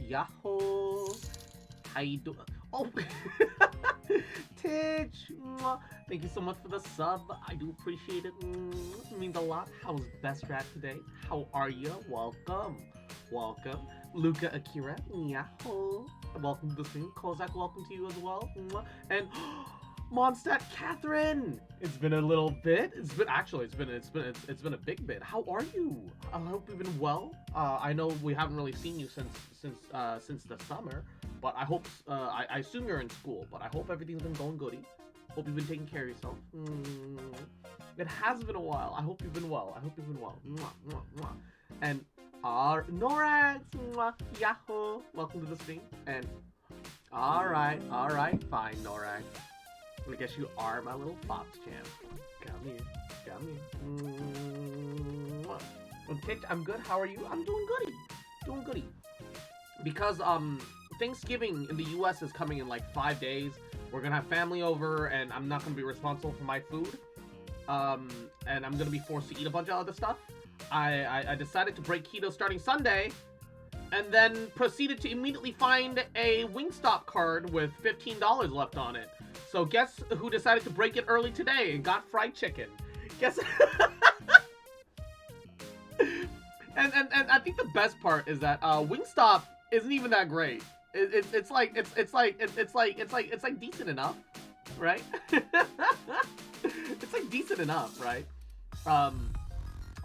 Yahoo. How you doing? Oh, Titch. Mwah. Thank you so much for the sub. I do appreciate it. It means a lot. How's Best Rat today? How are you? Welcome. Welcome. Luca Akira. Yahoo. Welcome to the stream. Kozak, welcome to you as well. Mwah. And Mondstadt Catherine. It's been a little bit. It's been a big bit. How are you? I hope you've been well. I know we haven't really seen you since the summer, but I hope I assume you're in school, but I hope everything's been going goody. Hope you've been taking care of yourself. It has been a while. I hope you've been well. Mwah, mwah, mwah. And Norax. Mwah. Yahoo. Welcome to the stream. And all right, fine, Norax. I guess you are my little Fox champ. Come here. Well, Titch, I'm good. How are you? I'm doing goody. Because Thanksgiving in the U.S. is coming in like 5 days. We're gonna have family over, and I'm not gonna be responsible for my food. And I'm gonna be forced to eat a bunch of other stuff. I decided to break keto starting Sunday, and then proceeded to immediately find a Wingstop card with $15 left on it. So guess who decided to break it early today and got fried chicken? Guess. and I think the best part is that Wingstop isn't even that great. It's like decent enough, right? It's like decent enough, right?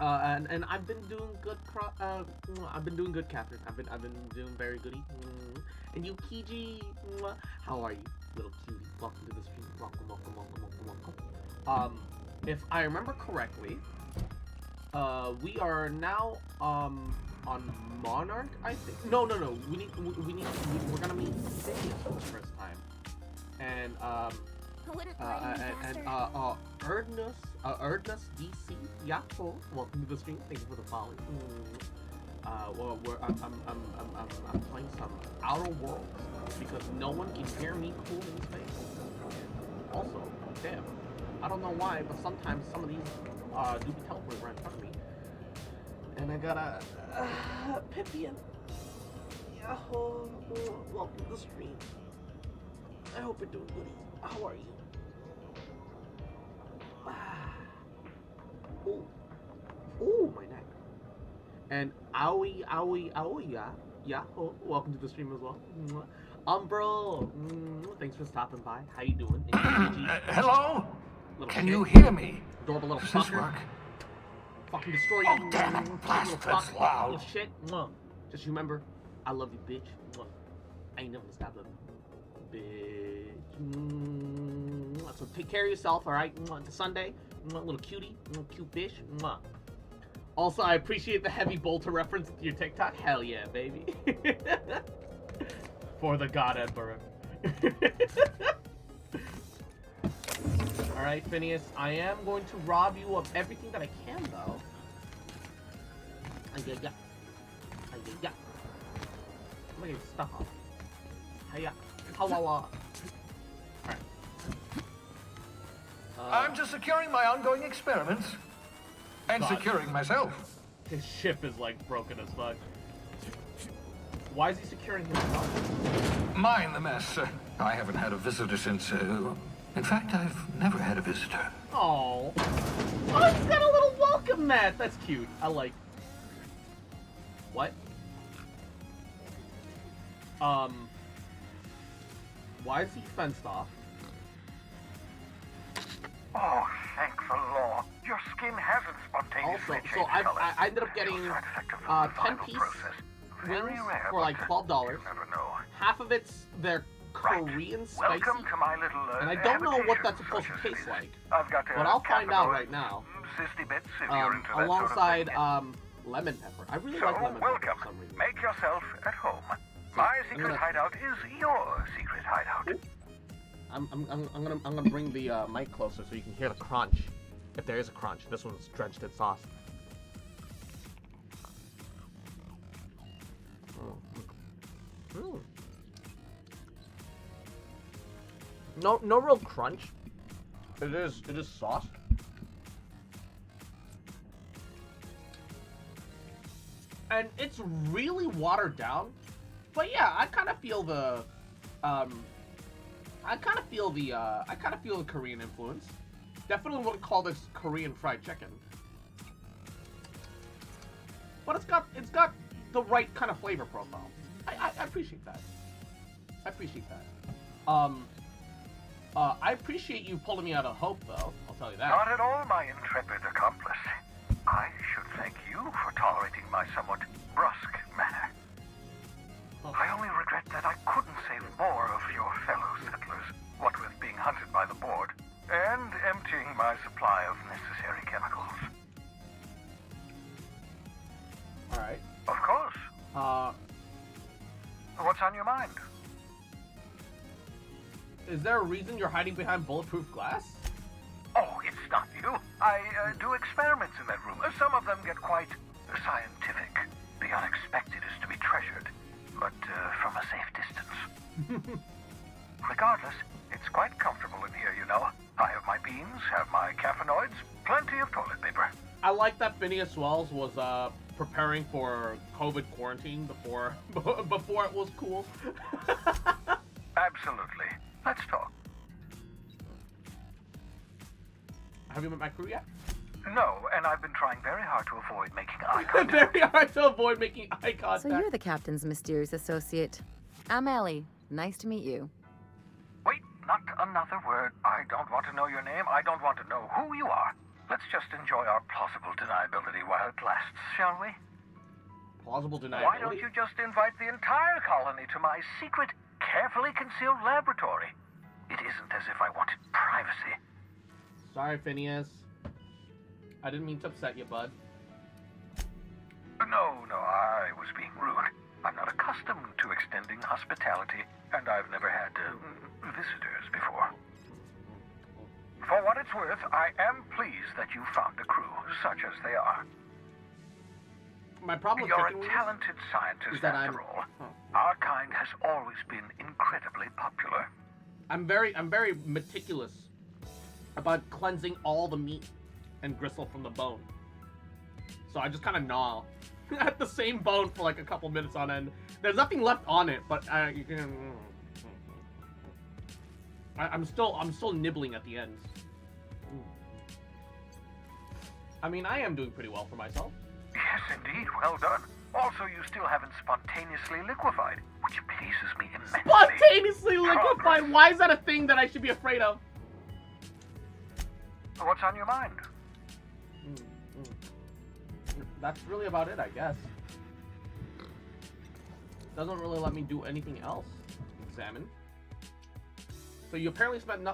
And I've been doing good. I've been doing good, Catherine. I've been doing very goody. And you, Kiji, how are you, little cutie? Welcome to the stream. Welcome. If I remember correctly, we are now on Monarch, I think. No. We're gonna meet Phineas for the first time, and Erdness DC. Yahoo. Welcome to the stream. Thank you for the follow. Well, I'm playing some Outer Worlds because no one can hear me cool in space. Also, damn, I don't know why, but sometimes some of these do be teleporting right in front of me, and I gotta Pippian. Yahoo! Welcome to the stream. I hope you're doing good. How are you? Ooh, my neck. And owie, Yahoo! Welcome to the stream as well. Umbro, thanks for stopping by. How you doing? Hello? Can you kid. hear me? Adorable little Does this fucker. work? Fucking destroy you. Oh, damn it, blast, that's loud. Little shit. Just remember, I love you, bitch. I ain't never gonna stop loving you, bitch. So take care of yourself, alright? It's a Sunday. Little cutie. Cute fish. Also, I appreciate the heavy bolter reference to your TikTok. Hell yeah, baby. For the God Emperor. Alright, Phineas. I am going to rob you of everything that I can, though. Yeah. I'm gonna get stuff off. Hiya. Alright. I'm just securing my ongoing experiments. And God. securing myself. His ship is like broken as fuck. Why is he securing himself? Mind the mess. I haven't had a visitor since, in fact, I've never had a visitor. Oh, he's got a little welcome mat. That's cute. I like. What? Why is he fenced off? Oh, thank the Lord. Your skin hasn't spontaneously Also, so changed color. I ended up getting 10-piece wings for like $12. Half of it's their Korean spicy, Welcome to my little, and I don't know what that's supposed to taste like. But I'll find out right now. Bits if you're into that Alongside sort of lemon pepper. I really so, like lemon welcome. pepper for some reason. Make yourself at home. So, My secret hideout is your secret hideout. Ooh. I'm gonna bring the mic closer so you can hear the crunch, if there is a crunch. This one's drenched in sauce. No real crunch. It is sauce. and it's really watered down. But yeah, I kind of feel the Korean influence. Definitely wouldn't call this Korean fried chicken. But it's got the right kind of flavor profile. I appreciate that. I appreciate that. I appreciate you pulling me out of Hope, though. I'll tell you that. Not at all, my intrepid accomplice. I should thank you for tolerating my somewhat brusque manner. Oh. I only regret that I couldn't save more of your fellow settlers, what with being hunted by the board, and emptying my supply of necessary chemicals. Alright. Of course. What's on your mind? Is there a reason you're hiding behind bulletproof glass? Oh, it's not you. I do experiments in that room. Some of them get quite scientific. The unexpected is to be treasured, but from a safe distance. Regardless, it's quite comfortable in here, you know. I have my beans, have my caffeinoids, plenty of toilet paper. I like that Phineas Wells was preparing for COVID quarantine before it was cool. Absolutely. Let's talk. Have you met my crew yet? No, and I've been trying very hard to avoid making eye contact. Very hard to avoid making eye contact. So you're the captain's mysterious associate. I'm Ellie. Nice to meet you. Wait, not another word. I don't want to know your name. I don't want to know who you are. Let's just enjoy our plausible deniability while it lasts, shall we? Plausible deniability? Why don't you just invite the entire colony to my secret, carefully concealed laboratory? It isn't as if I wanted privacy. Sorry, Phineas. I didn't mean to upset you, bud. No, I was being rude. I'm not accustomed to extending hospitality, and I've never had visitors before. For what it's worth, I am pleased that you found a crew, such as they are. My problem with You're chicken a wings talented scientist, is that after all. Our kind has always been incredibly popular. I'm very meticulous about cleansing all the meat and gristle from the bone. So I just kind of gnaw at the same bone for like a couple minutes on end. There's nothing left on it, but you can. I'm still nibbling at the ends. I mean, I am doing pretty well for myself. Yes, indeed. Well done. Also, you still haven't spontaneously liquefied, which pleases me immensely. Spontaneously liquefied? Why is that a thing that I should be afraid of? What's on your mind? That's really about it, I guess. Doesn't really let me do anything else. Examine. So you apparently spent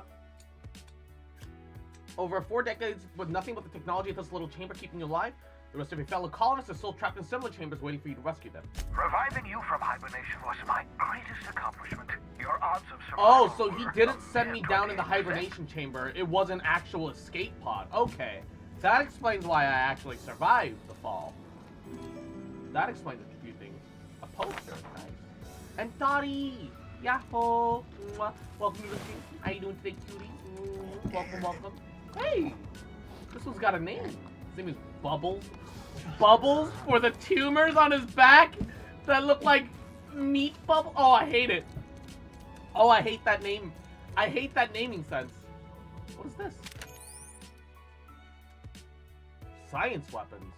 over 4 decades with nothing but the technology of this little chamber keeping you alive. The rest of your fellow colonists are still trapped in similar chambers waiting for you to rescue them. Reviving you from hibernation was my greatest accomplishment. Your odds of survival. Oh, so he were didn't a send mere me down in the 28%. hibernation chamber. It was an actual escape pod. Okay. That explains why I actually survived the fall. That explains a few things. A poster. Nice. And Dottie! Yahoo! Mwah. Welcome to the stream. How you doing today, cutie? Welcome. Hey! This one's got a name. His name is Bubbles. Bubbles for the tumors on his back that look like meat bubble. Oh, I hate it. Oh, I hate that name. I hate that naming sense. What is this? Science weapons.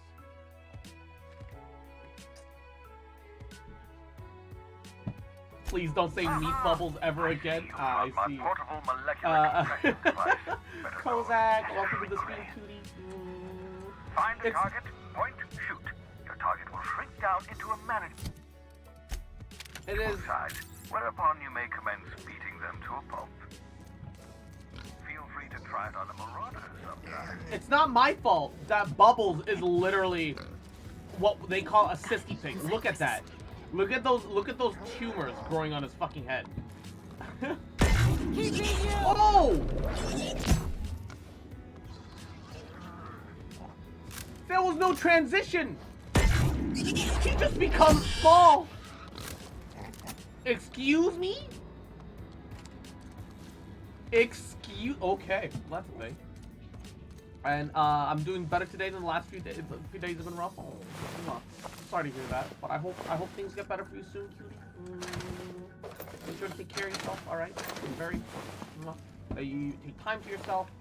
Please don't say meat bubbles ever again. I My see. portable molecular compression device. Better known Kozak, as welcome to the Gray. stream, cutie. Find the It's- target, point, shoot. Your target will shrink down into a manageable It is. size, whereupon you may commence beating them to a pulp. Feel free to try it on a marauder sometime. It's not my fault that Bubbles is literally what they call a sissy pig. Look at that. Look at those tumors growing on his fucking head. Oh! There was no transition. He just becomes small. Excuse me? Okay, that's a thing. And I'm doing better today than the last few days. A few days have been rough. Oh, sorry to hear that. But I hope things get better for you soon, cutie. Make sure to take care of yourself. All right. Very. You take time to yourself,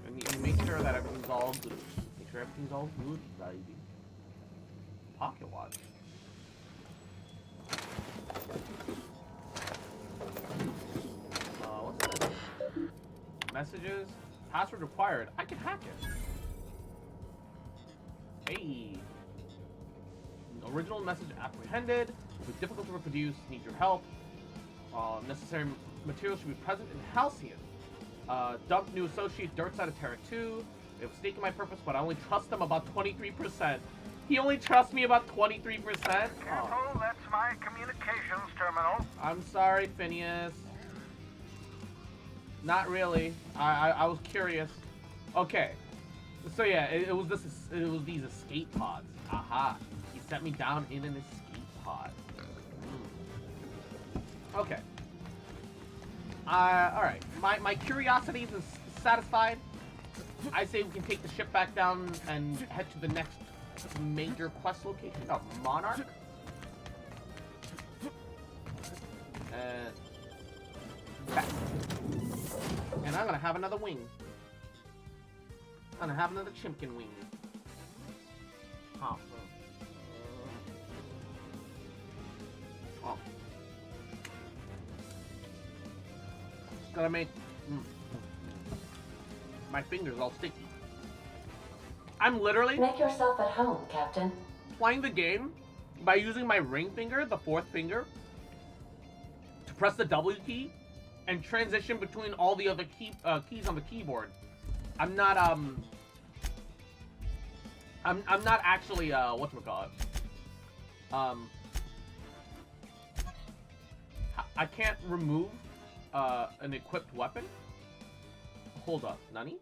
and you make sure that everything's all good. Make sure everything's all good, baby. Pocket watch. What's this? Messages. Password required. I can hack it. Hey. Original message apprehended. With difficult to reproduce. Need your help. Necessary materials should be present in Halcyon. Dump new associate Dirt Side of Terra 2. They have mistaken my purpose, but I only trust them about 23%. He only trusts me about 23%? Careful, that's my communications terminal. I'm sorry, Phineas. Not really. I was curious. Okay. So yeah, it was these escape pods. Aha. He sent me down in an escape pod. Okay. Alright. My curiosity is satisfied. I say we can take the ship back down and head to the next major quest location. Oh, Monarch? Back. And I'm gonna have another wing. I'm gonna have another chimkin wing. Oh. Oh. Just gotta make my fingers all sticky. I'm literally Make yourself at home, Captain. playing the game by using my ring finger, the fourth finger, to press the W key and transition between all the other keys on the keyboard. I'm not I'm not actually whatchamacallit. I can't remove an equipped weapon. Hold up, Nani?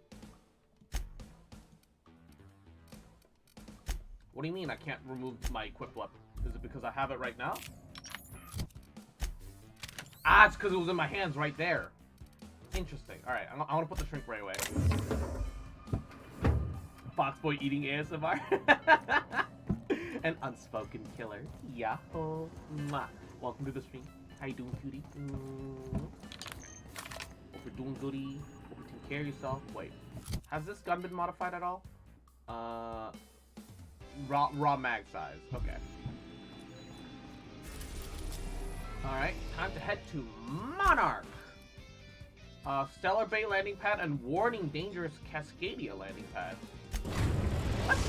What do you mean I can't remove my equipped weapon? Is it because I have it right now? Ah, it's because it was in my hands right there. Interesting. Alright, I want to put the shrink ray away. Foxboy eating ASMR. An unspoken killer. Yahoo. Mwah. Welcome to the stream. How you doing, cutie? Hope you're doing goody. Hope you take care of yourself. Wait. Has this gun been modified at all? Raw mag size. Okay. Alright, time to head to Monarch! Stellar Bay landing pad and Warning Dangerous Cascadia landing pad.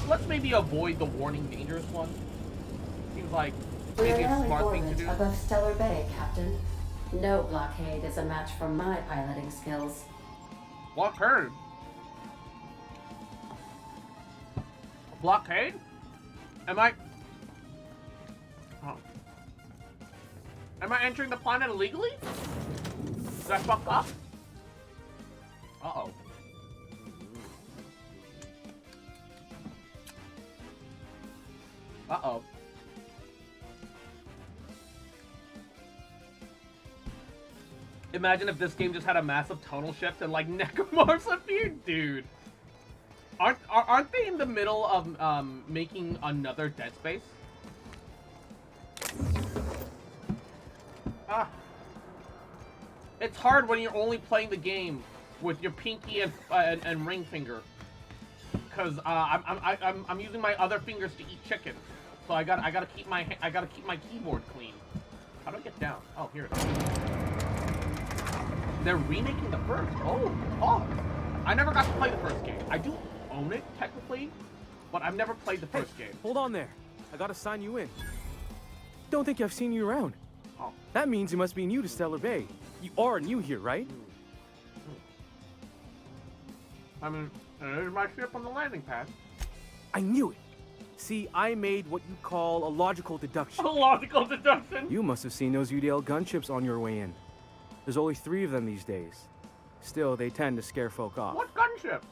Let's maybe avoid the Warning Dangerous one. Seems like maybe a smart thing to do. Above Stellar Bay, Captain. No blockade is a match for my piloting skills. Blockade? Blockade? Am I entering the planet illegally? Did I fuck up? Uh-oh. Uh-oh. Imagine if this game just had a massive tonal shift and like necromorphs appeared, dude. Aren't they in the middle of making another Dead Space? Ah. It's hard when you're only playing the game with your pinky and ring finger, cause I'm using my other fingers to eat chicken, so I gotta keep my keyboard clean. How do I get down? Oh, here it is. They're remaking the first. Oh, I never got to play the first game. I do own it technically, but I've never played the first game. Hold on there. I gotta sign you in. Don't think I've seen you around. Oh. That means you must be new to Stellar Bay. You are new here, right? I mean, there's my ship on the landing pad. I knew it. See, I made what you call a logical deduction. A logical deduction? You must have seen those UDL gunships on your way in. There's only 3 of them these days. Still, they tend to scare folk off. What gunships?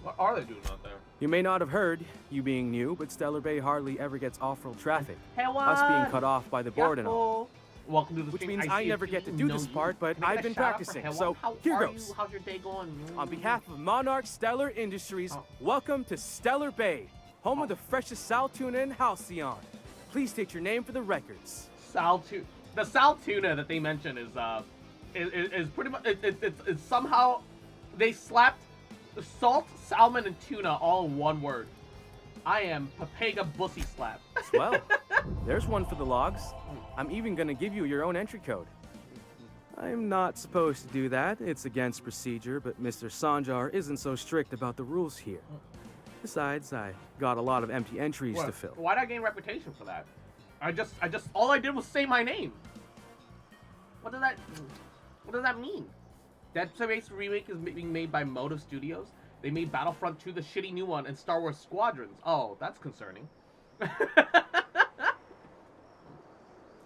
What are they doing out there? You may not have heard, you being new, but Stellar Bay hardly ever gets off-road traffic. Hey, what? Us being cut off by the board and all. Welcome to the Which stream. means I I see never if get to you do know this you. part, but Can I I've get a been shout out for practicing, Helen? so How here are goes. You? How's your day going? On behalf of Monarch Stellar Industries, welcome to Stellar Bay, home of the freshest sal tuna in Halcyon. Please state your name for the records. The sal tuna that they mentioned is pretty much it's somehow they slapped salt, salmon, and tuna all in one word. I am Papega Bussy Slap. Well, there's one for the logs. I'm even gonna give you your own entry code. I'm not supposed to do that. It's against procedure, but Mr. Sanjar isn't so strict about the rules here. Besides, I got a lot of empty entries to fill. Why'd I gain reputation for that? All I did was say my name. What does that mean? Dead Space Remake is being made by Motive Studios. They made Battlefront 2, the shitty new one, and Star Wars Squadrons. Oh, that's concerning.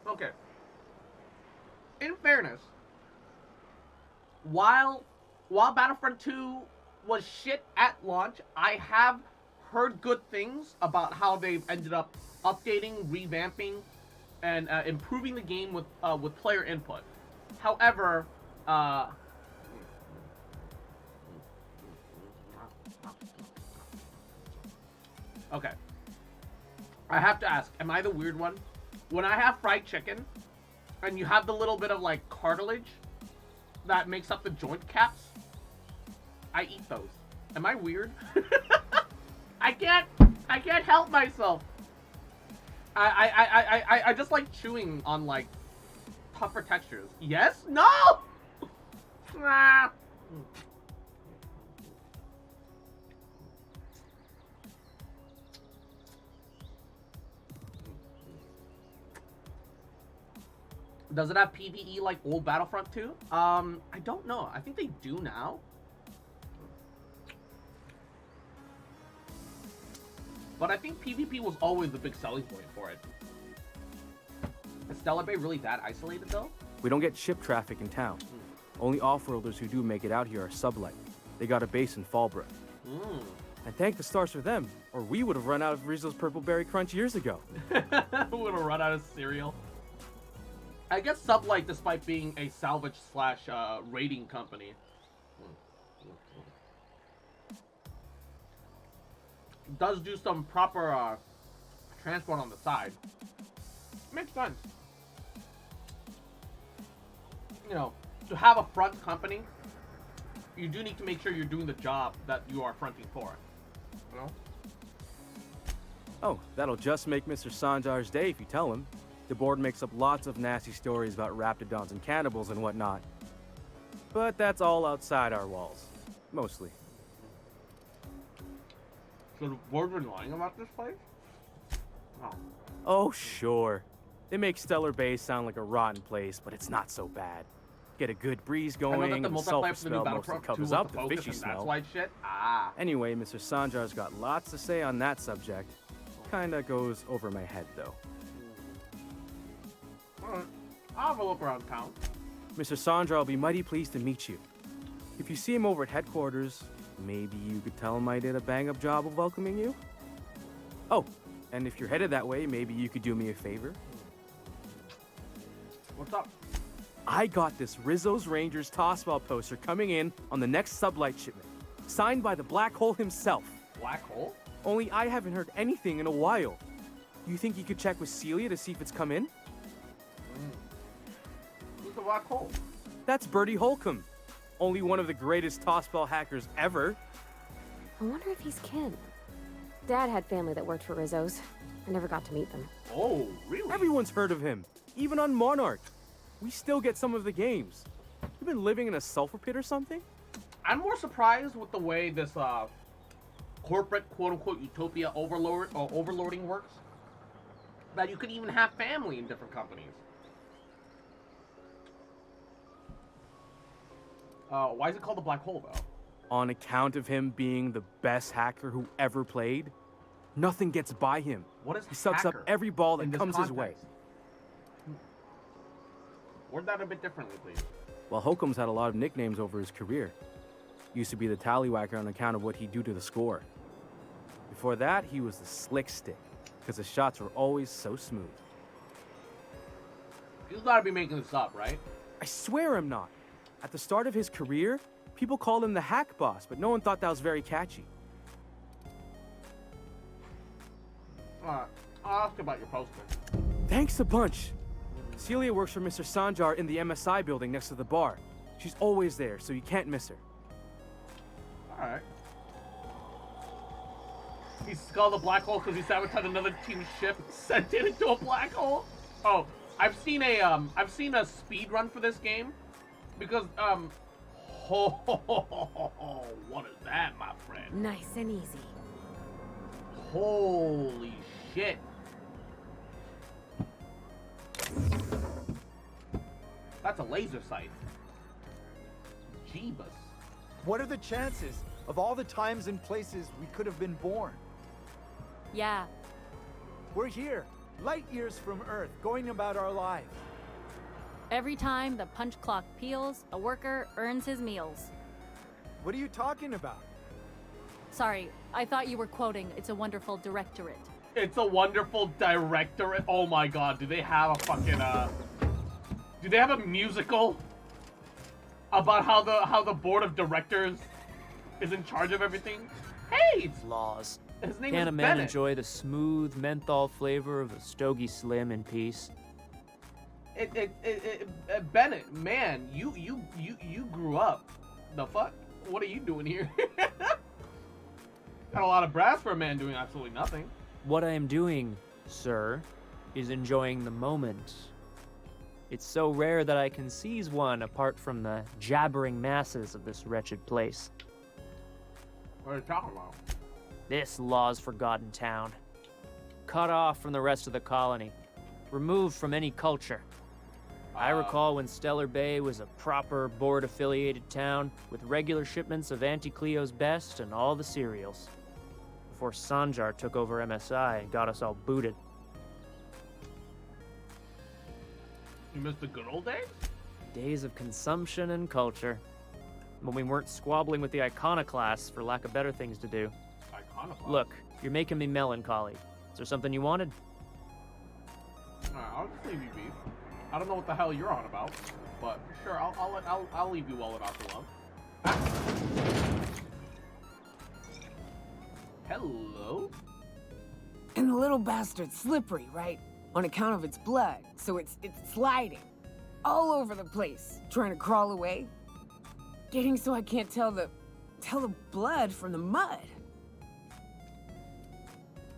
Okay. In fairness, while Battlefront 2 was shit at launch, I have heard good things about how they've ended up updating, revamping, and improving the game with player input. However, okay, I have to ask: am I the weird one? When I have fried chicken, and you have the little bit of like cartilage that makes up the joint caps, I eat those. Am I weird? I can't help myself. I just like chewing on like tougher textures. Yes? No! Ah. Does it have PvE like old Battlefront 2? I don't know. I think they do now. But I think PvP was always the big selling point for it. Is Stellar Bay really that isolated though? We don't get ship traffic in town. Only off-worlders who do make it out here are Sublight. They got a base in Fallbrook. And thank the stars for them, or we would have run out of Rizzo's Purple Berry Crunch years ago. Who would have run out of cereal? I guess Sublight, despite being a salvage slash raiding company, does do some proper transport on the side. Makes sense. You know, to have a front company, you do need to make sure you're doing the job that you are fronting for. You know? Oh, that'll just make Mr. Sanjar's day if you tell him. The board makes up lots of nasty stories about raptidons and cannibals and whatnot. But that's all outside our walls. Mostly. So the board been lying about this place? Oh. Oh, sure. They make Stellar Bay sound like a rotten place, but it's not so bad. Get a good breeze I going, know that and the the multiplayer sulfur for the new smell mostly Battlefront 2 covers was up the the focus, fishy and smell. that's why shit. Ah. Anyway, Mr. Sanjar's got lots to say on that subject. Kinda goes over my head, though. Alright. I'll have a look around town. Mr. Sanjar will be mighty pleased to meet you. If you see him over at headquarters, maybe you could tell him I did a bang-up job of welcoming you? Oh, and if you're headed that way, maybe you could do me a favor? What's up? I got this Rizzo's Rangers Tossball poster coming in on the next Sublight shipment, signed by the Black Hole himself. Black hole? Only I haven't heard anything in a while. You think you could check with Celia to see if it's come in? Who's the black hole? That's Bertie Holcomb, only one of the greatest tossball hackers ever. I wonder if he's kin. Dad had family that worked for Rizzo's. I never got to meet them. Oh, really? Everyone's heard of him, even on Monarch. We still get some of the games. You been living in a sulfur pit or something? I'm more surprised with the way this corporate quote-unquote utopia overlording works. That you could even have family in different companies. Why is it called the black hole, though? On account of him being the best hacker who ever played, nothing gets by him. What is He sucks up hacker every ball that in this comes his way. context? Word that a bit differently, please. Well, Holcomb's had a lot of nicknames over his career. Used to be the tallywhacker on account of what he'd do to the score. Before that, he was the slick stick, because his shots were always so smooth. You gotta be making this up, right? I swear I'm not. At the start of his career, people called him the hack boss, but no one thought that was very catchy. Alright, I'll ask about your poster. Thanks a bunch. Celia works for Mr. Sanjar in the MSI building next to the bar. She's always there, so you can't miss her. Alright. He skulled a black hole because he sabotaged another team's ship and sent it into a black hole. Oh, I've seen a speed run for this game because what is that, my friend? Nice and easy. Holy shit. That's a laser sight. Jeebus. What are the chances of all the times and places we could have been born? Yeah. We're here, light years from Earth, going about our lives. Every time the punch clock peals, a worker earns his meals. What are you talking about? Sorry, I thought you were quoting It's a Wonderful Directorate. It's a Wonderful Directorate. Oh my god, do they have a fucking do they have a musical about how the board of directors is in charge of everything? Hey, it's Laws. his name Can is a man Bennett. enjoy the smooth menthol flavor of a Stogie Slim in peace? Bennett, man, you grew up. The fuck? What are you doing here? Got a lot of brass for a man doing absolutely nothing. What I am doing, sir, is enjoying the moment. It's so rare that I can seize one apart from the jabbering masses of this wretched place. What are you talking about? This law's forgotten town. Cut off from the rest of the colony. Removed from any culture. I recall when Stellar Bay was a proper board-affiliated town with regular shipments of Auntie Cleo's best and all the cereals. Before Sanjar took over MSI and got us all booted. You missed the good old days? Days of consumption and culture. When we weren't squabbling with the iconoclasts for lack of better things to do. Iconoclast. Look, you're making me melancholy. Is there something you wanted? Alright, I'll just leave you be. I don't know what the hell you're on about, but sure, I'll leave you well enough to love. Hello? And the little bastard's slippery, right? On account of its blood, so it's sliding all over the place, trying to crawl away. Getting so I can't tell the blood from the mud.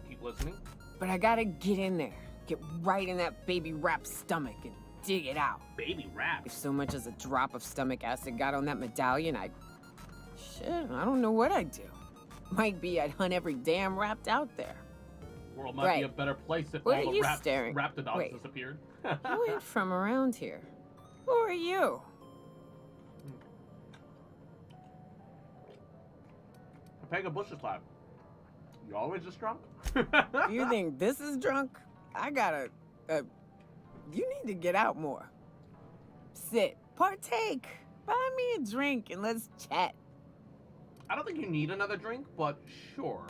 Keep listening. But I gotta get in there, get right in that baby rap's stomach and dig it out. Baby rap. If so much as a drop of stomach acid got on that medallion, shit, I don't know what I'd do. Might be I'd hunt every damn rapt out there. World might be a better place if What all are the you staring? raptidons Wait. disappeared. You ain't from around here. Who are you? Pega Bush's lab. You always just drunk? You think this is drunk? I gotta, you need to get out more. Sit, partake, buy me a drink and let's chat. I don't think you need another drink, but sure.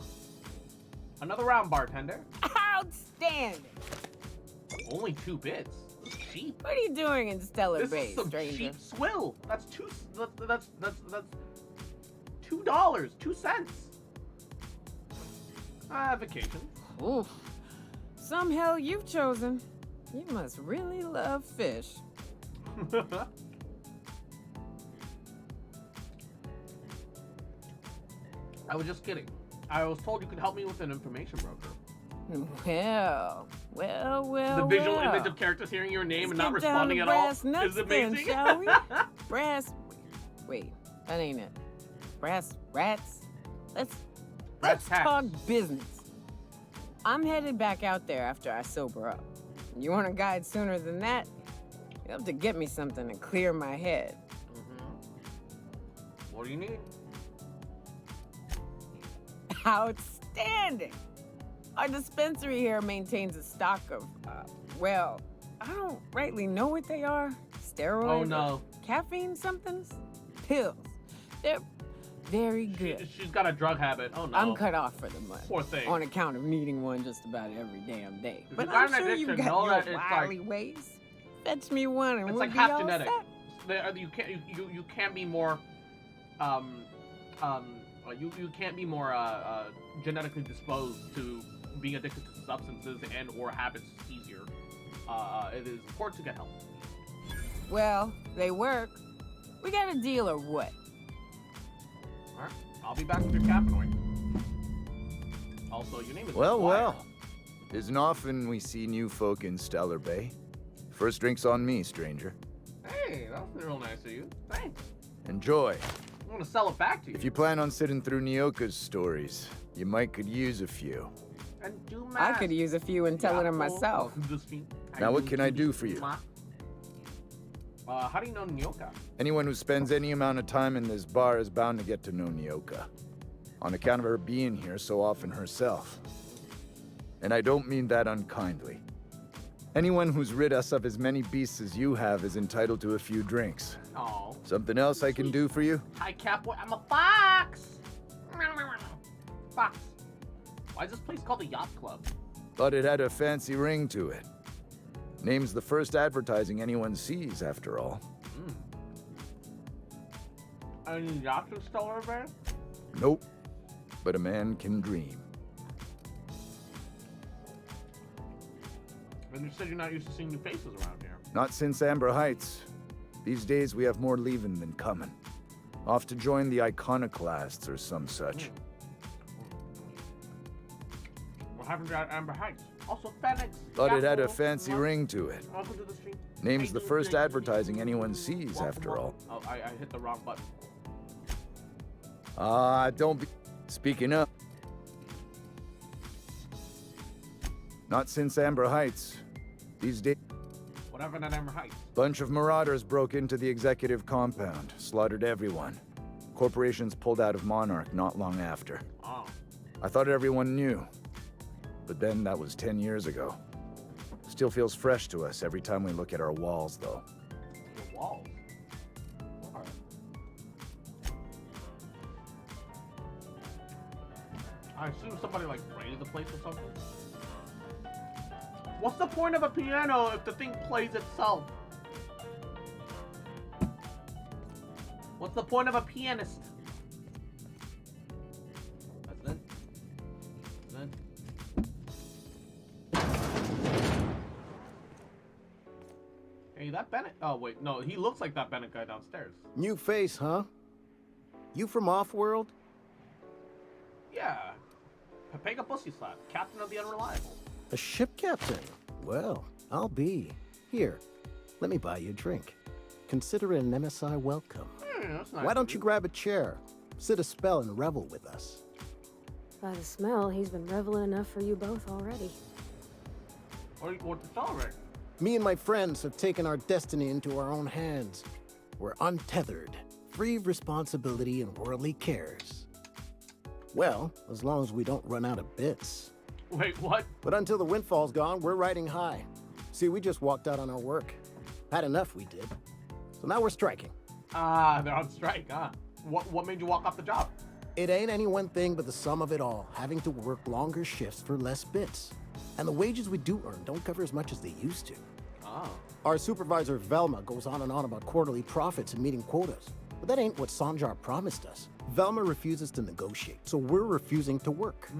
Another round, bartender. Outstanding. Only 2 bits. That's cheap. What are you doing in Stellar This Bay, is some stranger? cheap swill. That's $2, 2 cents. Vacation. Oof. Some hell you've chosen. You must really love fish. I was just kidding. I was told you could help me with an information broker. Well. The visual image of characters hearing your name and not Get down responding to at all brass nuts is amazing. then, shall we? Brass. Wait, that ain't it. Brass rats. Let's Brass tacks. talk business. I'm headed back out there after I sober up. You want a guide sooner than that? You have to get me something to clear my head. What do you need? Outstanding. Our dispensary here maintains a stock of, well, I don't rightly know what they are. Steroids? Oh no. Caffeine somethings? Pills. They're very good. She's got a drug habit. Oh no. I'm cut off for the month. Poor thing. On account of needing one just about every damn day. If But you got I'm an sure you've addiction, got know your that it's wily ways. Fetch me one and It's we'll like be half all genetic. set. You can't be more you can't be more genetically disposed to being addicted to substances and or habits easier. It is important to get help. Well, they work. We got a deal or what? Alright, I'll be back with your cappanoid. Also, your name is Well, Squire. well. Isn't often we see new folk in Stellar Bay. First drink's on me, stranger. Hey, that was real nice of you. Thanks. Enjoy. I'm gonna sell it back to you. If you plan on sitting through Nyoka's stories, you might could use a few. And do I could use a few and telling them myself. Now what can I do for you? How do you know Nyoka? Anyone who spends any amount of time in this bar is bound to get to know Nyoka. On account of her being here so often herself. And I don't mean that unkindly. Anyone who's rid us of as many beasts as you have is entitled to a few drinks. Oh. Something else I can do for you? Hi, Catboy. I'm a fox. Fox. Why is this place called the Yacht Club? Thought it had a fancy ring to it. Name's the first advertising anyone sees, after all. Any yachts in Stellar Bay? Nope. But a man can dream. And you said you're not used to seeing new faces around here. Not since Amber Heights. These days we have more leaving than coming. Off to join the iconoclasts or some such. What happened at Amber Heights? Also, Phoenix. Thought it had a Apple, fancy Lump. ring to it. Welcome to the stream. Name's Hey, the dude, first drink. advertising anyone sees, after all. Oh, I hit the wrong button. Don't be... Speaking up. Not since Amber Heights. These days... What happened at Amber Heights? Bunch of marauders broke into the executive compound, slaughtered everyone. Corporations pulled out of Monarch not long after. Oh. I thought everyone knew. But then that was 10 years ago. Still feels fresh to us every time we look at our walls, though. Your walls? Alright. I assume somebody like raided the place or something? What's the point of a piano if the thing plays itself? What's the point of a pianist? That's it. That's it. Hey, that Bennett. Oh, wait. No, he looks like that Bennett guy downstairs. New face, huh? You from Off-World? Yeah. Pepega Pussy Slap, captain of the Unreliable. A ship captain? Well, I'll be. Here, let me buy you a drink. Consider it an MSI welcome. That's nice. Why don't you grab a chair? Sit a spell and revel with us. By the smell, he's been reveling enough for you both already. What's the celebrate? Me and my friends have taken our destiny into our own hands. We're untethered, free of responsibility and worldly cares. Well, as long as we don't run out of bits. Wait, what? But until the windfall's gone, we're riding high. See, we just walked out on our work. Had enough, we did. So now we're striking. Ah, they're on strike, huh? What made you walk off the job? It ain't any one thing but the sum of it all, having to work longer shifts for less bits. And the wages we do earn don't cover as much as they used to. Oh. Our supervisor Velma goes on and on about quarterly profits and meeting quotas. But that ain't what Sanjar promised us. Velma refuses to negotiate, so we're refusing to work.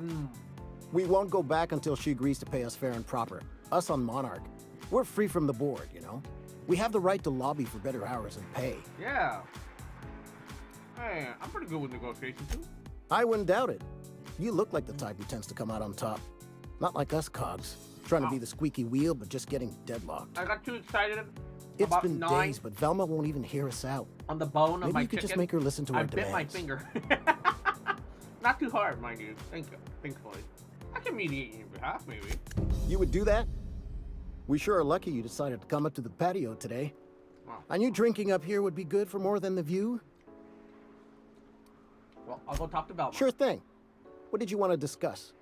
We won't go back until she agrees to pay us fair and proper. Us on Monarch. We're free from the board, you know? We have the right to lobby for better hours and pay. Yeah. Hey, I'm pretty good with negotiations too. I wouldn't doubt it. You look like the type who tends to come out on top. Not like us cogs, trying to be the squeaky wheel but just getting deadlocked. I got too excited. It's about been 9 days, but Velma won't even hear us out. on the bone of Maybe my you could chicken. just make her listen to our I bit my demands. finger. Not too hard, mind you. Thankfully. I can mediate on your behalf, maybe. You would do that? We sure are lucky you decided to come up to the patio today. Wow. I knew drinking up here would be good for more than the view. Well, I'll go talk to Velma. Sure thing. What did you want to discuss?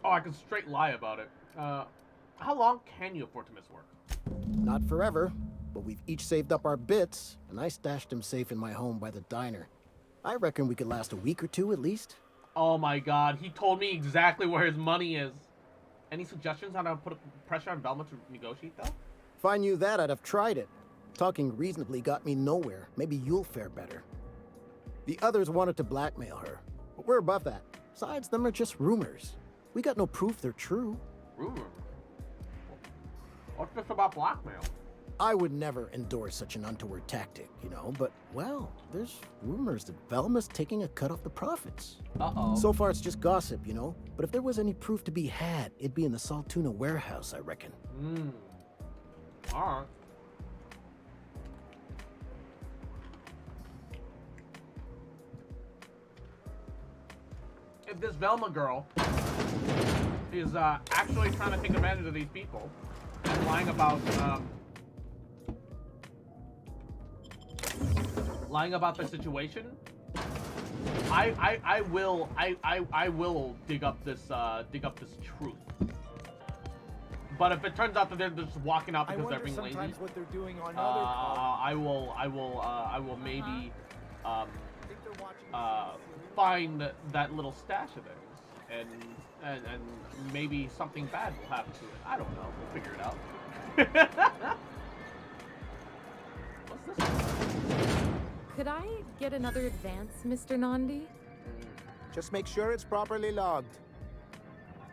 Oh, I can straight lie about it. How long can you afford to miss work? Not forever, but we've each saved up our bits, and I stashed them safe in my home by the diner. I reckon we could last a week or two at least. Oh my god, he told me exactly where his money is. Any suggestions on how to put pressure on Velma to negotiate, though? If I knew that, I'd have tried it. Talking reasonably got me nowhere. Maybe you'll fare better. The others wanted to blackmail her, but we're above that. Besides, them are just rumors. We got no proof they're true. Rumor? What's this about blackmail? I would never endorse such an untoward tactic, you know, but, well, there's rumors that Velma's taking a cut off the profits. Uh-oh. So far, it's just gossip, you know, but if there was any proof to be had, it'd be in the Saltuna warehouse, I reckon. Alright. If this Velma girl is actually trying to take advantage of these people and lying about the situation, I will dig up this truth. But if it turns out that they're just walking out because they're being lazy, what they're doing on I will maybe find that little stash of theirs, and maybe something bad will happen to it. I don't know. We'll figure it out. What's this? Could I get another advance, Mr. Nandi? Just make sure it's properly logged.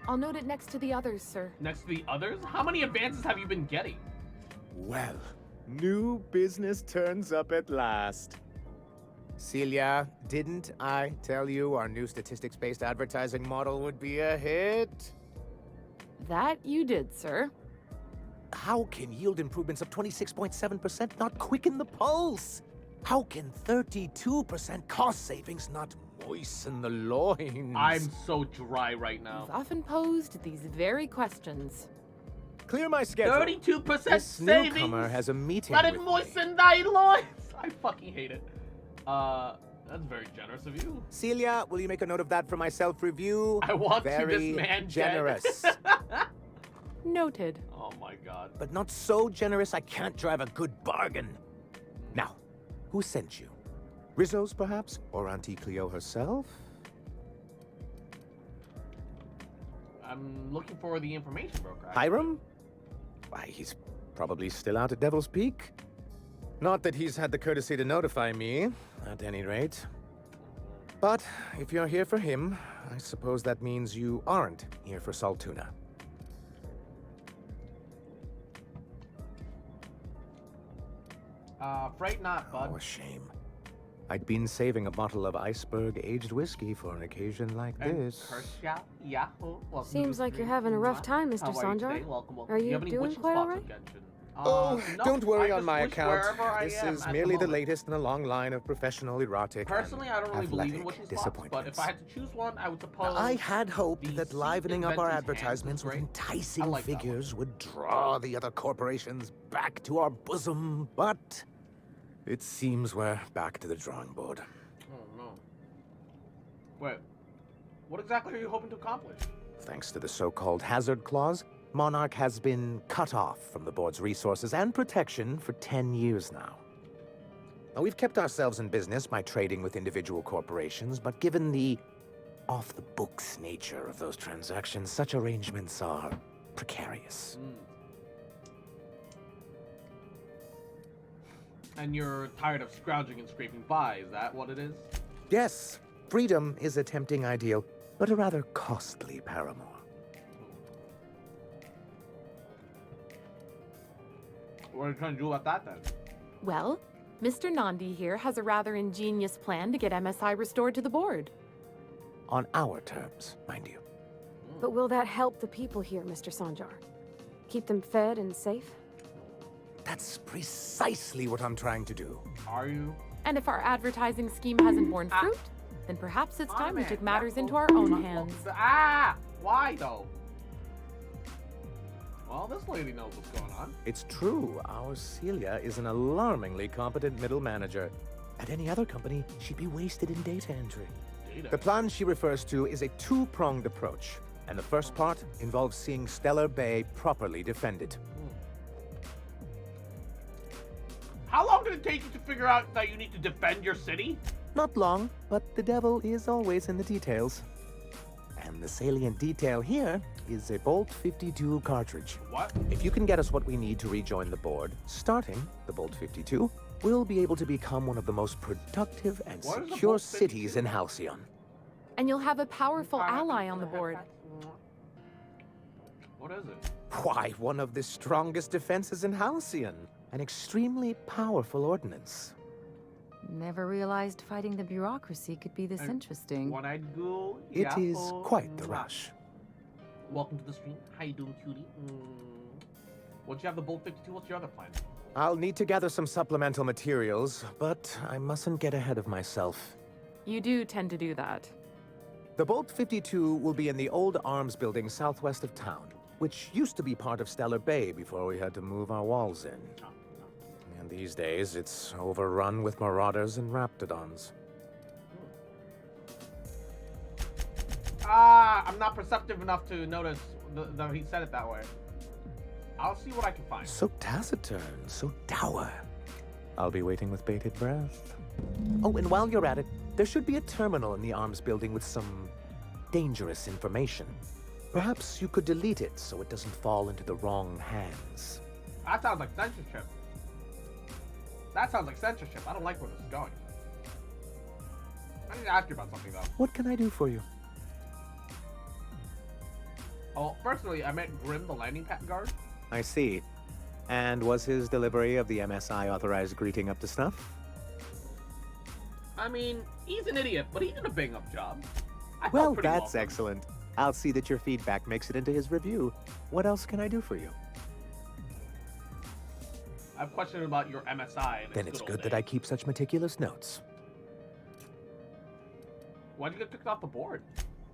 I'll note it next to the others, sir. Next to the others? How many advances have you been getting? Well, new business turns up at last. Celia, didn't I tell you our new statistics-based advertising model would be a hit? That you did, sir. How can yield improvements of 26.7% not quicken the pulse? How can 32% cost savings not moisten the loins? I'm so dry right now. You've often posed these very questions. Clear my schedule. 32% this savings. Newcomer has a meeting Let it with moisten me. thy loins. I fucking hate it. That's very generous of you. Celia, will you make a note of that for my self-review? I want very this man generous. Noted. Oh my god. But not so generous I can't drive a good bargain. Now, who sent you? Rizzo's, perhaps? Or Auntie Cleo herself? I'm looking for the information broker. Hiram? Why, he's probably still out at Devil's Peak. Not that he's had the courtesy to notify me, at any rate. But if you're here for him, I suppose that means you aren't here for Saltuna. Afraid not, bud. Oh, a shame. I'd been saving a bottle of iceberg-aged whiskey for an occasion like this. Seems like you're having a rough time, Mr. Sanjar. Are you doing quite all right? Oh, no, don't worry I on just my wish account. wherever I This am is at merely the moment. latest in a long line of professional erotic Personally, I don't really believe in athletic wishing spots, but if I had to choose one, I would suppose. I had hoped that livening up our inventor's advertisements hands with was great. enticing I like that figures would draw the other corporations back to our bosom, but it seems we're back to the drawing board. Oh no. Wait. What exactly are you hoping to accomplish? Thanks to the so-called hazard clause, Monarch has been cut off from the board's resources and protection for 10 years now. Now, we've kept ourselves in business by trading with individual corporations, but given the off-the-books nature of those transactions, such arrangements are precarious. And you're tired of scrounging and scraping by, is that what it is? Yes, freedom is a tempting ideal, but a rather costly paramour. What are you trying to do about that, then? Well, Mr. Nandi here has a rather ingenious plan to get MSI restored to the board. On our terms, mind you. But will that help the people here, Mr. Sanjar? Keep them fed and safe? That's precisely what I'm trying to do. Are you? And if our advertising scheme hasn't borne fruit, then perhaps it's time we took matters into our own hands. Why, though? Well, this lady knows what's going on. It's true. Our Celia is an alarmingly competent middle manager. At any other company, she'd be wasted in data entry. The plan she refers to is a two-pronged approach, and the first part involves seeing Stellar Bay properly defended. How long did it take you to figure out that you need to defend your city? Not long, but the devil is always in the details. And And the salient detail here is a Bolt 52 cartridge. What? If you can get us what we need to rejoin the board, starting the Bolt 52, we'll be able to become one of the most productive and secure cities in Halcyon. And you'll have a powerful ally on the board. What is it? Why, one of the strongest defenses in Halcyon. An extremely powerful ordnance. Never realized fighting the bureaucracy could be this interesting. One-eyed ghoul. It is quite the rush. Welcome to the stream. How you doing, cutie? Once you have the Bolt 52, what's your other plan? I'll need to gather some supplemental materials, but I mustn't get ahead of myself. You do tend to do that. The Bolt 52 will be in the old arms building southwest of town, which used to be part of Stellar Bay before we had to move our walls in. And these days, it's overrun with marauders and raptidons. I'm not perceptive enough to notice that he said it that way. I'll see what I can find. So taciturn, so dour. I'll be waiting with bated breath. Oh, and while you're at it, there should be a terminal in the arms building with some dangerous information. Perhaps you could delete it so it doesn't fall into the wrong hands. That sounds like censorship. I don't like where this is going. I need to ask you about something, though. What can I do for you? Oh, personally, I met Grim, the landing pad guard. I see. And was his delivery of the MSI authorized greeting up to snuff? I mean, he's an idiot, but he did a bang-up job. Well, that's excellent. I'll see that your feedback makes it into his review. What else can I do for you? I have questions about your MSI. Then it's good that I keep such meticulous notes. Why'd you get kicked off the board?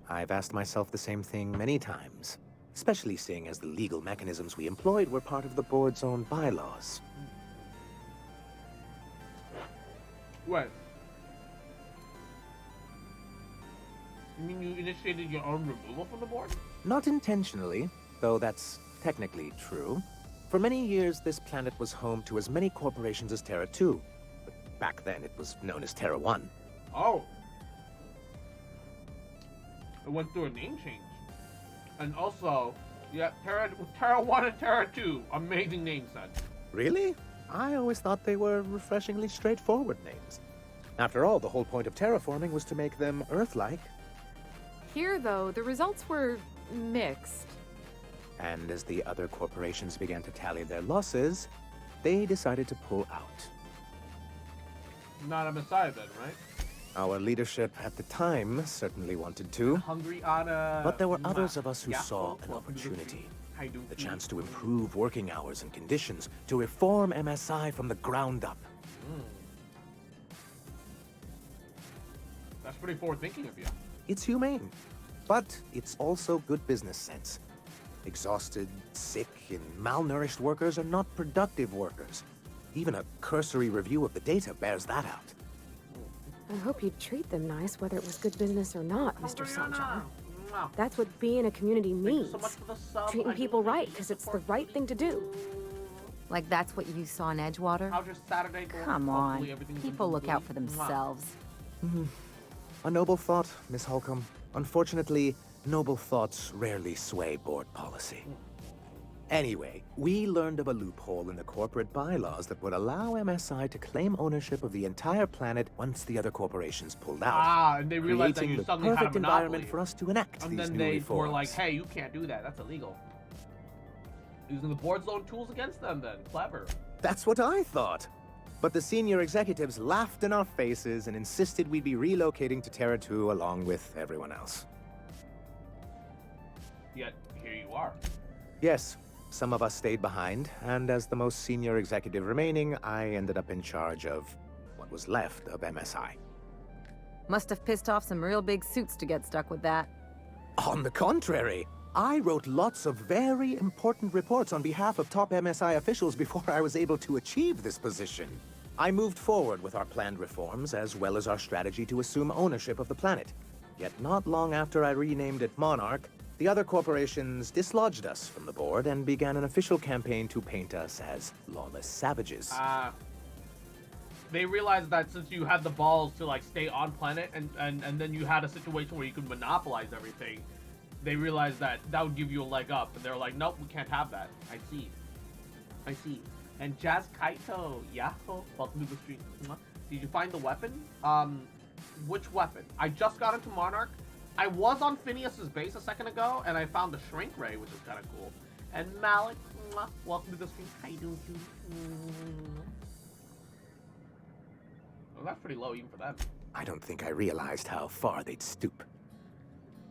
I've asked myself the same thing many times, especially seeing as the legal mechanisms we employed were part of the board's own bylaws. What? You mean you initiated your own removal from the board? Not intentionally, though that's technically true. For many years, this planet was home to as many corporations as Terra 2. But back then, it was known as Terra 1. Oh. It went through a name change. And also, yeah, Terra 1 and Terra 2. Amazing name set. Really? I always thought they were refreshingly straightforward names. After all, the whole point of terraforming was to make them Earth-like. Here, though, the results were mixed. And as the other corporations began to tally their losses, they decided to pull out. Not a Messiah then, right? Our leadership at the time certainly wanted to. Hungry Anna. But there were others of us who saw an opportunity. The chance to improve working hours and conditions, to reform MSI from the ground up. That's pretty forward-thinking of you. It's humane, but it's also good business sense. Exhausted, sick, and malnourished workers are not productive workers. Even a cursory review of the data bears that out. I hope you'd treat them nice, whether it was good business or not, Mr. Sanjar. That's what being a community means. Treating people right, because it's the right thing to do. Like that's what you saw in Edgewater? How's your Saturday going? Come on. People look out for themselves. A noble thought, Miss Holcomb. Unfortunately, noble thoughts rarely sway board policy. Anyway, we learned of a loophole in the corporate bylaws that would allow MSI to claim ownership of the entire planet once the other corporations pulled out. And they realized that creating you the suddenly had a perfect monopoly. environment for us to enact And these then new they reforms. were like, hey, you can't do that. That's illegal. Using the board's own tools against them then. Clever. That's what I thought. But the senior executives laughed in our faces and insisted we'd be relocating to Terra 2 along with everyone else. Yet, here you are. Yes, some of us stayed behind, and as the most senior executive remaining, I ended up in charge of what was left of MSI. Must have pissed off some real big suits to get stuck with that. On the contrary, I wrote lots of very important reports on behalf of top MSI officials before I was able to achieve this position. I moved forward with our planned reforms, as well as our strategy to assume ownership of the planet. Yet not long after I renamed it Monarch, the other corporations dislodged us from the board and began an official campaign to paint us as lawless savages. They realized that since you had the balls to like stay on planet and then you had a situation where you could monopolize everything, they realized that that would give you a leg up, and they're like, nope, we can't have that. I see. I see. And Jazz Kaito, Yahoo, welcome to the stream. Did you find the weapon? Which weapon? I just got into Monarch. I was on Phineas's base a second ago, and I found the Shrink Ray, which is kind of cool. And Malik, welcome to the stream. How you doing, cutie? Well, that's pretty low even for them. I don't think I realized how far they'd stoop.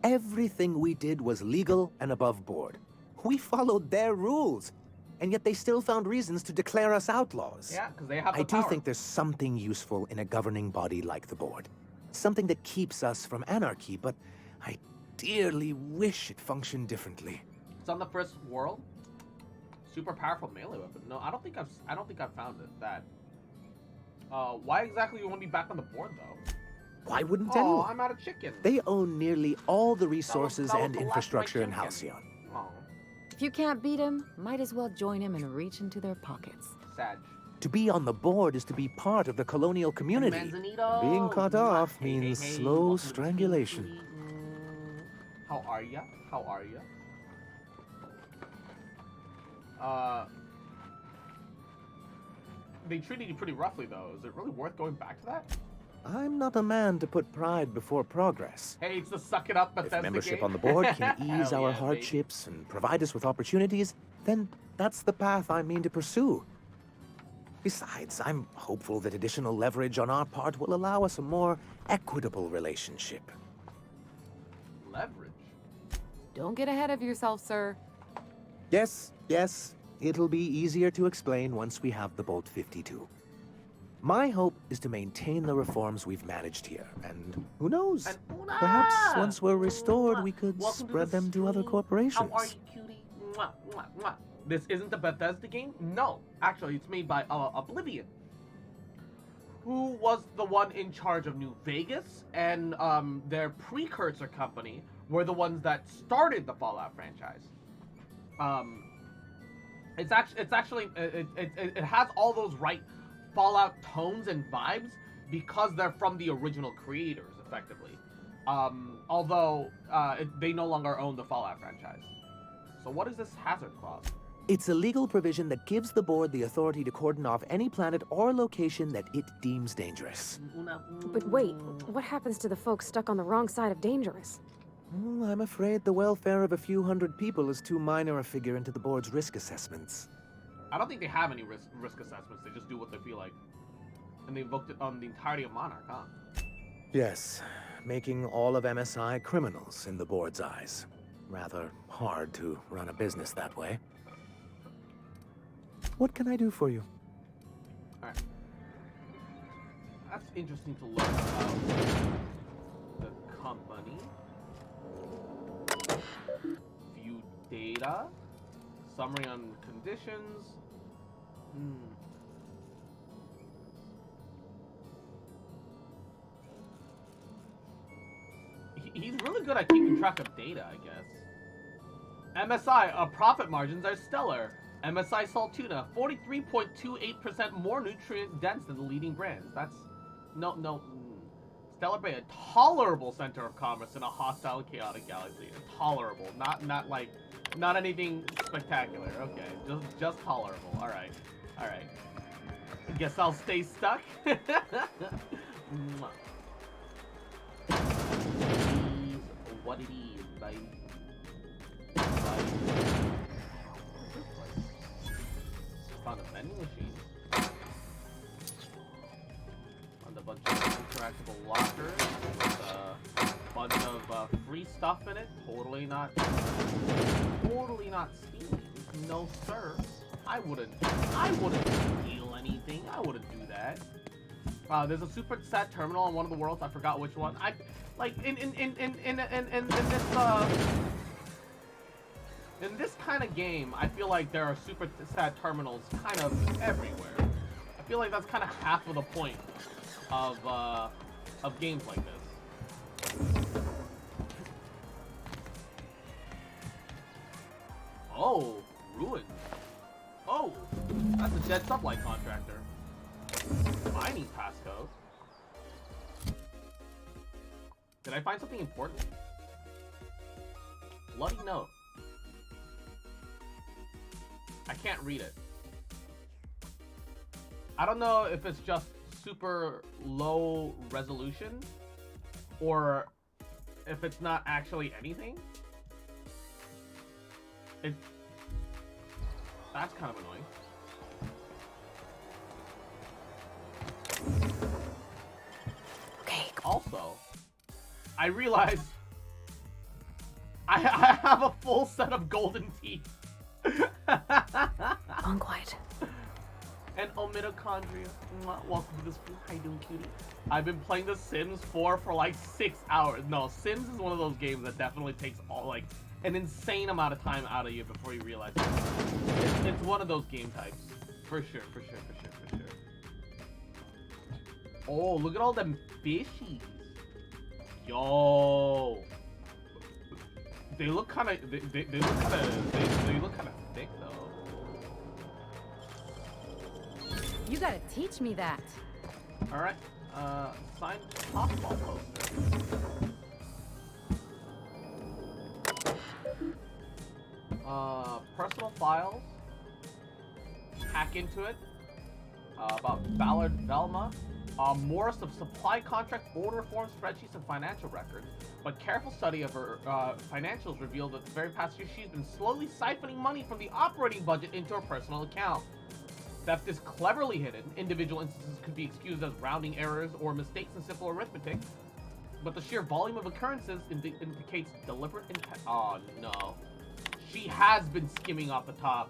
Everything we did was legal and above board. We followed their rules, and yet they still found reasons to declare us outlaws. Yeah, because they have the I do power. think there's something useful in a governing body like the board. Something that keeps us from anarchy, but I dearly wish it functioned differently. It's on the first world. Super powerful melee weapon. No, I don't think I've found it. That. Why exactly do you want to be back on the board though? Why wouldn't Oh, anyone? I'm out of chicken. They own nearly all the resources that was and the last infrastructure in of my Halcyon. Oh, If you can't beat him, might as well join him and reach into their pockets. Sag. To be on the board is to be part of the colonial community. Manzanito. Being cut off Hey, means hey, slow welcome to the strangulation. stream. How are ya? How are ya? They treated you pretty roughly though. Is it really worth going back to that? I'm not a man to put pride before progress. Hey, it's the suck it up Bethesda If membership game. on the board can ease Hell our yeah, hardships and provide us with opportunities, then that's the path I mean to pursue. Besides, I'm hopeful that additional leverage on our part will allow us a more equitable relationship. Leverage? Don't get ahead of yourself, sir. Yes, it'll be easier to explain once we have the Bolt 52. My hope is to maintain the reforms we've managed here, and who knows? Perhaps once we're restored, we could Welcome to spread the them to other stream. corporations. How are you, cutie? Mwah, mwah, mwah. This isn't the Bethesda game? No. Actually, it's made by Oblivion, who was the one in charge of New Vegas, and their precursor company were the ones that started the Fallout franchise. It has all those right Fallout tones and vibes because they're from the original creators, effectively. Although they no longer own the Fallout franchise. So what is this hazard clause? It's a legal provision that gives the board the authority to cordon off any planet or location that it deems dangerous. But wait, what happens to the folks stuck on the wrong side of dangerous? Well, I'm afraid the welfare of a few hundred people is too minor a figure into the board's risk assessments. I don't think they have any risk assessments. They just do what they feel like. And they invoked it on the entirety of Monarch, huh? Yes, making all of MSI criminals in the board's eyes. Rather hard to run a business that way. What can I do for you? Alright. That's interesting to learn about the company. View data. Summary on conditions. He's really good at keeping track of data, I guess. MSI, profit margins are stellar. MSI Salt Tuna, 43.28% more nutrient dense than the leading brands. That's Stellar Bay, a tolerable center of commerce in a hostile and chaotic galaxy. Tolerable, not anything spectacular. Okay, just tolerable. All right. I guess I'll stay stuck. What it is, baby. Found a vending machine. Found a bunch of interactable lockers with a bunch of free stuff in it. Totally not stealing. No sir. I wouldn't steal anything. I wouldn't do that. There's a super set terminal on one of the worlds. I forgot which one. I like in this kind of game, I feel like there are super sad terminals kind of everywhere. I feel like that's kind of half of the point of games like this. Oh, ruined. Oh, that's a dead sublight contractor. Mining passcode. Did I find something important? bloody note. I can't read it. I don't know if it's just super low resolution or if it's not actually anything. That's kind of annoying. Okay. Also, I realized I have a full set of golden teeth. On quiet. And mitochondria. Welcome to this. How you doing, cutie? I've been playing The Sims 4 for like 6 hours. No, Sims is one of those games that definitely takes an insane amount of time out of you before you realize it. It's one of those game types. For sure. Oh, look at all them fishies. Yo. They look kind of they look kind of thick though. You gotta teach me that. All right. Sign hospital poster. Personal files. Hack into it. About Ballard Velma. Morris of supply contract, order forms, spreadsheets, and financial records. But careful study of her financials revealed that the very past year she's been slowly siphoning money from the operating budget into her personal account. Theft is cleverly hidden. Individual instances could be excused as rounding errors or mistakes in simple arithmetic. But the sheer volume of occurrences indicates deliberate intent. Oh no. She has been skimming off the top.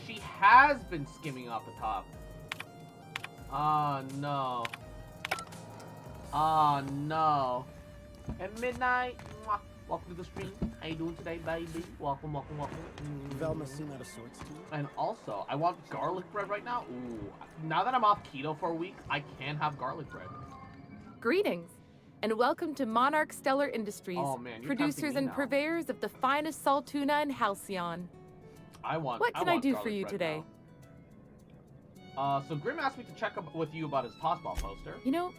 She has been skimming off the top. Oh no. Oh no. At midnight. Mwah. Welcome to the stream. How you doing today, baby? Welcome. Velma seem out of sorts too. And also, I want garlic bread right now. Ooh. Now that I'm off keto for a week, I can have garlic bread. Greetings, and welcome to Monarch Stellar Industries, Oh, man, you're producers tempting me and now. purveyors of the finest salt tuna in Halcyon. What can I do for you today? So Grim asked me to check up with you about his tossball poster. You know,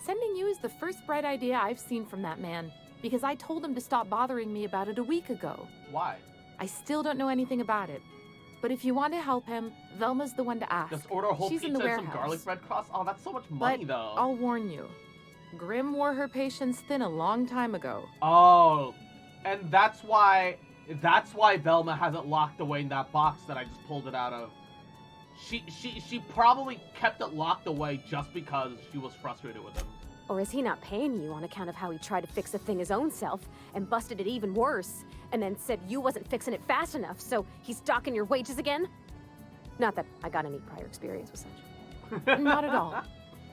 sending you is the first bright idea I've seen from that man, because I told him to stop bothering me about it a week ago. Why? I still don't know anything about it. But if you want to help him, Velma's the one to ask. Just order a whole She's in pizza the and some warehouse. garlic bread crust? Oh, that's so much money, But though. I'll warn you, Grim wore her patience thin a long time ago. Oh, and that's why Velma hasn't locked away in that box that I just pulled it out of. She probably kept it locked away just because she was frustrated with him. Or is he not paying you on account of how he tried to fix the thing his own self and busted it even worse, and then said you wasn't fixing it fast enough, so he's docking your wages again? Not that I got any prior experience with such. Not at all.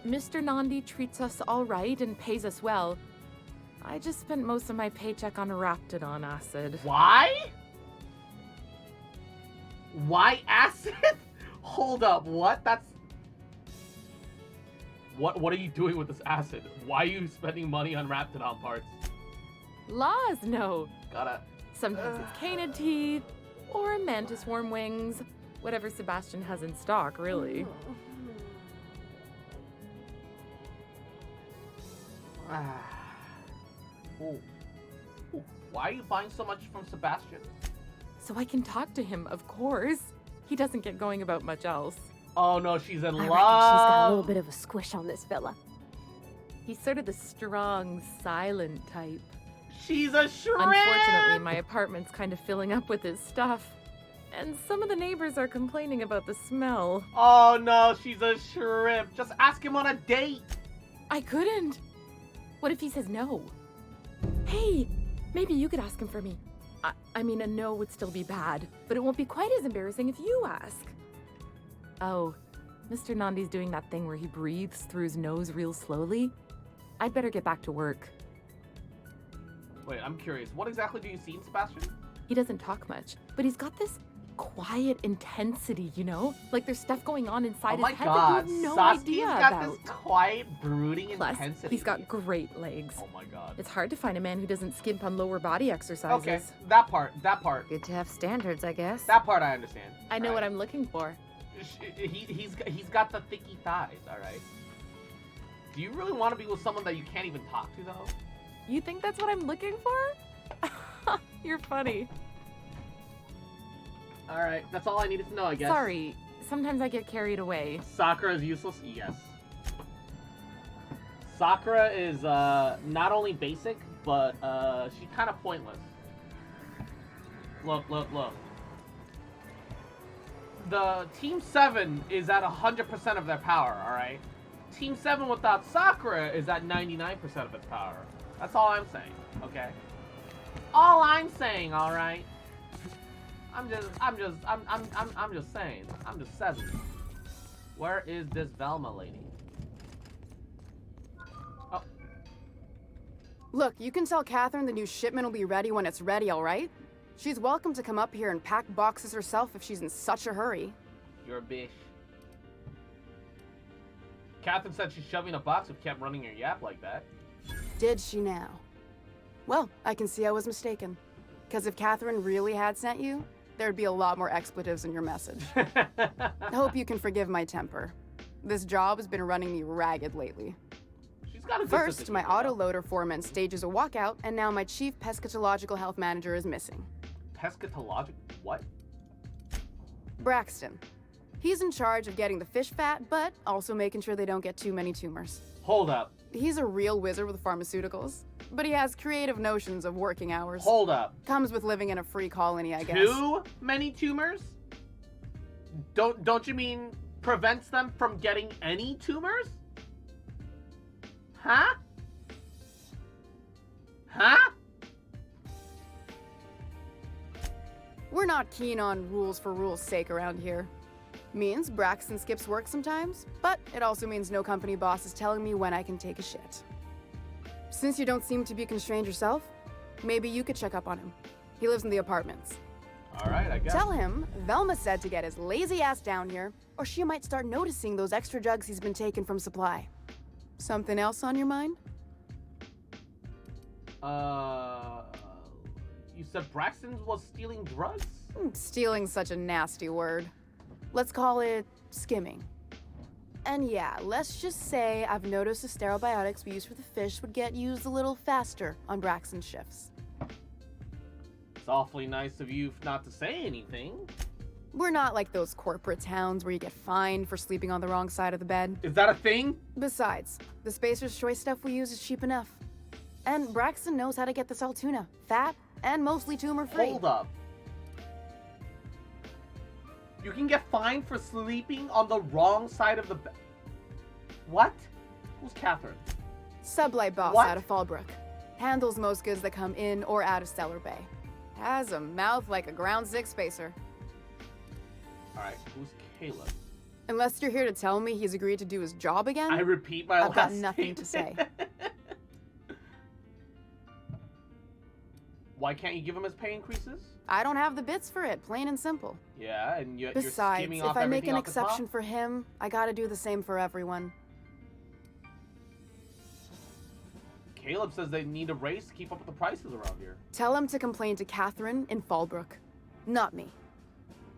Mr. Nandi treats us all right and pays us well. I just spent most of my paycheck on Raptidon acid. Why? Why acid? Hold up, what? What are you doing with this acid? Why are you spending money on Raptidon parts? Laws, no. Gotta... Sometimes it's canid teeth, or mantis worm wings. Whatever Sebastian has in stock, really. Ooh. Why are you buying so much from Sebastian? So I can talk to him, of course. He doesn't get going about much else. Oh no, she's in I love. reckon she's got a little bit of a squish on this fella. He's sort of the strong, silent type. She's a shrimp! Unfortunately, my apartment's kind of filling up with his stuff. And some of the neighbors are complaining about the smell. Oh no, she's a shrimp. Just ask him on a date. I couldn't. What if he says no? Hey, maybe you could ask him for me. I mean, a no would still be bad, but it won't be quite as embarrassing if you ask. Oh, Mr. Nandi's doing that thing where he breathes through his nose real slowly. I'd better get back to work. Wait, I'm curious. What exactly do you see in Sebastian? He doesn't talk much, but he's got this quiet intensity, you know? Like there's stuff going on inside his head that you have no idea got about. this quiet, brooding Plus, intensity. he's got great legs. Oh my god. It's hard to find a man who doesn't skimp on lower body exercises. Okay, that part. Good to have standards, I guess. That part I understand. I know what I'm looking for. He's got the thicky thighs, alright? Do you really want to be with someone that you can't even talk to, though? You think that's what I'm looking for? You're funny. Alright, that's all I needed to know, I guess. Sorry, sometimes I get carried away. Sakura is useless? Yes. Sakura is not only basic, but she's kind of pointless. Look. The Team 7 is at 100% of their power, alright? Team 7 without Sakura is at 99% of its power. That's all I'm saying, okay? All I'm saying, alright? I'm just saying. I'm just saying. Where is this Velma lady? Oh. Look, you can tell Catherine the new shipment will be ready when it's ready, all right? She's welcome to come up here and pack boxes herself if she's in such a hurry. You're a bitch. Catherine said she's shoving a box if you kept running your yap like that. Did she now? Well, I can see I was mistaken. Because if Catherine really had sent you, there'd be a lot more expletives in your message. I hope you can forgive my temper. This job has been running me ragged lately. She's got a good First, my autoloader foreman stages a walkout, and now my chief pescatological health manager is missing. Pescatological? What? Braxton. He's in charge of getting the fish fat, but also making sure they don't get too many tumors. Hold up. He's a real wizard with pharmaceuticals, but he has creative notions of working hours. Hold up. Comes with living in a free colony, I guess. Too many tumors? Don't you mean prevents them from getting any tumors? Huh? Huh? We're not keen on rules for rules' sake around here. Means Braxton skips work sometimes, but it also means no company boss is telling me when I can take a shit. Since you don't seem to be constrained yourself, maybe you could check up on him. He lives in the apartments. Alright, I guess. Tell him Velma said to get his lazy ass down here, or she might start noticing those extra jugs he's been taking from supply. Something else on your mind? You said Braxton was stealing drugs? Stealing's such a nasty word. Let's call it skimming. And yeah, let's just say I've noticed the sterile biotics we use for the fish would get used a little faster on Braxton's shifts. It's awfully nice of you not to say anything. We're not like those corporate towns where you get fined for sleeping on the wrong side of the bed. Is that a thing? Besides, the Spacer's Choice stuff we use is cheap enough. And Braxton knows how to get this all tuna, fat, and mostly tumor-free. Hold up. You can get fined for sleeping on the wrong side of the bed. What? Who's Catherine? Sublight boss What? out of Fallbrook. Handles most goods that come in or out of Stellar Bay. Has a mouth like a Ground 6 spacer. Alright, who's Caleb? Unless you're here to tell me he's agreed to do his job again, I repeat my I've got last nothing to say. Why can't you give him his pay increases? I don't have the bits for it, plain and simple. Yeah, and you're Besides, skimming if off I make everything an off the top? exception for him, I gotta do the same for everyone. Caleb says they need a raise to keep up with the prices around here. Tell him to complain to Catherine in Fallbrook, not me.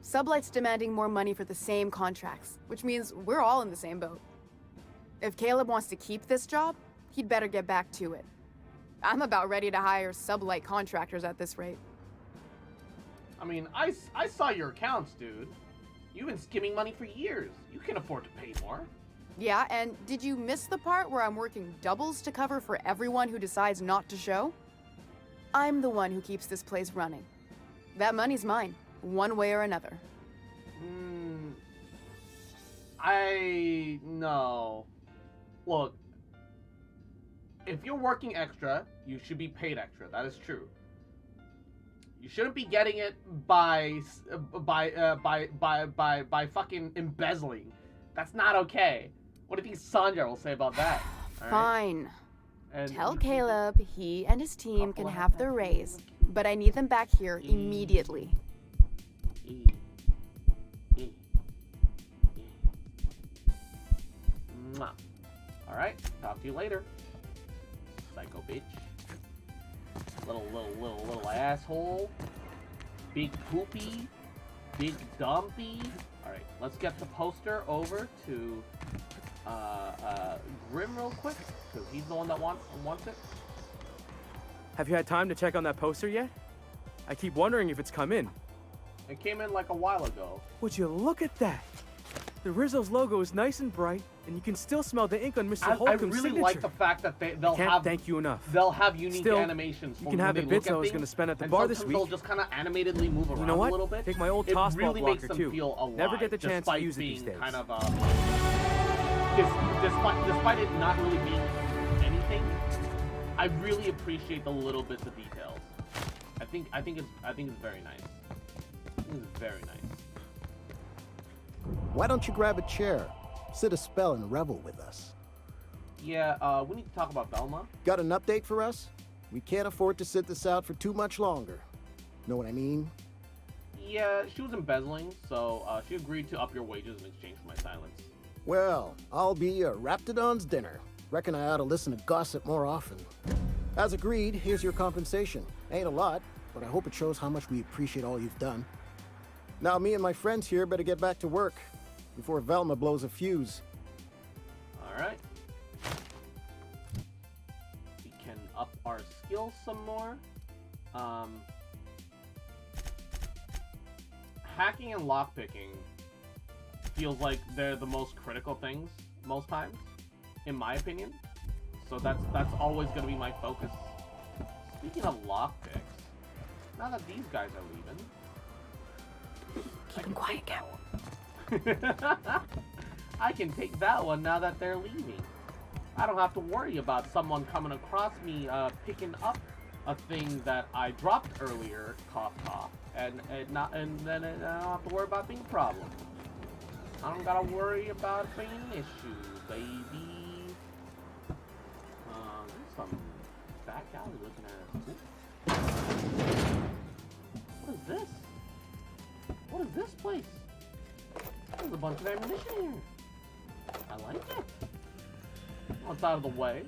Sublight's demanding more money for the same contracts, which means we're all in the same boat. If Caleb wants to keep this job, he'd better get back to it. I'm about ready to hire Sublight contractors at this rate. I mean, I saw your accounts, dude. You've been skimming money for years. You can afford to pay more. Yeah, and did you miss the part where I'm working doubles to cover for everyone who decides not to show? I'm the one who keeps this place running. That money's mine, one way or another. No. Look, if you're working extra, you should be paid extra. That is true. You shouldn't be getting it by fucking embezzling. That's not okay. What do you think Sandra will say about that? All right? Fine. And Tell Caleb he and his team can have their raise, but I need them back here immediately. All right, talk to you later, psycho bitch. Little asshole. Big poopy. Big dumpy. All right, let's get the poster over to Grim real quick, because he's the one that wants it. Have you had time to check on that poster yet? I keep wondering if it's come in. It came in like a while ago. Would you look at that? The Rizzo's logo is nice and bright, and you can still smell the ink on Mr. I Holcomb's really signature. like the fact that they'll Can't have thank you enough. They'll have unique Still, animations. you can have the bits I was going to spend at the bar this week. They'll just kind of animatedly move around You know what? a little bit. Take my old it toss really ball makes blocker them too. feel alive. Never get the chance to despite use it these being days. kind of despite it not really being anything, I really appreciate the little bits of details. I think it's very nice. I think it's very nice. Why don't you grab a chair, sit a spell, and revel with us? Yeah, we need to talk about Velma. Got an update for us? We can't afford to sit this out for too much longer. Know what I mean? Yeah, she was embezzling, so she agreed to up your wages in exchange for my silence. Well, I'll be a Raptidon's dinner. Reckon I ought to listen to gossip more often. As agreed, here's your compensation. Ain't a lot, but I hope it shows how much we appreciate all you've done. Now, me and my friends here better get back to work before Velma blows a fuse. All right. We can up our skills some more. Hacking and lockpicking feels like they're the most critical things most times, in my opinion. So that's always going to be my focus. Speaking of lockpicks, now that these guys are leaving, keep them quiet, Cap. I can take that one now that they're leaving. I don't have to worry about someone coming across me picking up a thing that I dropped earlier, cough cough, and then I don't have to worry about being a problem. I don't gotta worry about being issues, baby. There's some back alley looking at us. What is this? What is this place? There's a bunch of ammunition here. I like it. It's out of the way.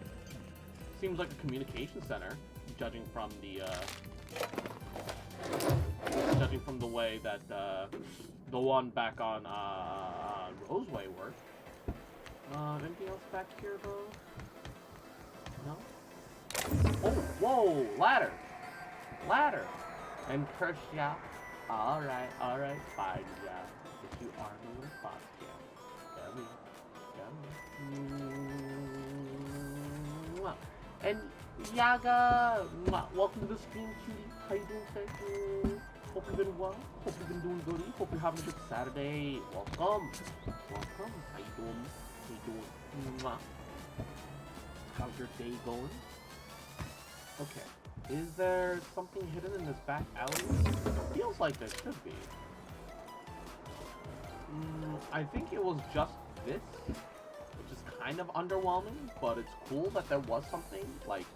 Seems like a communication center, judging from the way that the one back on Roseway worked. Anything else back here though? No. Oh, whoa! Ladder, ladder, and Kershaw. All right, fine, yeah. If you are the little boss, yeah. And Yaga, welcome to the stream, cutie. How you doing, thank you? Hope you've been well. Hope you've been doing good. Hope you're having a good Saturday. Welcome. How you doing? How's your day going? Okay. Is there something hidden in this back alley? Feels like there should be. I think it was just this, which is kind of underwhelming, but it's cool that there was something like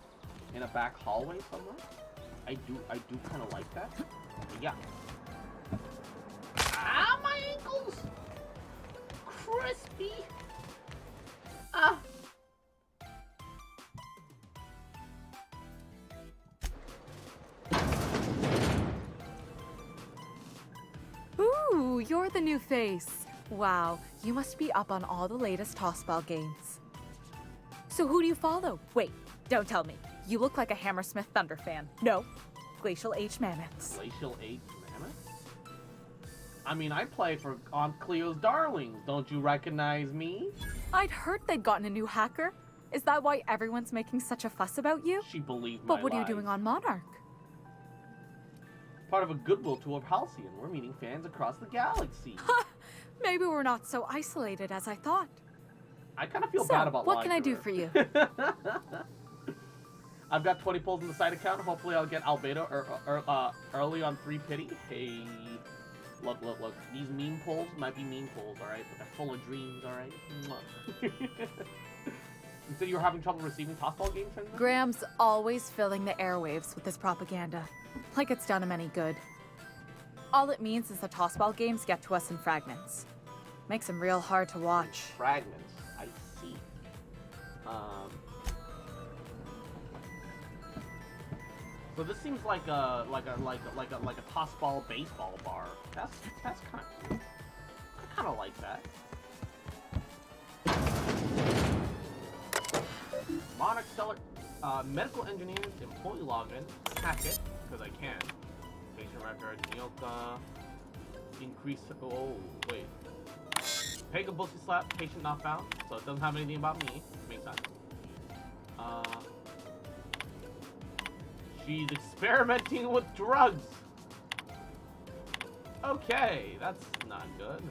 in a back hallway somewhere. I do kind of like that. But yeah. Ah, my ankles! Crispy! Ah! Ooh, you're the new face. Wow, you must be up on all the latest tossball games. So who do you follow? Wait, don't tell me. You look like a Hammersmith Thunder fan. No, Glacial H Mammoths. Glacial H Mammoths? I mean, I play for Aunt Cleo's Darlings. Don't you recognize me? I'd heard they'd gotten a new hacker. Is that why everyone's making such a fuss about you? She believed my But what are you lies. doing on Monarch? Part of a goodwill tour of Halcyon. We're meeting fans across the galaxy. Maybe we're not so isolated as I thought. I kind of feel bad about what lying can I to do her. for you? I've got 20 pulls in the side account. Hopefully I'll get Albedo early on 3 pity. Hey, look. These meme pulls might be meme pulls, alright? But they're full of dreams, alright? You said you were having trouble receiving tossball game transmissions? Graham's always filling the airwaves with his propaganda. Like it's done him any good. All it means is the tossball games get to us in fragments. Makes them real hard to watch. Fragments, I see. So this seems like a tossball baseball bar. That's kind of cool. I kind of like that. Monarch Stellar. Medical engineers, employee login, hack it, because I can. Patient record, Nyoka, increase, oh, wait. Pega Bussy slap, patient not found, so it doesn't have anything about me. Makes sense. She's experimenting with drugs. Okay, that's not good.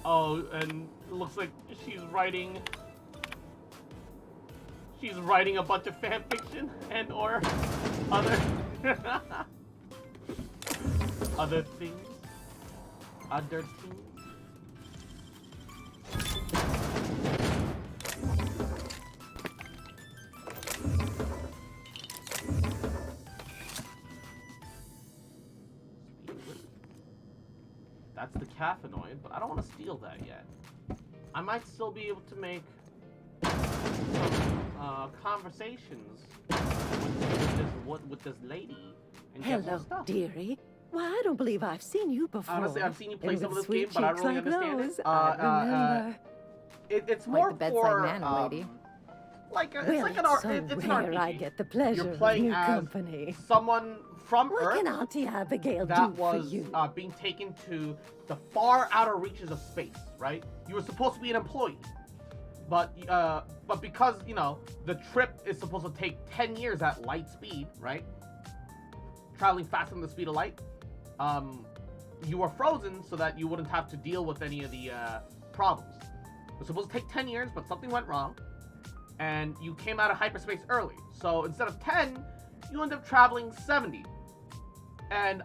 Oh, and it looks like she's writing a bunch of fan fiction and or other other things. Other things. That's the caffeinoid, but I don't want to steal that yet. I might still be able to make some conversations with this lady and get more Hello, stuff. dearie. Why, I don't believe I've seen you before. Honestly, I've seen you play And some of with this game, sweet but I don't cheeks really like understand those, it. I remember. It's Like more the bedside for manner, lady. like it's Well, like an it's so it's an rare RPG. I get the pleasure You're of playing new as company. someone from What Earth can Auntie Abigail that do was for you? being taken to the far outer reaches of space, right? You were supposed to be an employee, but because you know the trip is supposed to take 10 years at light speed, right? Traveling faster than the speed of light. You were frozen so that you wouldn't have to deal with any of the problems. It was supposed to take 10 years, but something went wrong, and you came out of hyperspace early. So instead of 10, you end up traveling 70. And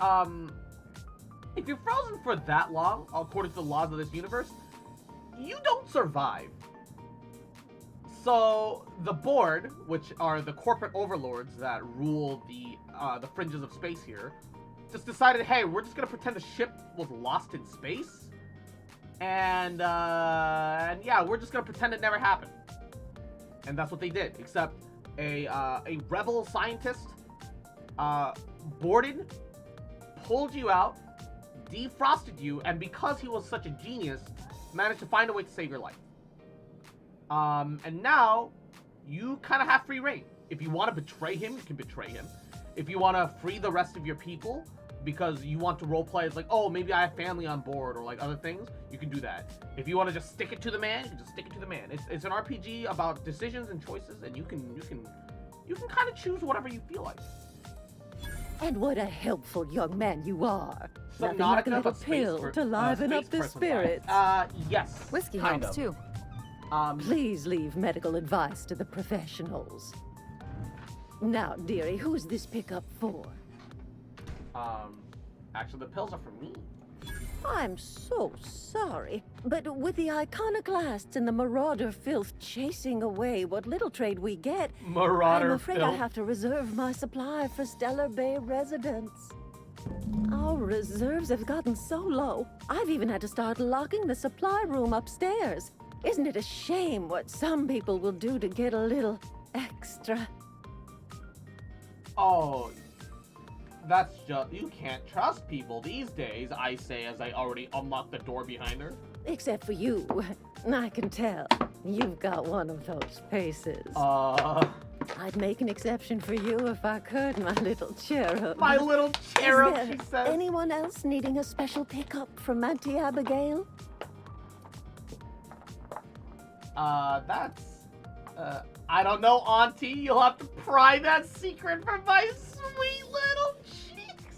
if you're frozen for that long, according to the laws of this universe, you don't survive. So the board, which are the corporate overlords that rule the fringes of space here, just decided, hey, we're just gonna pretend the ship was lost in space, and yeah, we're just gonna pretend it never happened. And that's what they did. Except a rebel scientist boarded, pulled you out, defrosted you, and because he was such a genius, managed to find a way to save your life. And now you kind of have free reign. If you want to betray him, you can betray him. If you want to free the rest of your people because you want to roleplay as like, oh, maybe I have family on board or like other things, you can do that. If you want to just stick it to the man, you can just stick it to the man. It's an RPG about decisions and choices, and you can kind of choose whatever you feel like. And what a helpful young man you are. Nothing Subnautica, like a little but space pill for- to liven space up the person spirits. Yes. Whiskey kind helps of. too. Please leave medical advice to the professionals. Now, dearie, who's this pickup for? Actually, the pills are for me. I'm so sorry, but with the iconoclasts and the marauder filth chasing away what little trade we get, Marauder I'm afraid I filth. have to reserve my supply for Stellar Bay residents. Our reserves have gotten so low, I've even had to start locking the supply room upstairs. Isn't it a shame what some people will do to get a little extra? Oh, that's just, you can't trust people these days, I say as I already unlocked the door behind her. Except for you. I can tell. You've got one of those faces. I'd make an exception for you if I could, my little cherub. My little cherub, Is there she says. anyone else needing a special pickup from Auntie Abigail? I don't know, Auntie. You'll have to pry that secret from my sweet little cheeks.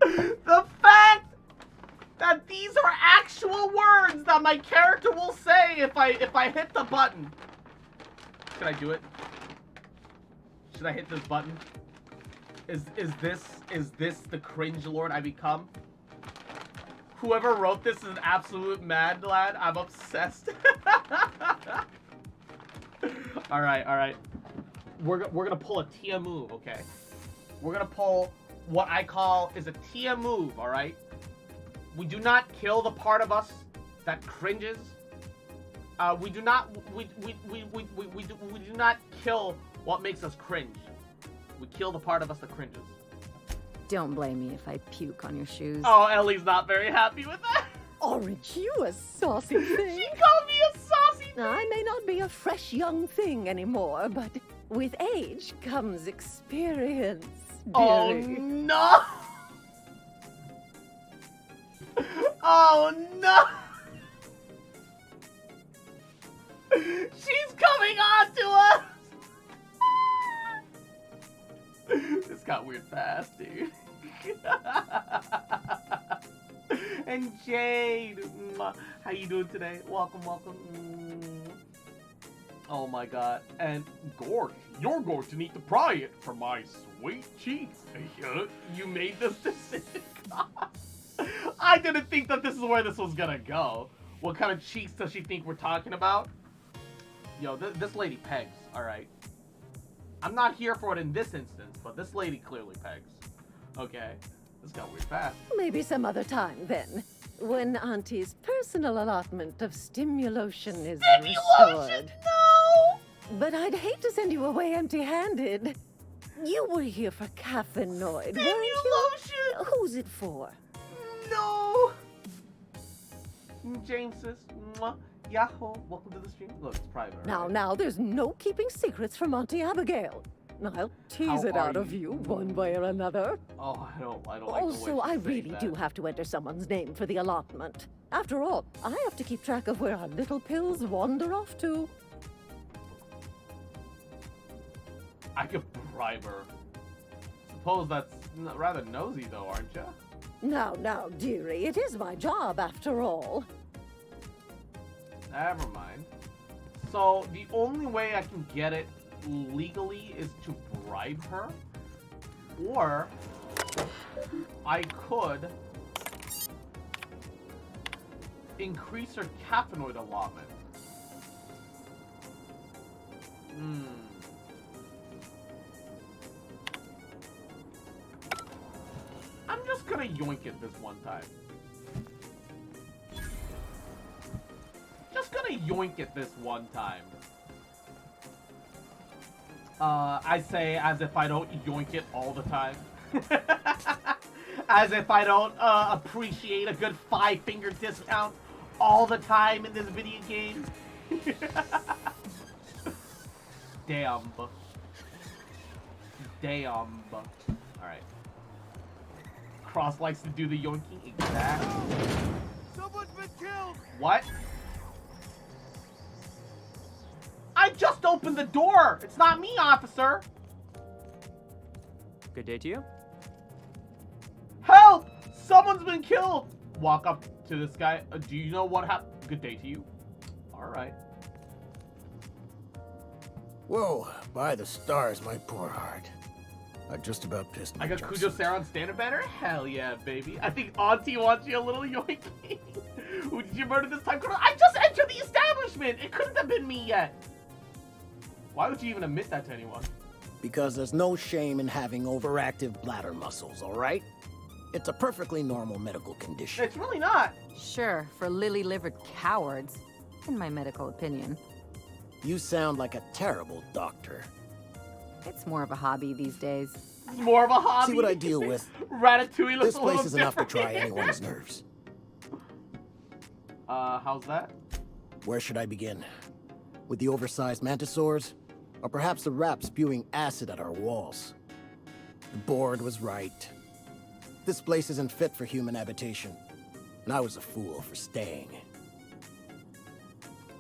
The fact that these are actual words that my character will say if I hit the button. Should I do it? Should I hit this button? Is this the cringe lord I become? Whoever wrote this is an absolute mad lad. I'm obsessed. all right. We're gonna pull a Tia move, okay? We're gonna pull what I call is a Tia move, all right? We do not kill the part of us that cringes. We do not kill what makes us cringe. We kill the part of us that cringes. Don't blame me if I puke on your shoes. Oh, Ellie's not very happy with that. Aren't you a saucy thing? She called me a saucy thing! I may not be a fresh young thing anymore, but with age comes experience, dearie. Oh, no! Oh, no! She's coming on to us! This got weird fast, dude. And Jade, how you doing today? Welcome, welcome. Oh my god. And Gorge, you're going to need to pry it for my sweet cheeks. You made this decision. I didn't think that this is where this was gonna go. What kind of cheeks does she think we're talking about? Yo, this lady pegs, alright? I'm not here for it in this instance, but this lady clearly pegs. Okay. This got weird fast. Maybe some other time, then. When Auntie's personal allotment of stimulation is restored. No! But I'd hate to send you away empty-handed. You were here for caffeinoid, weren't you? Who's it for? No! Jameses. Yahoo. Welcome to the stream. Look, it's private. Right? Now, there's no keeping secrets from Auntie Abigail. I'll tease it out of you one way or another. Oh, I don't like the way Also, I she's saying really that. do have to enter someone's name for the allotment. After all, I have to keep track of where our little pills wander off to. I could bribe her. Suppose that's rather nosy, though, aren't you? Now, dearie, it is my job after all. Never mind. So, the only way I can get it legally is to bribe her, or I could increase her caffeinoid allotment. I'm just gonna yoink it this one time. Just gonna yoink it this one time. I say as if I don't yoink it all the time. As if I don't appreciate a good 5-finger discount all the time in this video game. Damn. Alright. Cross likes to do the yoinking. Exactly. Someone's been killed! What? I just opened the door! It's not me, officer! Good day to you. Help! Someone's been killed! Walk up to this guy. Do you know what happened? Good day to you. Alright. Whoa, by the stars, my poor heart. I just about pissed my I got jumps. Cujo Sarah on standard banner? Hell yeah, baby. I think Auntie wants you a little yoinking. Who did you murder this time? I just entered the establishment! It couldn't have been me yet! Why would you even admit that to anyone? Because there's no shame in having overactive bladder muscles, all right? It's a perfectly normal medical condition. It's really not. Sure, for lily-livered cowards, in my medical opinion. You sound like a terrible doctor. It's more of a hobby these days. It's more of a hobby. See what I deal with? Ratatouille looks This a little place is enough to different. try anyone's nerves. How's that? Where should I begin? With the oversized mantisaurs? Or perhaps the rat spewing acid at our walls? The board was right. This place isn't fit for human habitation. And I was a fool for staying.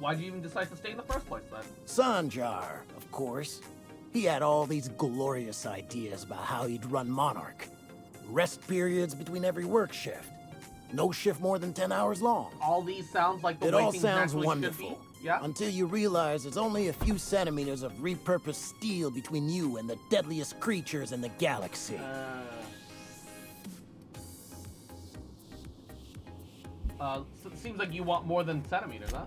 Why'd you even decide to stay in the first place, then? Sanjar, of course. He had all these glorious ideas about how he'd run Monarch. Rest periods between every work shift. No shift more than 10 hours long. All these sounds like the It way all things sounds actually wonderful. should be. Yeah. Until you realize there's only a few centimeters of repurposed steel between you and the deadliest creatures in the galaxy. So it seems like you want more than centimeters, huh?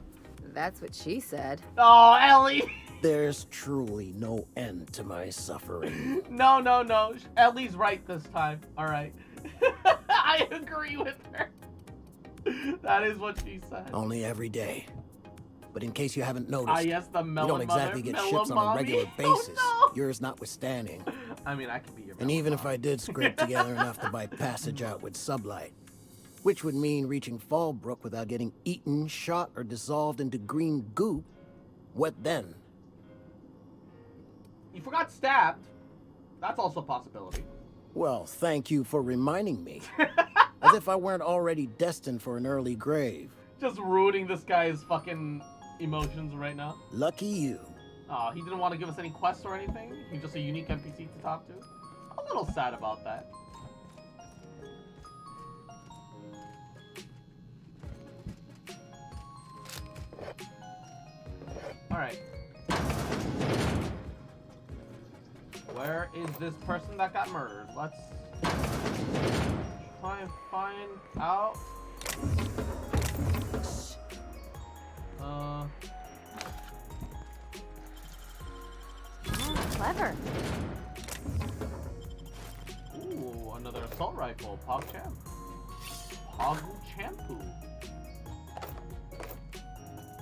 That's what she said. Oh, Ellie! There's truly no end to my suffering. No. Ellie's right this time. Alright. I agree with her. That is what she said. Only every day. But in case you haven't noticed, Ah, yes, the we melon don't exactly mother, get melon ships on a mommy. regular Oh, basis, no. yours notwithstanding. I mean, I could be your And even if I did scrape together enough to buy passage out with sublight, Which would mean reaching Fallbrook without getting eaten, shot, or dissolved into green goop. What then? You forgot stabbed. That's also a possibility. Well, thank you for reminding me. As if I weren't already destined for an early grave. Just ruining this guy's fucking emotions right now. Lucky you. Oh, he didn't want to give us any quests or anything? He's just a unique NPC to talk to? A little sad about that. Alright. Where is this person that got murdered? Let's try and find out. Clever. Ooh, another assault rifle. PogChamp. PogChampu.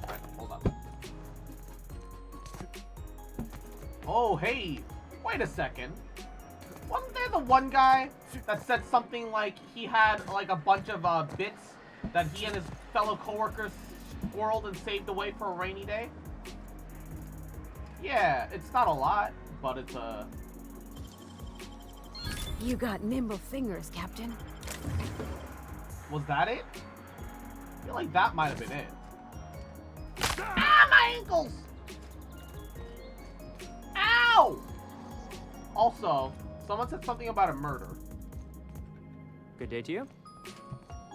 Alright, hold up. Oh, hey! Wait a second. Wasn't there the one guy that said something like he had like a bunch of bits that he and his fellow coworkers squirreled and saved away for a rainy day? Yeah, it's not a lot, but it's a... You got nimble fingers, Captain. Was that it? I feel like that might have been it. Ah, my ankles! Ow! Also, someone said something about a murder. Good day to you.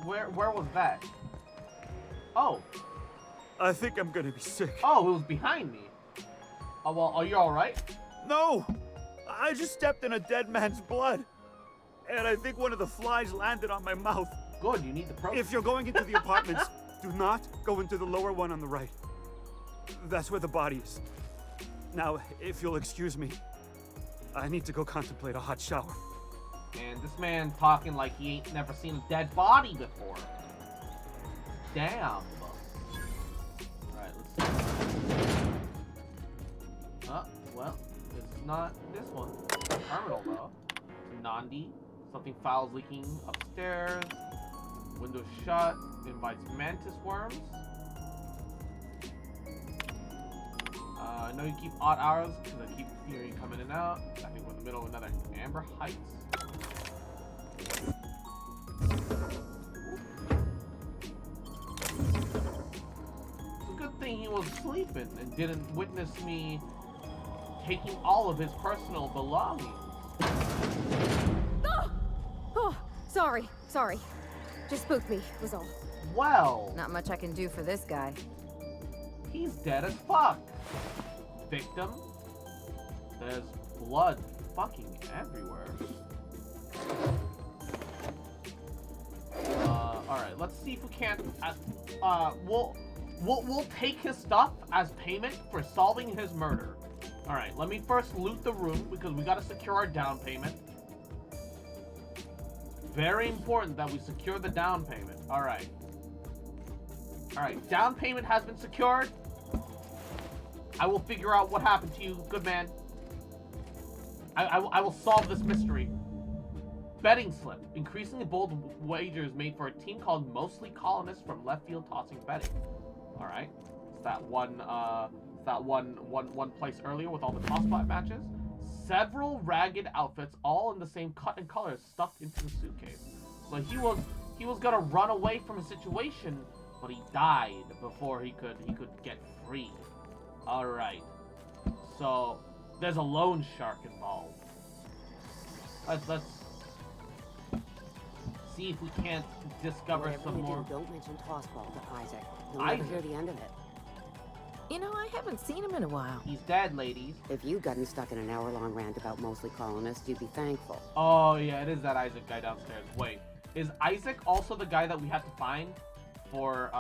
Where was that? Oh. I think I'm gonna be sick. Oh, it was behind me. Oh, well, are you alright? No! I just stepped in a dead man's blood. And I think one of the flies landed on my mouth. Good, you need the protein. If you're going into the apartments, do not go into the lower one on the right. That's where the body is. Now, if you'll excuse me, I need to go contemplate a hot shower. And this man talking like he ain't never seen a dead body before. Damn. Alright, let's see. Well, it's not this one. Terminal, though. Nandi. Something foul's leaking upstairs. Window shut. Invites mantis worms. I know you keep odd hours because I keep hearing you come in and out. I think we're in the middle of another Amber Heights. It's a good thing he was sleeping and didn't witness me taking all of his personal belongings. Oh, sorry. Just spooked me, was all. Well, Not much I can do for this guy. he's dead as fuck. Victim. There's blood fucking everywhere. Alright, let's see if we can't. We'll take his stuff as payment for solving his murder. Alright, let me first loot the room because we gotta secure our down payment. Very important that we secure the down payment. Alright. Alright, down payment has been secured. I will figure out what happened to you, good man. I will solve this mystery. Betting slip. Increasingly bold wagers made for a team called Mostly Colonists from Left Field Tossing Betting. Alright. It's that one place earlier with all the toss spot matches. Several ragged outfits, all in the same cut and color, stuffed into the suitcase. So he was gonna run away from a situation, but he died before he could get free. Alright. So there's a loan shark involved. Let's see if we can't discover Whatever some you more. do, don't mention tossball to Isaac. He'll Isaac? never hear the end of it. You know, I haven't seen him in a while. He's dead, ladies. If you'd gotten stuck in an hour-long rant about mostly colonists, you'd be thankful. Oh yeah, it is that Isaac guy downstairs. Wait, is Isaac also the guy that we have to find for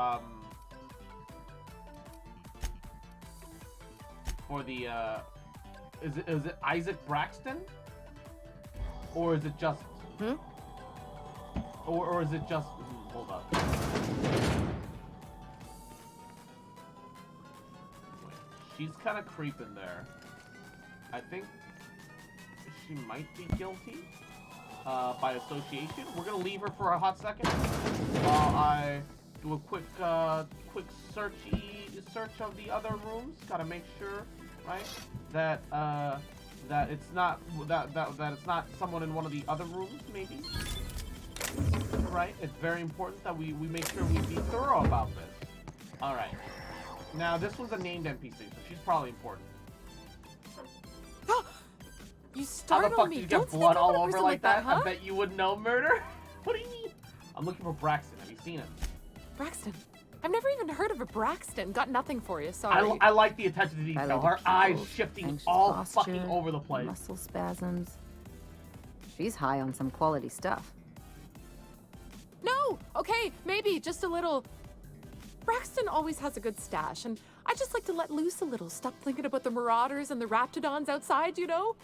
the is it Isaac Braxton? Or is it just or is it just hold up. Wait, she's kind of creeping there. I think she might be guilty. by association. We're gonna leave her for a hot second while I do a quick search of the other rooms. Gotta make sure, right, that that it's not that it's not someone in one of the other rooms, maybe. Right? It's very important that we make sure we be thorough about this. All right. Now this one's a named NPC, so she's probably important. You How startled the fuck me. did you Don't get speak blood about all a over person like that? huh? I bet you would know murder. What do you mean? I'm looking for Braxton. Have you seen him? Braxton. I've never even heard of a Braxton. Got nothing for you. Sorry. I like the attention to detail. Dilated Her eyes pupils, shifting anxious all posture, fucking over the place. Muscle spasms. She's high on some quality stuff. No. Okay. Maybe just a little. Braxton always has a good stash, and I just like to let loose a little. Stop thinking about the marauders and the raptidons outside. You know.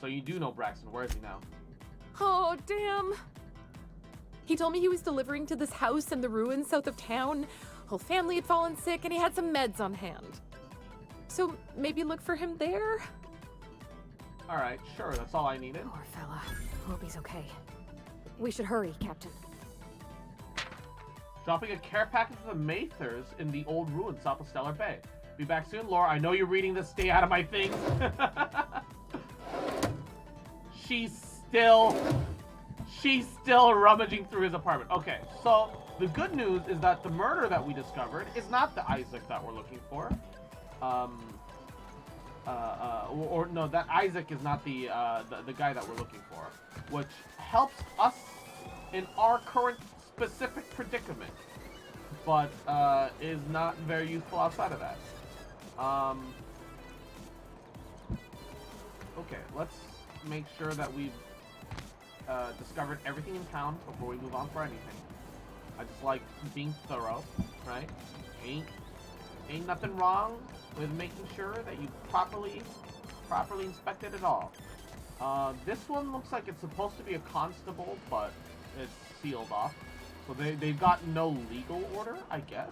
So you do know Braxton. Where is he now? Oh, damn. He told me he was delivering to this house in the ruins south of town. Whole family had fallen sick and he had some meds on hand. So maybe look for him there? All right, sure. That's all I needed. Poor fella. Hope he's okay. We should hurry, Captain. Dropping a care package to the Mathers in the old ruins south of Stellar Bay. Be back soon, Laura. I know you're reading this. Stay out of my things. She's still rummaging through his apartment. Okay, so the good news is that the murder that we discovered is not the Isaac that we're looking for. Or no, that Isaac is not the guy that we're looking for, which helps us in our current specific predicament, but is not very useful outside of that. Okay, let's make sure that we've discovered everything in town before we move on for anything. I just like being thorough, right? Ain't nothing wrong with making sure that you properly inspected it all. This one looks like it's supposed to be a constable, but it's sealed off. So they've got no legal order, I guess,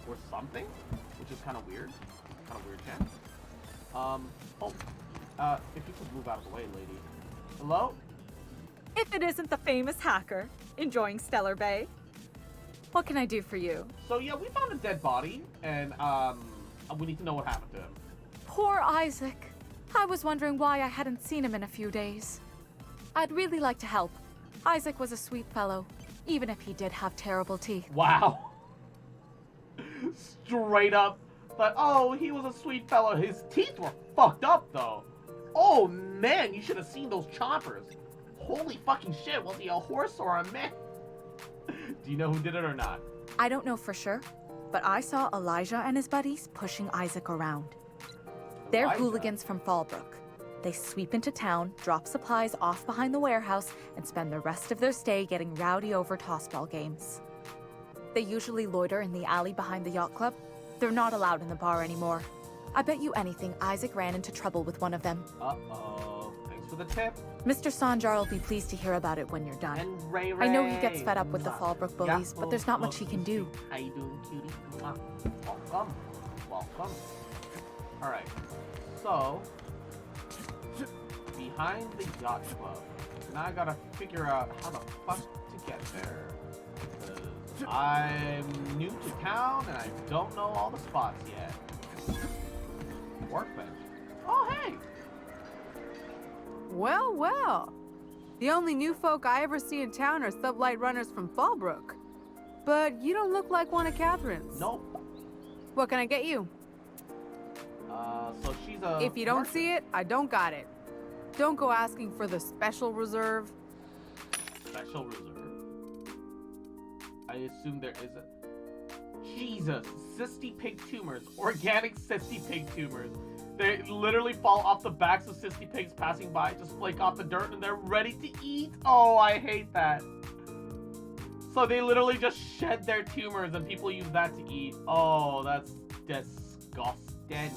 or something, which is kind of weird. Kind of weird, Jen. If you could move out of the way, lady. Hello? If it isn't the famous hacker enjoying Stellar Bay, what can I do for you? So yeah, we found a dead body, and we need to know what happened to him. Poor Isaac. I was wondering why I hadn't seen him in a few days. I'd really like to help. Isaac was a sweet fellow, even if he did have terrible teeth. Wow. Straight up. But oh, he was a sweet fellow. His teeth were fucked up though. Oh man, you should have seen those chompers. Holy fucking shit, was he a horse or a man? Do you know who did it or not? I don't know for sure, but I saw Elijah and his buddies pushing Isaac around. They're Elijah? hooligans from Fallbrook. They sweep into town, drop supplies off behind the warehouse, and spend the rest of their stay getting rowdy over tossball games. They usually loiter in the alley behind the yacht club. They're not allowed in the bar anymore. I bet you anything Isaac ran into trouble with one of them. Uh-oh. Thanks for the tip. Mr. Sanjar will be pleased to hear about it when you're done. And Ray I know he Ray. gets fed up with the Fallbrook bullies, but there's not much he can do. How you doing, cutie? Welcome. Welcome. Alright. So, behind the yacht club. Now I gotta figure out how the fuck to get there. Because I'm new to town and I don't know all the spots yet. Workbench. Oh, hey! Well, well. The only new folk I ever see in town are sublight runners from Fallbrook. But you don't look like one of Catherine's. Nope. What can I get you? So she's a... If you don't see it, I don't got it. Don't go asking for the special reserve. Special reserve. I assume there is a... Jesus. Cysty pig tumors. Organic cysty pig tumors. They literally fall off the backs of cysty pigs passing by, just flake off the dirt, and they're ready to eat. Oh, I hate that. So they literally just shed their tumors, and people use that to eat. Oh, that's disgusting.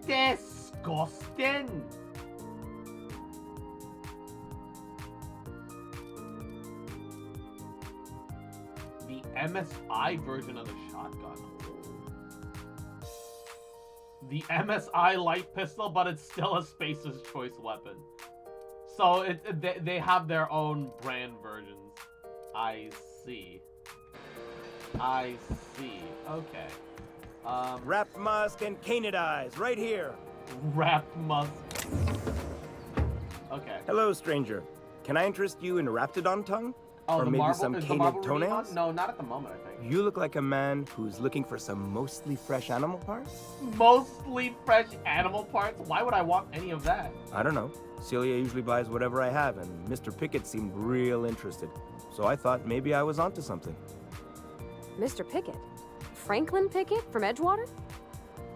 Disgusting. The MSI version of the shotgun. The MSI light pistol, but it's still a Spacer's Choice weapon. So they have their own brand versions. I see. I see. Okay. Wrapped musk and canid eyes, right here. Wrapped musk. Okay. Hello, stranger. Can I interest you in raptidon tongue? Oh, or the maybe marble, some is the canid marble ruby on? toenails? No, not at the moment, I think. You look like a man who's looking for some mostly fresh animal parts? Mostly fresh animal parts? Why would I want any of that? I don't know. Celia usually buys whatever I have, and Mr. Pickett seemed real interested. So I thought maybe I was onto something. Mr. Pickett? Franklin Pickett from Edgewater?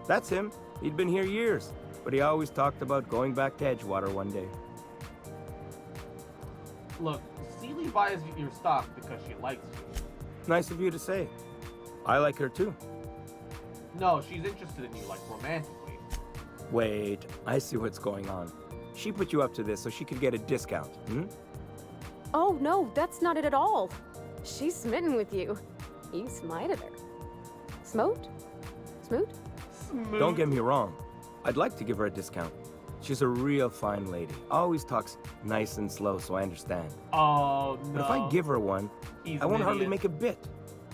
That's him. He'd been here years, but he always talked about going back to Edgewater one day. Look, Celia buys your stock because she likes you. Nice of you to say. I like her too. No, she's interested in you, like, romantically. Wait, I see what's going on. She put you up to this so she could get a discount, hmm? Oh, no, that's not it at all. She's smitten with you. You smited her. Smote? Smoot? Don't get me wrong. I'd like to give her a discount. She's a real fine lady. Always talks nice and slow, so I understand. Oh, no. But if I give her one, He's I won't an hardly idiot. make a bit,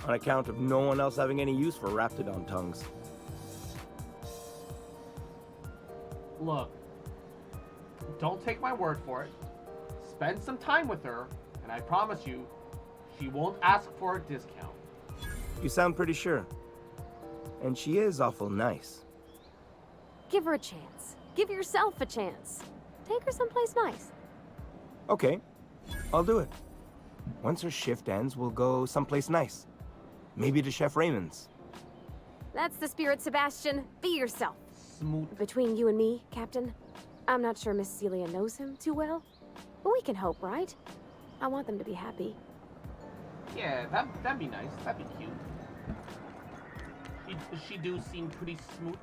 on account of no one else having any use for raptidon tongues. Look, don't take my word for it. Spend some time with her, and I promise you, she won't ask for a discount. You sound pretty sure. And she is awful nice. Give her a chance. Give yourself a chance. Take her someplace nice. Okay, I'll do it. Once her shift ends, we'll go someplace nice. Maybe to Chef Raymond's. That's the spirit, Sebastian. Be yourself. Smooth. Between you and me, Captain, I'm not sure Miss Celia knows him too well, but we can hope, right? I want them to be happy. Yeah, that'd be nice. That'd be cute. She do seem pretty smooth.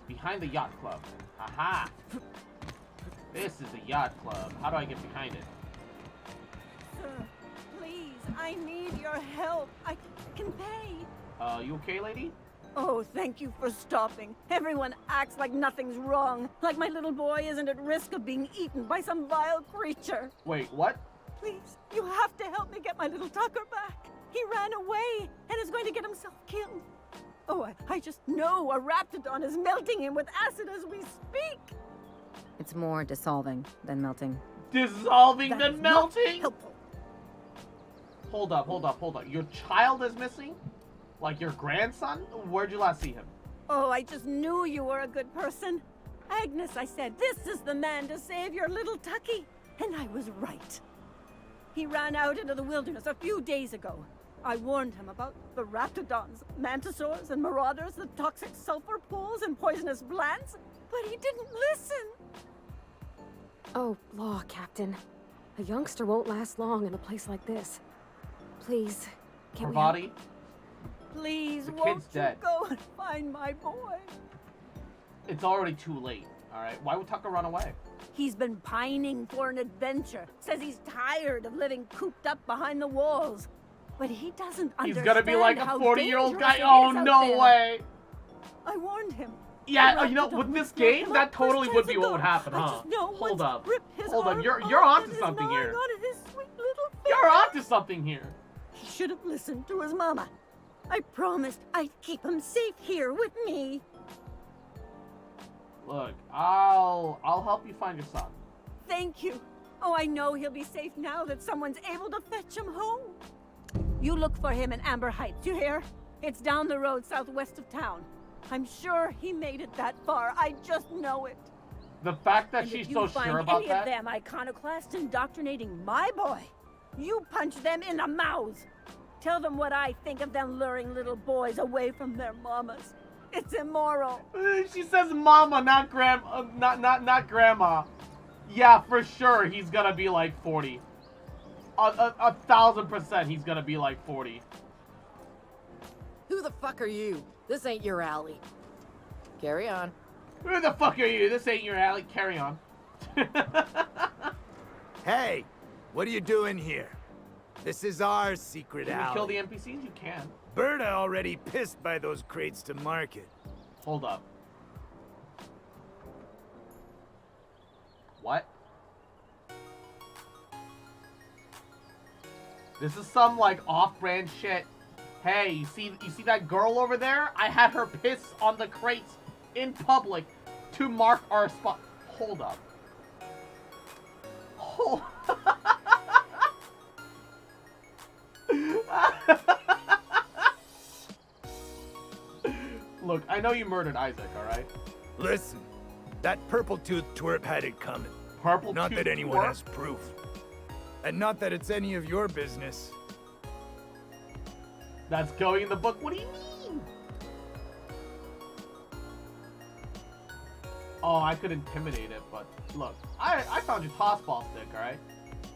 Behind the yacht club. Aha! This is a yacht club. How do I get behind it? Sir, please, I need your help. I can pay. You okay, lady? Oh, thank you for stopping. Everyone acts like nothing's wrong, like my little boy isn't at risk of being eaten by some vile creature. Wait, what? Please, you have to help me get my little Tucker back. He ran away and is going to get himself killed. Oh, I just know a raptidon is melting him with acid as we speak. It's more dissolving than melting. Dissolving That than is not melting? helpful. Hold up. Your child is missing? Like your grandson? Where'd you last see him? Oh, I just knew you were a good person. Agnes, I said, this is the man to save your little Tucky. And I was right. He ran out into the wilderness a few days ago. I warned him about the raptidons, mantisaurs, and marauders, the toxic sulfur pools, and poisonous plants, but he didn't listen. Oh, law, Captain. A youngster won't last long in a place like this. Please, can Her we body? help? Please, The won't kid's you dead. go and find my boy? It's already too late. Alright, why would Tucker run away? He's been pining for an adventure. Says he's tired of living cooped up behind the walls. But he doesn't He's understand gonna be like a how 40-year-old dangerous guy? it Oh, is out no there. way! I warned him. Yeah, The you know, raptidon with would this snap game, him that up totally would be years what would ago. happen, I huh? just know Hold once up. Rip his Hold up, arm you're off onto and is something gnawing here. on his sweet little You're onto something here. He should have listened to his mama. I promised I'd keep him safe here with me. Look, I'll help you find your son. Thank you. Oh, I know he'll be safe now that someone's able to fetch him home. You look for him in Amber Heights, you hear? It's down the road southwest of town. I'm sure he made it that far. I just know it. The fact that And she's if so you find sure about any that. of them iconoclasts indoctrinating my boy, you punch them in the mouths. Tell them what I think of them luring little boys away from their mamas. It's immoral. She says mama, not not grandma. Yeah, for sure he's gonna be like 40. 1,000% he's gonna be like 40. Who the fuck are you? This ain't your alley. Carry on. Who the fuck are you? This ain't your alley. Carry on. Hey, what are you doing here? This is our secret Can you alley. kill the NPCs? You can. Berta already pissed by those crates to market. Hold up. What? This is some like off-brand shit. Hey, you see that girl over there? I had her piss on the crates in public to mark our spot. Hold up. Hold. Look, I know you murdered Isaac, alright? Listen, that purple-toothed twerp had it coming. Purple-toothed Not that anyone twerp? has proof. And not that it's any of your business. That's going in the book. What do you mean? Oh, I could intimidate it, but look, I found your tossball stick, alright?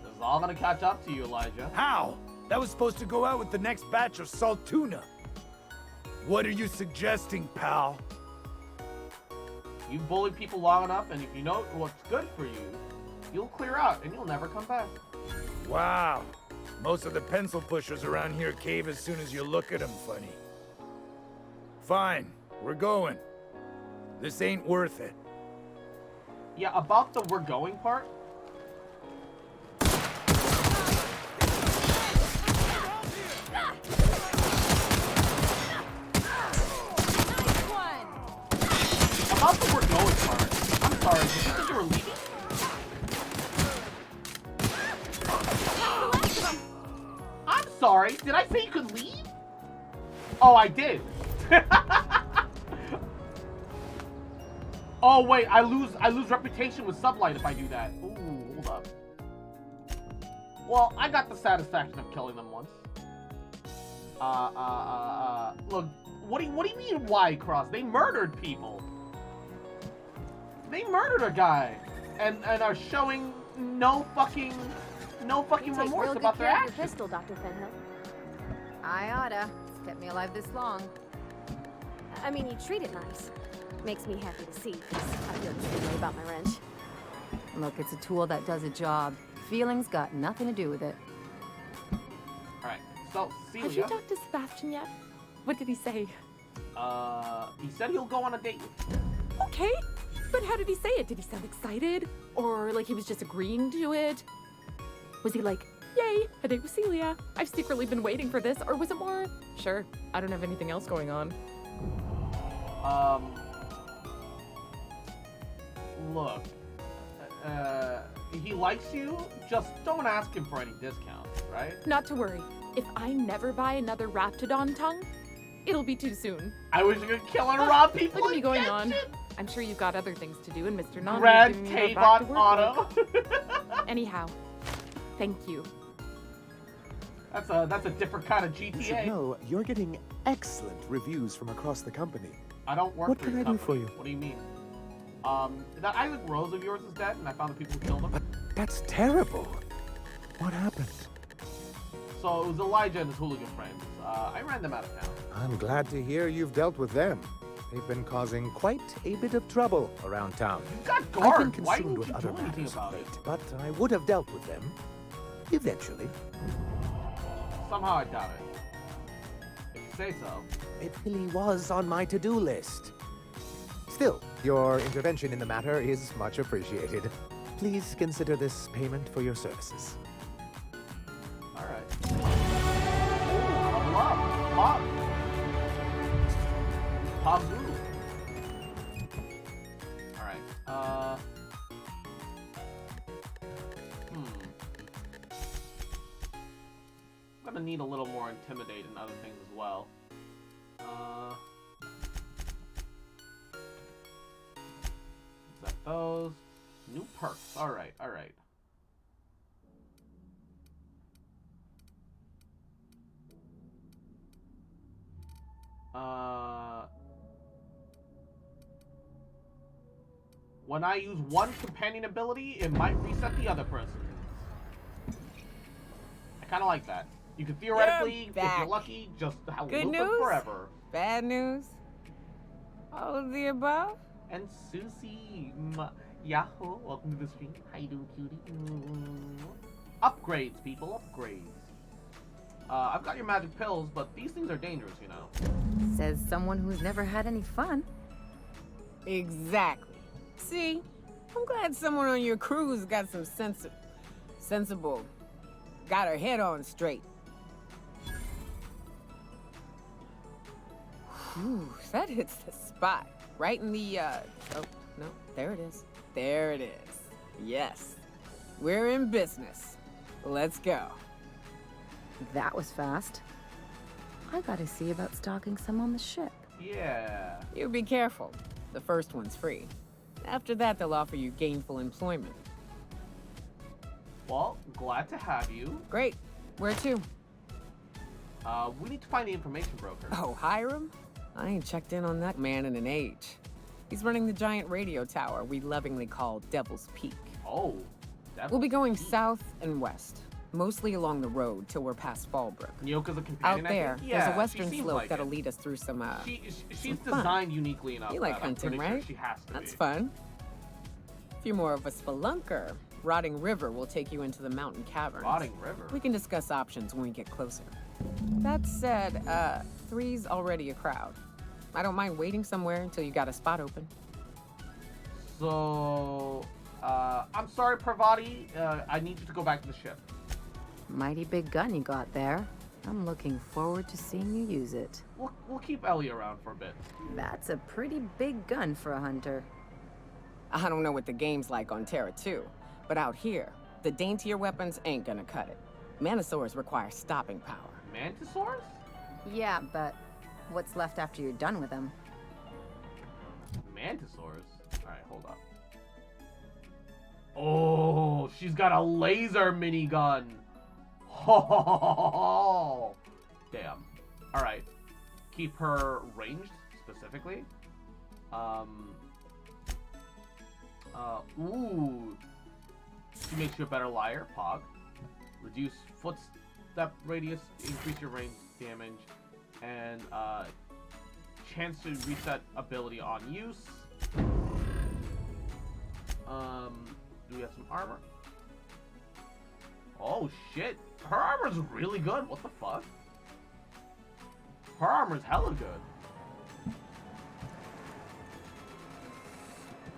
This is all gonna catch up to you, Elijah. How? That was supposed to go out with the next batch of salt tuna. What are you suggesting, pal? You bully people long enough, and if you know what's good for you, you'll clear out, and you'll never come back. Wow. Most of the pencil pushers around here cave as soon as you look at them funny. Fine, we're going. This ain't worth it. Yeah, about the we're going part. About the we're going part. I'm sorry, did you think you were leaving? I'm sorry, did I say you could leave? Oh, I did. Oh wait, I lose reputation with Sublight if I do that. Ooh, hold up. Well, I got the satisfaction of killing them once. Look, what do you mean why cross? They murdered people. They murdered a guy, and are showing no fucking remorse about their actions. Pistol, Dr. Fenhill. I oughta. It's kept me alive this long. I mean, you treat it nice. Makes me happy to see, because I feel the same way about my wrench. Look, it's a tool that does a job. Feelings got nothing to do with it. Alright, so, Celia. Have you talked to Sebastian yet? What did he say? He said he'll go on a date with you. Okay, but how did he say it? Did he sound excited? Or like he was just agreeing to it? Was he like, yay, a date with Celia? I've secretly been waiting for this. Or was it more, sure, I don't have anything else going on? Look, he likes you, just don't ask him for any discounts, right? Not to worry. If I never buy another Raptidon tongue, it'll be too soon. I wish you could kill and rob people. Look at me going on. I'm sure you've got other things to do, and Mr. Non Grand is giving me a back to Tavon work Auto. Anyhow, thank you. That's a different kind of GTA. You should know you're getting excellent reviews from across the company. I don't work What for can your I do company. for you? What do you mean? That Isaac Rose of yours is dead, and I found the people who killed him. But that's terrible. What happened? So it was Elijah and his hooligan friends. I ran them out of town. I'm glad to hear you've dealt with them. They've been causing quite a bit of trouble around town. You got I've guards. been Why consumed didn't with you other do anything matters about of it? late, but I would have dealt with them. Eventually. Somehow I doubt it. If you say so. It really was on my to-do list. Still, your intervention in the matter is much appreciated. Please consider this payment for your services. Alright. Level up. Pop. Pop move. Alright. I'm gonna need a little more intimidate and other things as well. Is that those? New perks. Alright, alright. When I use one companion ability, it might reset the other person. I kind of like that. You can theoretically, if you're lucky, just have Good loop news? it forever. Bad news? All of the above? And Susie, Yahoo, welcome to the stream. How you doing, cutie? Upgrades, people, upgrades. I've got your magic pills, but these things are dangerous, you know. Says someone who's never had any fun. Exactly. See? I'm glad someone on your crew's got some sensible, got her head on straight. Ooh, that hits the spot. Right in the, oh, no, there it is. There it is. Yes. We're in business. Let's go. That was fast. I gotta see about stocking some on the ship. Yeah. You be careful. The first one's free. After that, they'll offer you gainful employment. Well, glad to have you. Great. Where to? We need to find the information broker. Oh, Hiram? I ain't checked in on that man in an age. He's running the giant radio tower we lovingly call Devil's Peak. Oh, we'll be going south and west, mostly along the road till we're past Fallbrook. Nyoka's a companion, Out there, yeah, there's a western she slope like that'll it. lead us through some, She's some fun. designed uniquely enough. You like that hunting, I'm pretty right? Sure she has to That's be. fun. If you're more of a spelunker, Rotting River will take you into the mountain caverns. Rotting River? We can discuss options when we get closer. That said, 3's already a crowd. I don't mind waiting somewhere until you got a spot open. So, I'm sorry, Parvati. I need you to go back to the ship. Mighty big gun you got there. I'm looking forward to seeing you use it. We'll keep Ellie around for a bit. That's a pretty big gun for a hunter. I don't know what the game's like on Terra 2, but out here, the daintier weapons ain't gonna cut it. Manosaurs require stopping power. Mantisaurs? Yeah, but what's left after you're done with them? Mantisaurs? Alright, hold up. Oh, she's got a laser minigun. Oh, damn. Alright. Keep her ranged, specifically. Ooh. She makes you a better liar, Pog. Reduce footstep radius, increase your range damage, and chance to reset ability on use. Do we have some armor? Oh shit, her armor's really good. What the fuck? Her armor's hella good.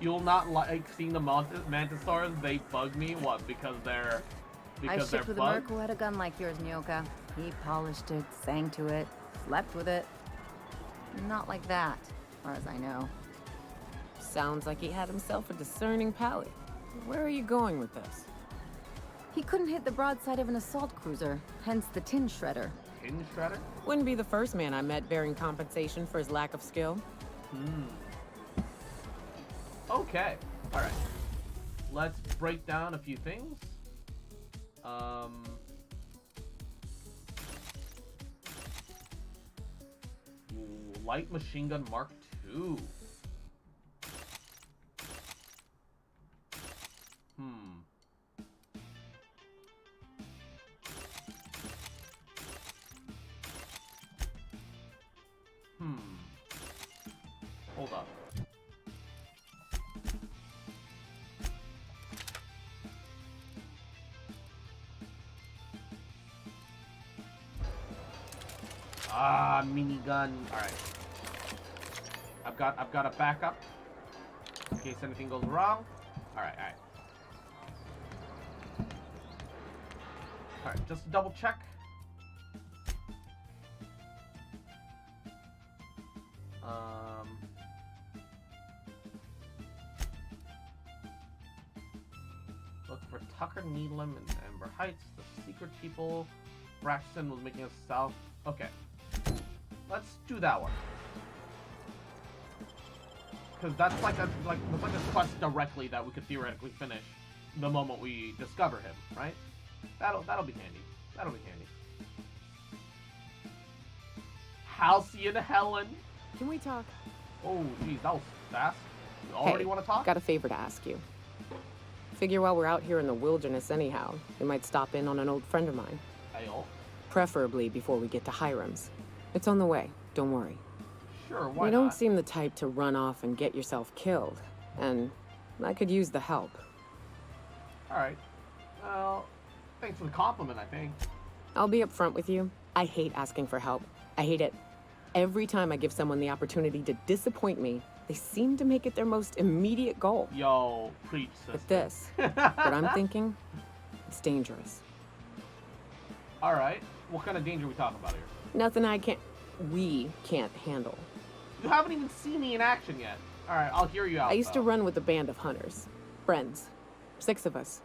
You'll not like seeing the Mantisaurs. They bug me. What? Because they're I shipped with a merc who had a gun like yours, Nyoka. He polished it, sang to it, slept with it. Not like that, as far as I know. Sounds like he had himself a discerning palate. Where are you going with this? He couldn't hit the broadside of an assault cruiser, hence the tin shredder. Tin shredder? Wouldn't be the first man I met bearing compensation for his lack of skill. Okay. Alright. Let's break down a few things. Light machine gun Mark II. Hold up. Ah, minigun. All right. I've got a backup in case anything goes wrong. All right. All right. Just to double check. Look for Tucker Needlam and Amber Heights, the secret people. Braxton was making us south. Okay. Let's do that one. Because that's like a quest directly that we could theoretically finish the moment we discover him, right? That'll be handy. That'll be handy. Halcyon Helen. Can we talk? Oh, geez, that was fast. You already want to talk? Got a favor to ask you. Figure while we're out here in the wilderness anyhow, we might stop in on an old friend of mine. Ayo. Preferably before we get to Hiram's. It's on the way, don't worry. Sure, why You don't not? seem the type to run off and get yourself killed, and I could use the help. Alright. Well, thanks for the compliment, I think. I'll be upfront with you. I hate asking for help. I hate it. Every time I give someone the opportunity to disappoint me, They seem to make it their most immediate goal. Yo, preach, sister. But this, what I'm thinking, it's dangerous. All right. What kind of danger are we talking about here? Nothing we can't handle. You haven't even seen me in action yet. All right, I'll hear you out. I used to run with a band of hunters. Friends. 6 of us.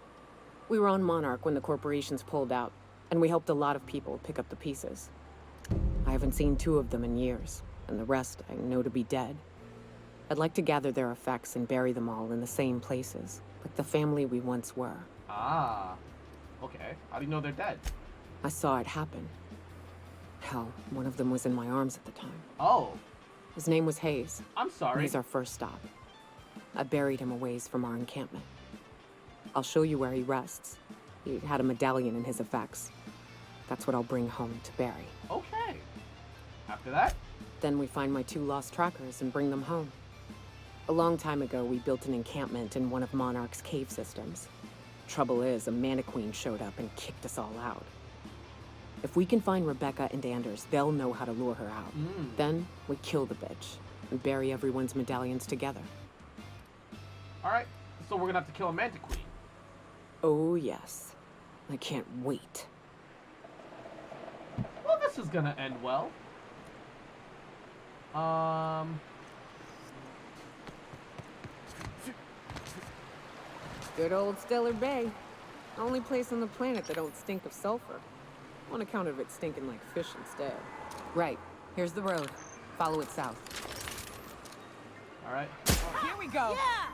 We were on Monarch when the corporations pulled out, and we helped a lot of people pick up the pieces. I haven't seen 2 of them in years, and the rest I know to be dead. I'd like to gather their effects and bury them all in the same places, like the family we once were. Ah, okay. How do you know they're dead? I saw it happen. Hell, one of them was in my arms at the time. Oh. His name was Hayes. I'm sorry. He's our first stop. I buried him a ways from our encampment. I'll show you where he rests. He had a medallion in his effects. That's what I'll bring home to bury. Okay. After that? Then we find my 2 lost trackers and bring them home. A long time ago, we built an encampment in one of Monarch's cave systems. Trouble is, a Mantiqueen showed up and kicked us all out. If we can find Rebecca and Anders, they'll know how to lure her out. Then we kill the bitch and bury everyone's medallions together. All right, so we're gonna have to kill a Mantiqueen. Oh, yes. I can't wait. Well, this is gonna end well. Good old Stellar Bay. Only place on the planet that don't stink of sulfur. On account of it stinking like fish instead. Right. Here's the road. Follow it south. All right. Here we go. Yeah!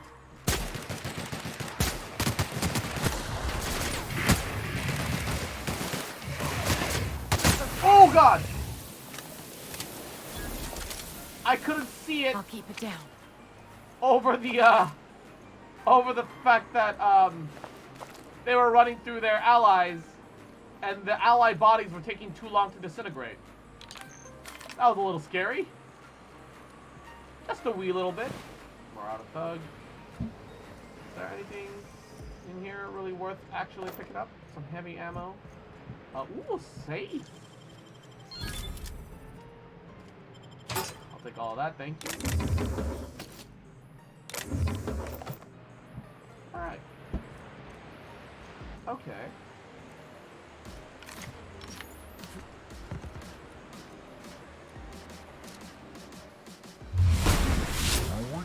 Oh, God! I couldn't see it. I'll keep it down. Over the fact that, they were running through their allies, and the ally bodies were taking too long to disintegrate. That was a little scary. Just a wee little bit. More out of thug. Is there anything in here really worth actually picking up? Some heavy ammo. Ooh, safe. I'll take all of that, thank you. Alright. Okay.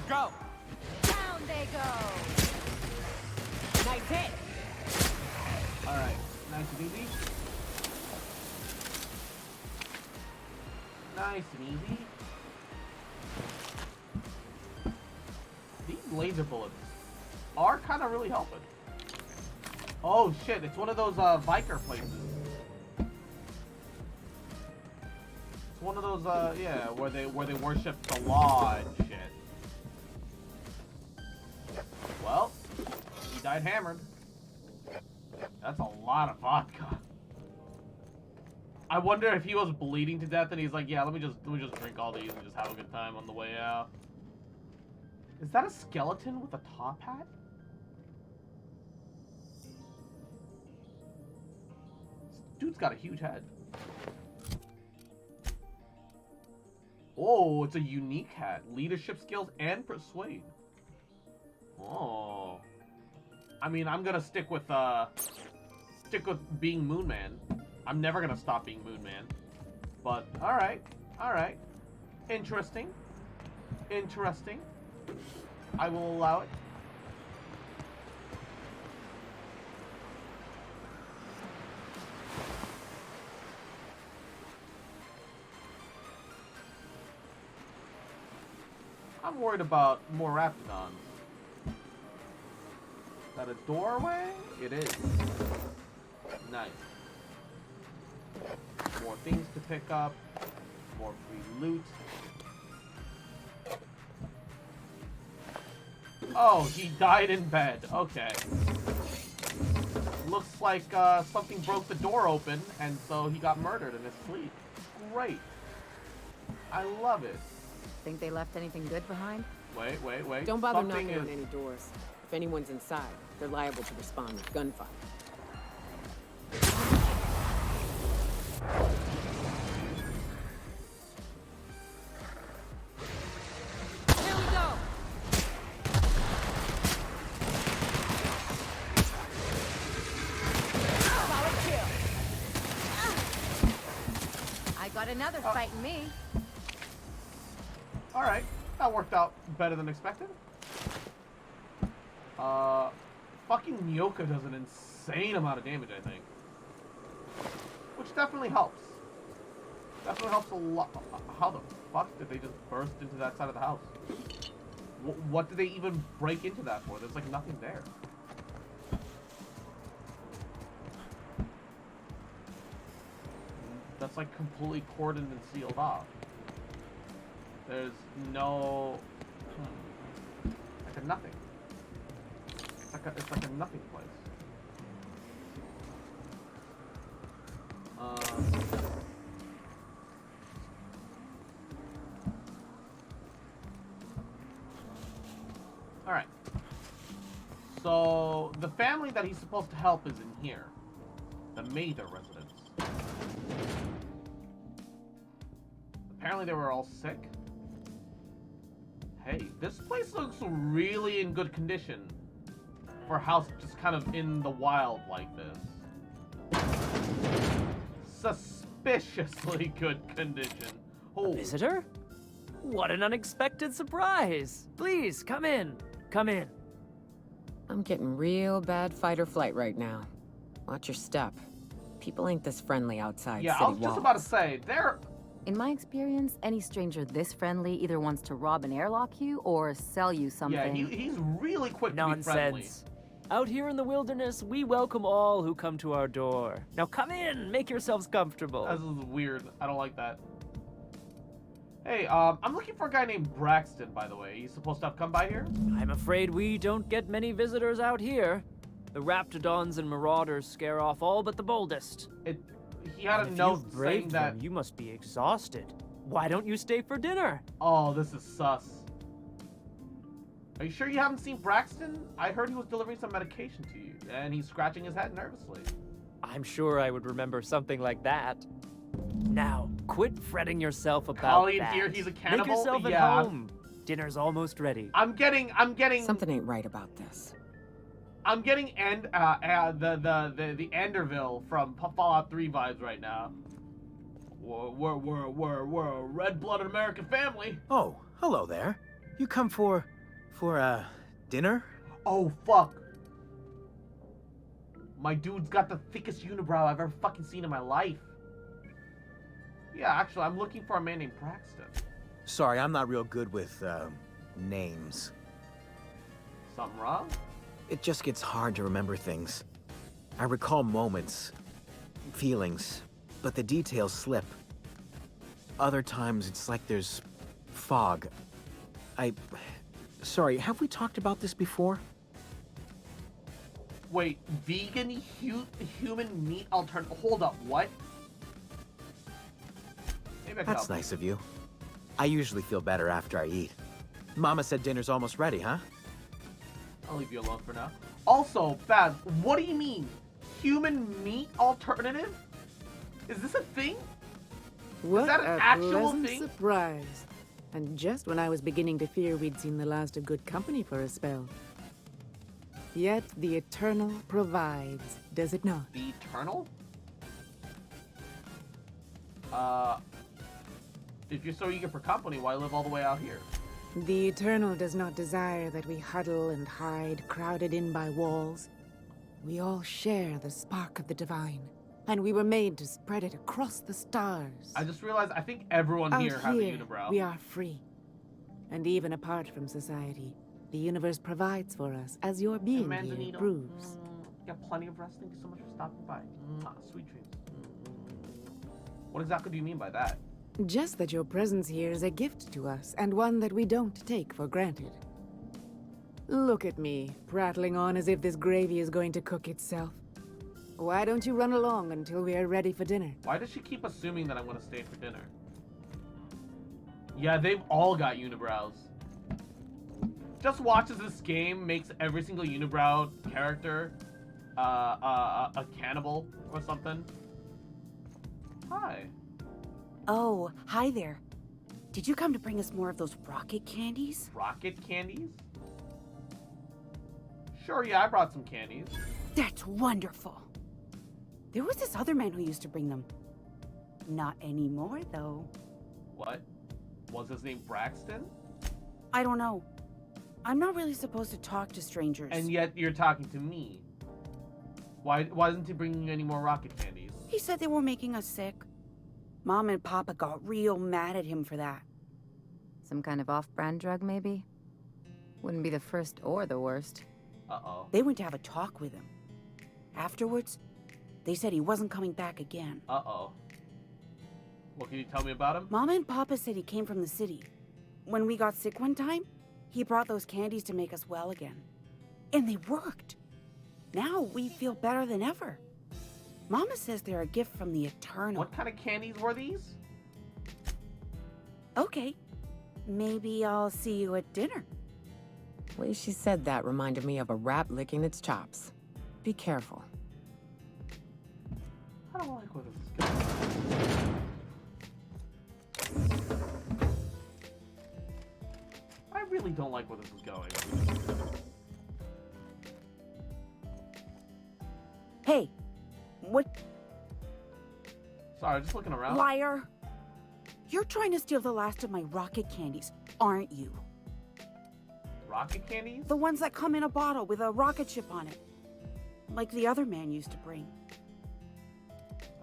Go! Down they go! Nice hit! Alright, nice and easy. Nice and easy. These laser bullets are kind of really helping. Oh shit, it's one of those biker places. It's one of those yeah, where they worship the law and shit. Well, he died hammered. That's a lot of vodka. I wonder if he was bleeding to death and he's like, yeah, let me just drink all these and just have a good time on the way out. Is that a skeleton with a top hat? This dude's got a huge head. Oh, it's a unique hat. Leadership skills and persuade. Oh. I mean, I'm gonna stick with being Moon Man. I'm never gonna stop being Moon Man. But alright. Alright. Interesting. Interesting. I will allow it. I'm worried about more Raptidons. Is that a doorway? It is. Nice. More things to pick up. More free loot. Oh, he died in bed. Okay. Looks like something broke the door open, and so he got murdered in his sleep. Great. I love it. Think they left anything good behind? Wait. Don't bother Something knocking on any doors. If anyone's inside, they're liable to respond with gunfire. Here we go! got another fighting me. Alright, that worked out better than expected. Fucking Nyoka does an insane amount of damage, I think. Which definitely helps. Definitely helps a lot. How the fuck did they just burst into that side of the house? What did they even break into that for? There's like nothing there. That's like completely cordoned and sealed off. There's no... like a nothing. It's like a nothing place. Alright. So, the family that he's supposed to help is in here. The Mather residence. Apparently they were all sick. Hey, this place looks really in good condition for a house just kind of in the wild like this. Suspiciously good condition. Oh. A visitor? What an unexpected surprise! Please, come in. Come in. I'm getting real bad fight or flight right now. Watch your step. People ain't this friendly outside Yeah, city I was just walls. about to say, they're... In my experience, any stranger this friendly either wants to rob and airlock you or sell you something. Yeah, he's really quick to be friendly. Nonsense. Out here in the wilderness, we welcome all who come to our door. Now come in, make yourselves comfortable. This is weird. I don't like that. Hey, I'm looking for a guy named Braxton, by the way. He's supposed to have come by here? I'm afraid we don't get many visitors out here. The Raptidons and Marauders scare off all but the boldest. He had a note saying that... You must be exhausted. Why don't you stay for dinner? Oh, this is sus. Are you sure you haven't seen Braxton? I heard he was delivering some medication to you, and he's scratching his head nervously. I'm sure I would remember something like that. Now, quit fretting yourself about Colleen that. here, he's a cannibal? Make yourself at Yeah. home. Dinner's almost ready. I'm getting... Something ain't right about this. I'm getting the Enderville from Fallout 3 vibes right now. We're a red-blooded American family. Oh, hello there. You come for dinner? Oh, fuck. My dude's got the thickest unibrow I've ever fucking seen in my life. Yeah, actually, I'm looking for a man named Braxton. Sorry, I'm not real good with, names. Something wrong? It just gets hard to remember things. I recall moments, feelings, but the details slip. Other times, it's like there's fog. Sorry, have we talked about this before? Wait, vegan human meat alternative? Hold up, what? Maybe I can That's help. nice of you. I usually feel better after I eat. Mama said dinner's almost ready, huh? I'll leave you alone for now. Also, Baz, what do you mean? Human meat alternative? Is this a thing? What Is that an a actual pleasant thing? surprise. And just when I was beginning to fear we'd seen the last of good company for a spell. Yet the Eternal provides, does it not? The Eternal? If you're so eager for company, why live all the way out here? The Eternal does not desire that we huddle and hide, crowded in by walls. We all share the spark of the divine, and we were made to spread it across the stars. I just realized I think everyone Out here has a unibrow. we are free. And even apart from society, the universe provides for us, as your being here Manzanito. proves. You got plenty of rest. Thank you so much for stopping by. Sweet dreams. What exactly do you mean by that? Just that your presence here is a gift to us, and one that we don't take for granted. Look at me, prattling on as if this gravy is going to cook itself. Why don't you run along until we are ready for dinner? Why does she keep assuming that I'm going to stay for dinner? Yeah, they've all got unibrows. Just watches this game makes every single unibrow character a cannibal or something. Hi. Oh, hi there. Did you come to bring us more of those rocket candies? Rocket candies? Sure, yeah, I brought some candies. That's wonderful. There was this other man who used to bring them. Not anymore, though. What? Was his name Braxton? I don't know. I'm not really supposed to talk to strangers. And yet you're talking to me. Why isn't he bringing you any more rocket candies? He said they were making us sick. Mom and Papa got real mad at him for that. Some kind of off-brand drug, maybe? Wouldn't be the first or the worst. Uh-oh. They went to have a talk with him. Afterwards, they said he wasn't coming back again. Uh-oh. What can you tell me about him? Mama and Papa said he came from the city. When we got sick one time, he brought those candies to make us well again. And they worked. Now we feel better than ever. Mama says they're a gift from the Eternal. What kind of candies were these? Okay. Maybe I'll see you at dinner. The way she said that reminded me of a rat licking its chops. Be careful. I don't like where this is going. I really don't like where this is going. Hey, what? Sorry, just looking around. Liar! You're trying to steal the last of my rocket candies, aren't you? Rocket candies? The ones that come in a bottle with a rocket ship on it. Like the other man used to bring.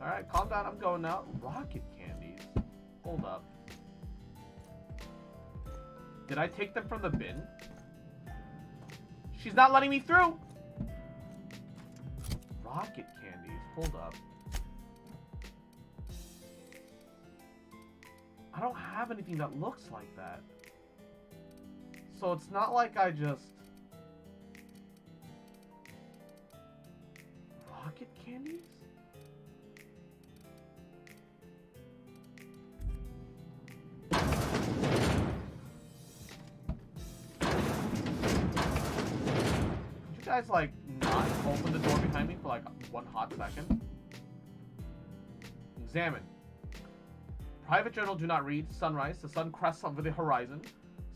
Alright, calm down, I'm going now. Rocket candies? Hold up. Did I take them from the bin? She's not letting me through! Rocket candies, hold up. I don't have anything that looks like that. So it's not like I just... Rocket candies? Could you guys, like, not open the door behind me for, like, one hot second? Examine. Private journal, do not read. Sunrise. The sun crests over the horizon.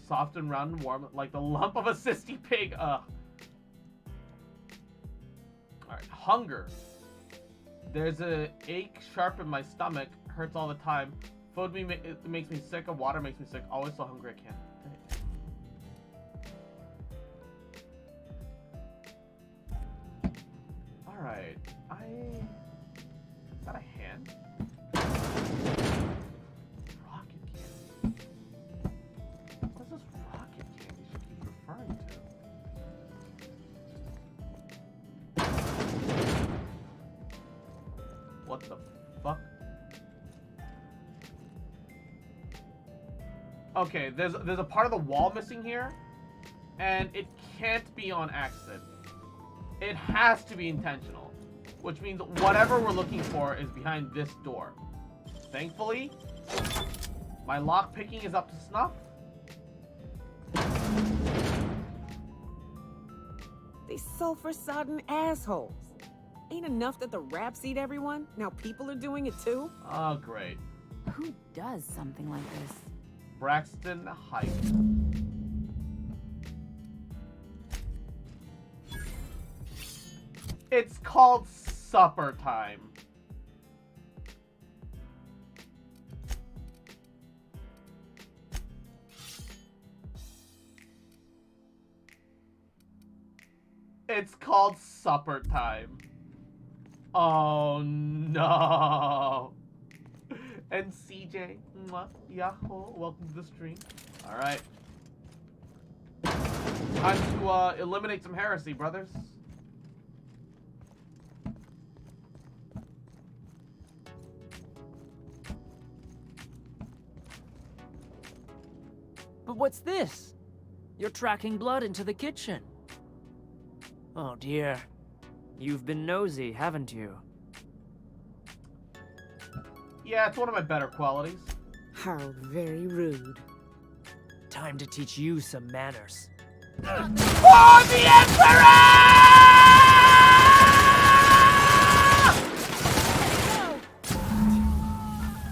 Soft and round and warm, like the lump of a sissy pig. Ugh. Alright. Hunger. There's a ache sharp in my stomach. Hurts all the time. Food it makes me sick. Water makes me sick. Always so hungry I can't. Alright. Is that a hand? Rocket candy. What is this rocket candy she keeps referring to? What the fuck? Okay, there's a part of the wall missing here, and it can't be on accident. It has to be intentional, which means whatever we're looking for is behind this door. Thankfully, my lock picking is up to snuff. These sulfur-sodden assholes. Ain't enough that the raps eat everyone? Now people are doing it too? Oh, great. Who does something like this? Braxton Hike. It's called supper time. It's called supper time. Oh no. And CJ, mwah, yahoo, welcome to the stream. Alright. Time to eliminate some heresy, brothers. But what's this? You're tracking blood into the kitchen. Oh dear. You've been nosy, haven't you? Yeah, it's one of my better qualities. How very rude. Time to teach you some manners. For the Emperor!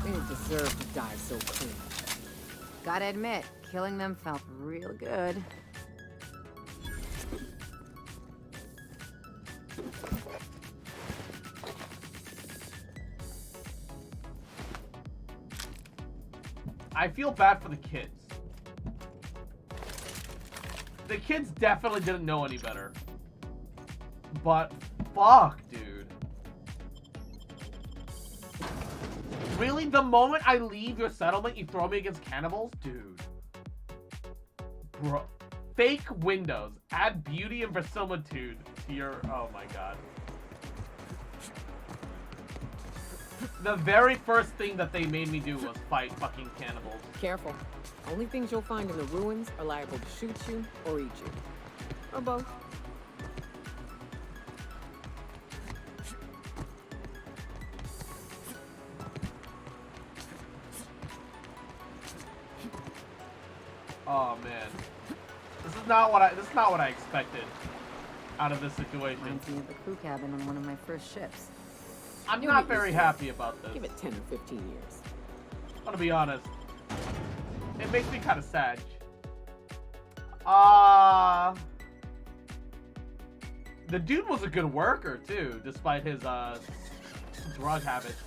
They didn't deserve to die so clean. Gotta admit, killing them felt real good. I feel bad for the kids. The kids definitely didn't know any better. But fuck, dude. Really? The moment I leave your settlement, you throw me against cannibals? Dude. Bro. Fake windows. Add beauty and verisimilitude to your... Oh my god. The very first thing that they made me do was fight fucking cannibals. Careful. Only things you'll find in the ruins are liable to shoot you or eat you. Or both. Oh man. This is not what I expected out of this situation. Reminds me of the crew cabin on one of my first ships. I'm not very happy about this. Give it 10 or 15 years. I'm gonna be honest. It makes me kind of sad. The dude was a good worker too, despite his drug habits.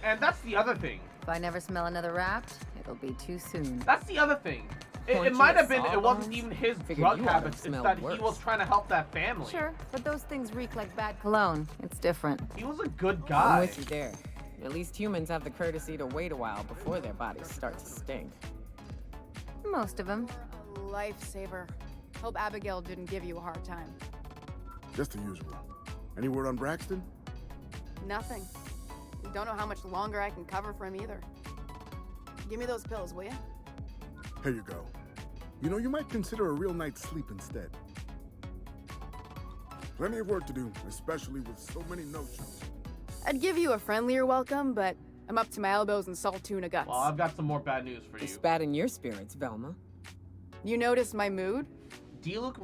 And that's the other thing. If I never smell another rat, it'll be too soon. That's the other thing. It might have been, it wasn't even his drug habits, it's that he was trying to help that family. Sure, but those things reek like bad cologne. It's different. He was a good guy. I'm with you there. At least humans have the courtesy to wait a while before their bodies start to stink. Most of them. A lifesaver. Hope Abigail didn't give you a hard time. Just the usual. Any word on Braxton? Nothing. Don't know how much longer I can cover for him either. Give me those pills, will you? Here you go. You know, you might consider a real night's sleep instead. Plenty of work to do, especially with so many no-shows. I'd give you a friendlier welcome, but I'm up to my elbows in salt tuna guts. Well, I've got some more bad news for you. It's bad in your spirits, Velma. You noticed my mood?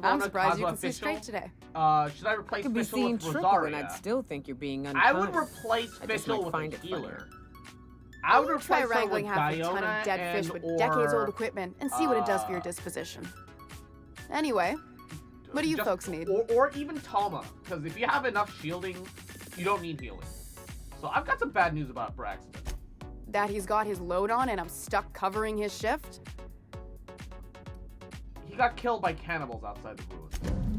I'm surprised you can see straight today. Should I replace Could be Fischl seeing with triple, Rosaria? and I'd still think you're being unkind. I would replace Fischl with a healer. I would replace try her wrangling with half a ton Diona of dead fish with or, decades-old equipment and see what it does for your disposition. Anyway, what do you just- folks need? Or even Toma, because if you have enough shielding, you don't need healing. So I've got some bad news about Braxton. That he's got his load on and I'm stuck covering his shift? He got killed by cannibals outside the ruins.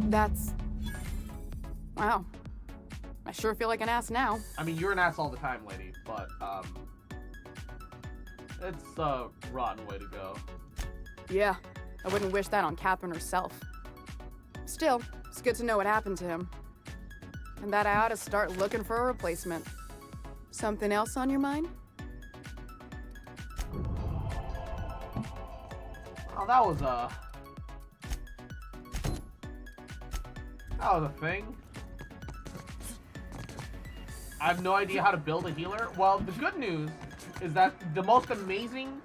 That's... Wow. I sure feel like an ass now. I mean, you're an ass all the time, lady, but, it's a rotten way to go. Yeah, I wouldn't wish that on Catherine herself. Still, it's good to know what happened to him. And that I ought to start looking for a replacement. Something else on your mind? Oh, that was a thing. I have no idea how to build a healer. Well, the good news is that the most amazing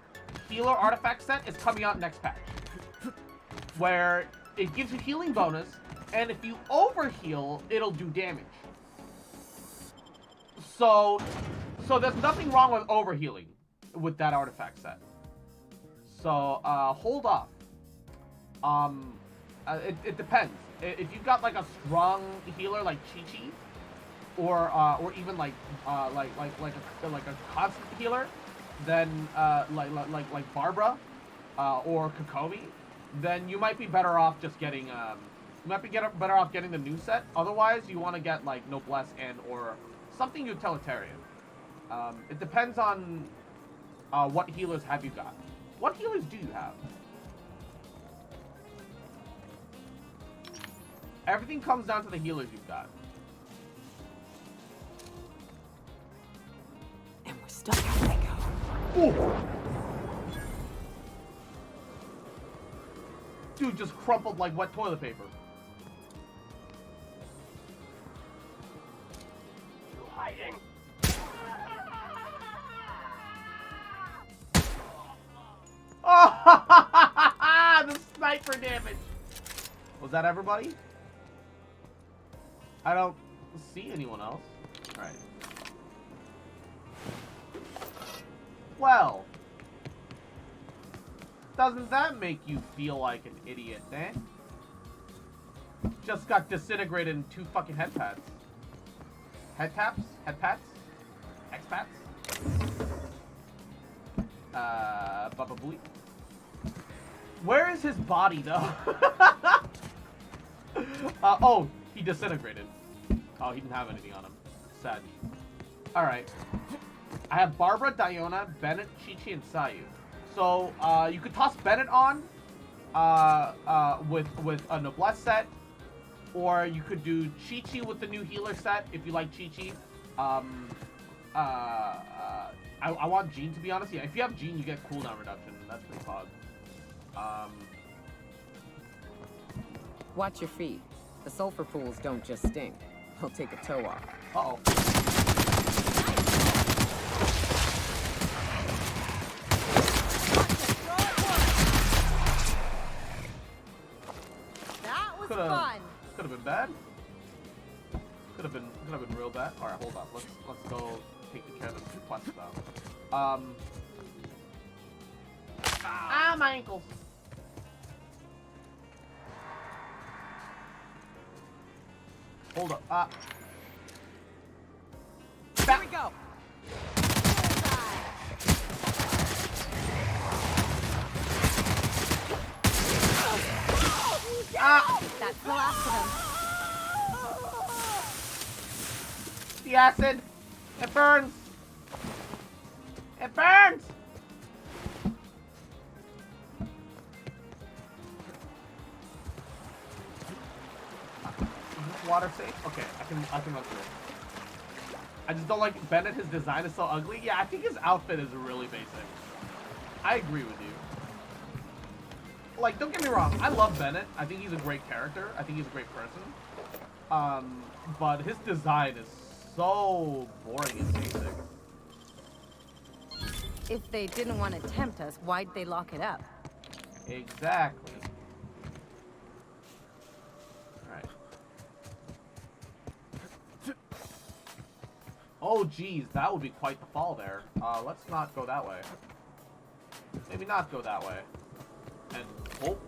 healer artifact set is coming out next patch, where it gives you healing bonus, and if you overheal, it'll do damage. So there's nothing wrong with overhealing with that artifact set. So hold off. It depends. If you've got like a strong healer like Chi-Chi, or even like a constant healer, then like Barbara, or Kokomi, then you might be better off just getting better off getting the new set. Otherwise, you want to get like Noblesse and or something utilitarian. It depends on what healers have you got. What healers do you have? Everything comes down to the healers you've got. And we're stuck at Lego. Ooh. Dude just crumpled like wet toilet paper. You hiding? Oh, the sniper damage. Was that everybody? I don't see anyone else. All right. Well, doesn't that make you feel like an idiot, eh? Just got disintegrated in 2 fucking head pads. Head taps? Head pats? X-pats? Baba Booey. Where is his body, though? Oh, he disintegrated. Oh, he didn't have anything on him. Sad. Alright. I have Barbara, Diona, Bennett, Chi-Chi, and Sayu. So, you could toss Bennett on with a Noblesse set. Or you could do Chi-Chi with the new healer set, if you like Chi-Chi. I want Jean, to be honest. Yeah, if you have Jean, you get cooldown reduction. That's pretty pog. Watch your feet. The sulfur pools don't just stink. They'll take a toe off. Uh-oh. That was Could've- fun. Could have been bad. Could have been real bad. All right, hold on. Let's go take care of the quest though. Ah, my ankles. Hold up. Here we go. That's the last of them. The acid. It burns. It burns. Is this water safe? Okay, I can run through it. I just don't like Bennett. His design is so ugly. Yeah, I think his outfit is really basic. I agree with you. Like, don't get me wrong. I love Bennett. I think he's a great character. I think he's a great person. But his design is so boring and basic. If they didn't want to tempt us, why'd they lock it up? Exactly. Alright. Oh, geez. That would be quite the fall there. Let's not go that way. Maybe not go that way. And, oh.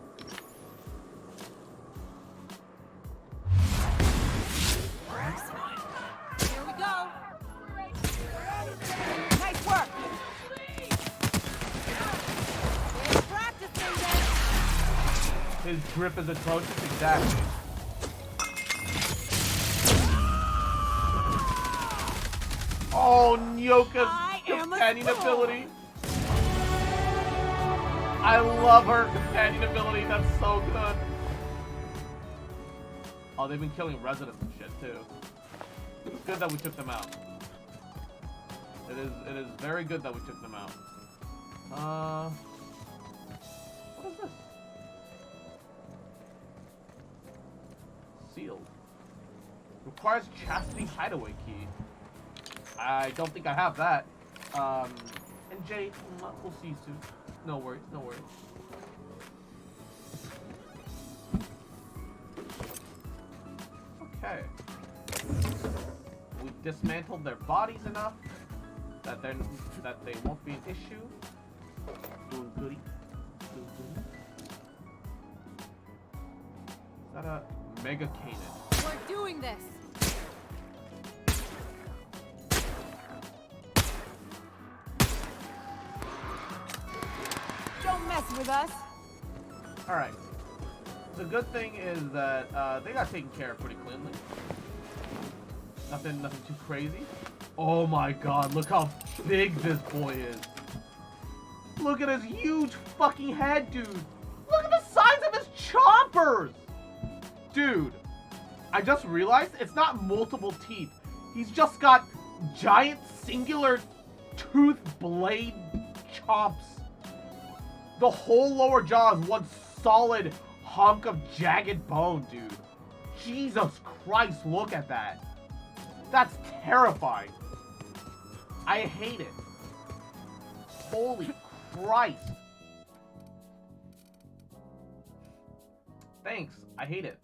Here we go. Nice work. We're practicing this. His grip is atrocious. Exactly. Oh, Nyoka's companion ability. I love her companion ability. That's so good. Oh, they've been killing residents and shit too. It's good that we took them out. It is very good that we took them out. What is this? Sealed. Requires chastity hideaway key. I don't think I have that. And Jay, we'll see you soon. No worries, no worries. Okay. We've dismantled their bodies enough that they won't be an issue. Doing goody. Doing goody. Is that a Mega Canaan? We're doing this. Don't mess with us. Alright. The good thing is that they got taken care of pretty cleanly. Nothing too crazy. Oh my god, look how big this boy is. Look at his huge fucking head, dude. Look at the size of his chompers. Dude, I just realized it's not multiple teeth. He's just got giant singular tooth blade chomps. The whole lower jaw is one solid hunk of jagged bone, dude. Jesus Christ, look at that. That's terrifying. I hate it. Holy Christ. Thanks, I hate it.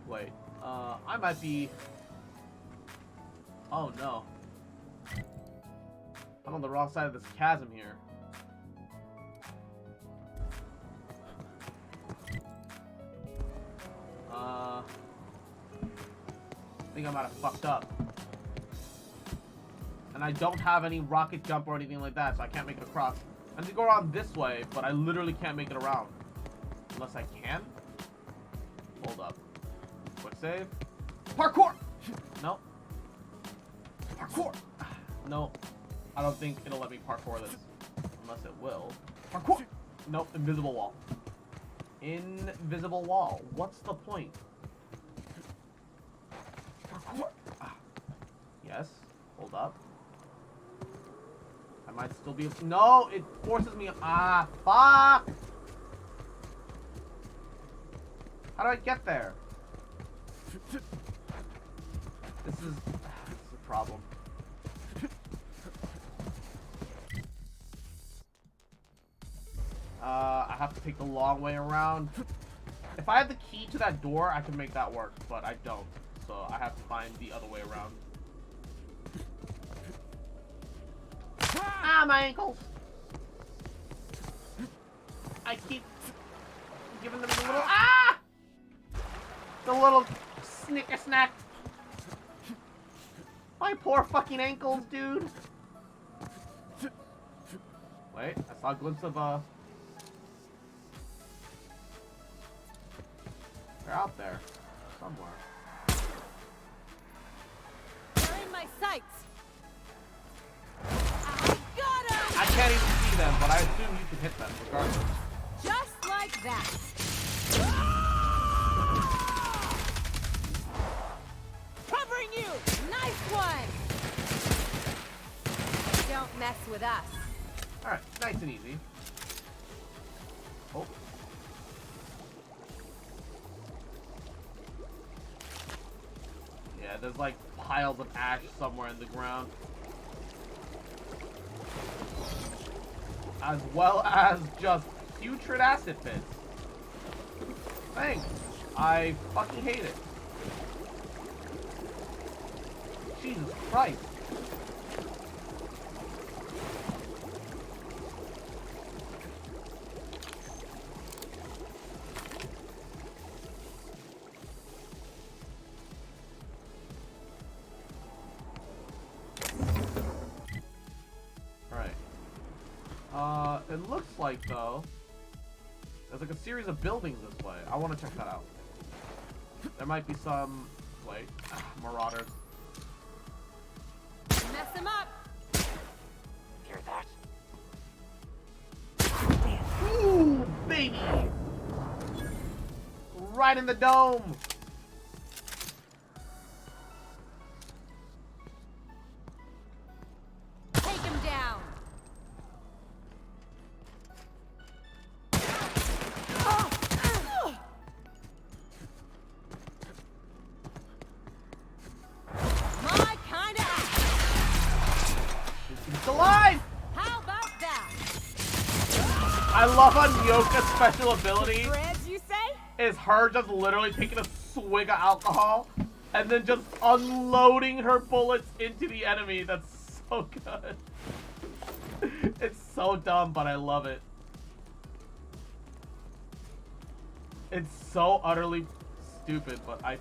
Wait, I might be... Oh no. I'm on the wrong side of this chasm here. I think I might have fucked up. And I don't have any rocket jump or anything like that, so I can't make it across. I need to go around this way, but I literally can't make it around. Unless I can? Hold up. Quick save. Parkour! No. Parkour! No. I don't think it'll let me parkour this. Unless it will. Parkour! Nope, invisible wall. Invisible wall. What's the point? Parkour! Yes. Hold up. I might still be... No! It forces me... Ah, fuck! How do I get there? This is a problem. I have to take the long way around. If I had the key to that door, I could make that work, but I don't. So I have to find the other way around. Ah, my ankles! I keep giving them the little... Ah! The little snicker snack. My poor fucking ankles, dude. Wait, I saw a glimpse of they're out there somewhere. They're in my sights. I got 'em! I can't even see them, but I assume you can hit them regardless. Just like that. Covering you! Nice one! Don't mess with us. Alright, nice and easy. Oh. Yeah, there's like piles of ash somewhere in the ground. As well as just putrid acid pits. Thanks. I fucking hate it. Jesus Christ. It looks like, though, there's like a series of buildings this way. I want to check that out. There might be some... Wait. Marauders. Mess him up! Hear that? Ooh, baby! Right in the dome! Take him down! My kind of It's alive! How about that? I love how Nyoka's special ability Friends, you say? is her just literally taking a swig of alcohol and then just unloading her bullets into the enemy. That's so good. It's so dumb, but I love it. It's so utterly stupid, but I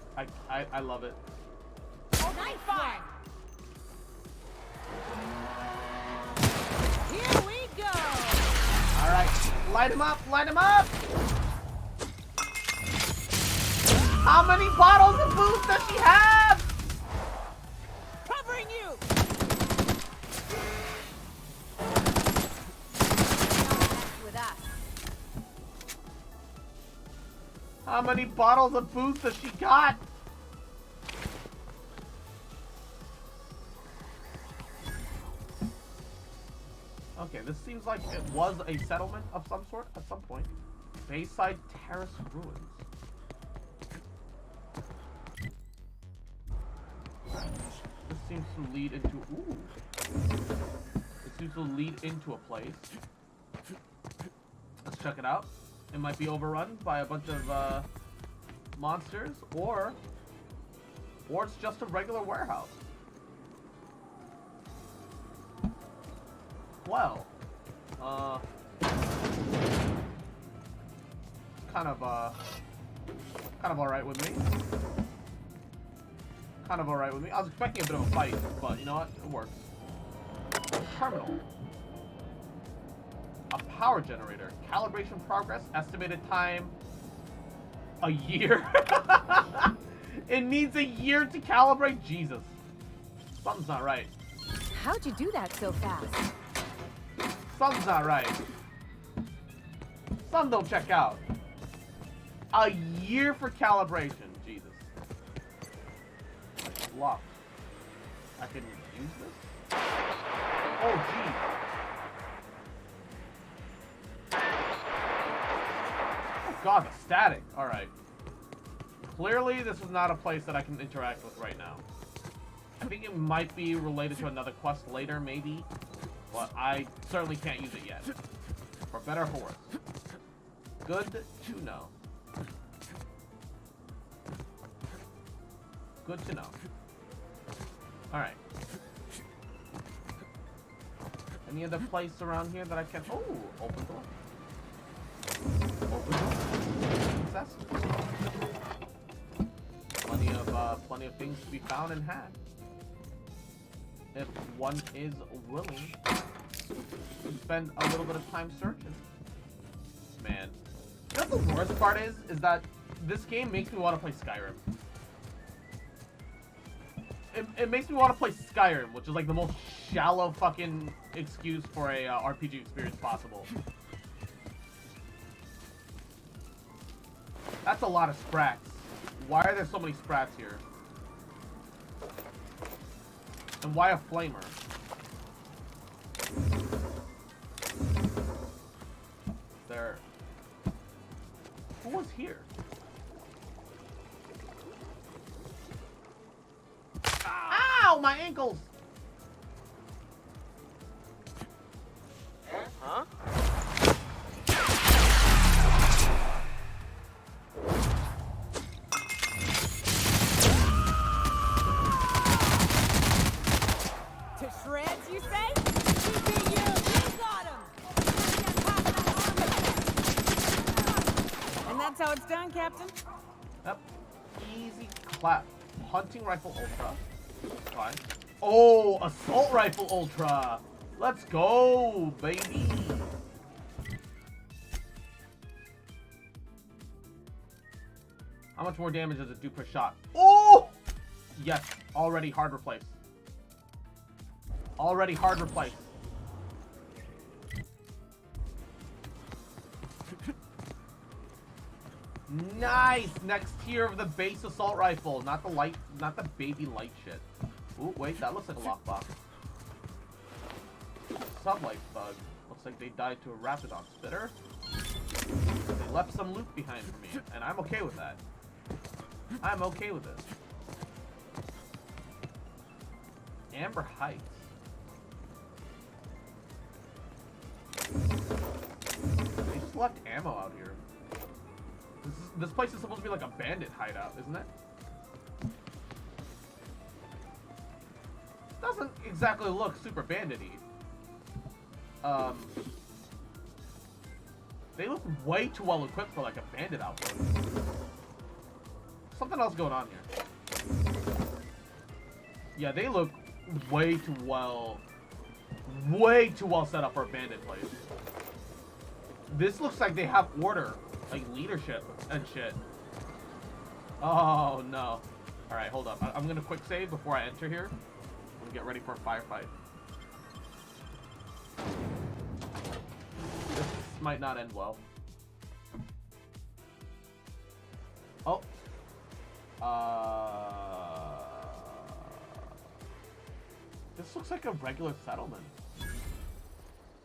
love it. Nice fire! Here we go! Alright, light him up, light him up! How many bottles of booze does she have? Covering you! With us. How many bottles of booze does she got? Okay, this seems like it was a settlement of some sort at some point. Bayside Terrace Ruins. This seems to lead into... Ooh. It seems to lead into a place. Let's check it out. It might be overrun by a bunch of monsters, or it's just a regular warehouse. Well, kind of all right with me. kind of alright with me. I was expecting a bit of a fight, but you know what? It works. Terminal. A power generator. Calibration progress. Estimated time. A year. It needs a year to calibrate? Jesus. Something's not right. How'd you do that so fast? Something's not right. Some don't check out. A year for calibration. Jesus. Locked. I can use this? Oh, geez. Oh, God, the static. Alright. Clearly, this is not a place that I can interact with right now. I think it might be related to another quest later, maybe. But I certainly can't use it yet. For better or for worse. Good to know. Good to know. Alright. Any other place around here that I can... Oh, open door. Open door. Success. Plenty of things to be found and had. If one is willing to spend a little bit of time searching. Man. You know what the worst part is that this game makes me want to play Skyrim. It makes me want to play Skyrim, which is like the most shallow fucking excuse for a RPG experience possible. That's a lot of sprats. Why are there so many sprats here? And why a flamer? There. Who was here? Ow, my ankles! Huh? To shreds, you say? You got him! And that's how it's done, Captain. Yep. Easy clap. Hunting rifle ultra. Fine. Oh, assault rifle ultra. Let's go, baby. How much more damage does it do per shot? Oh! Yes, already hard replace. Already hard replace. Nice! Next tier of the base assault rifle. Not the light, not the baby light shit. Ooh, wait, that looks like a lockbox. Sublight bug. Looks like they died to a Rapidon spitter. They left some loot behind for me, and I'm okay with that. I'm okay with this. Amber Heights. They just left ammo out here. This place is supposed to be like a bandit hideout, isn't it? Doesn't exactly look super bandit-y. They look way too well equipped for like a bandit outfit. Something else going on here. Yeah, they look way too well set up for a bandit place. This looks like they have order, like leadership and shit. Oh no. Alright, hold up. I'm gonna quick save before I enter here. I'm gonna get ready for a firefight. This might not end well. Oh. This looks like a regular settlement.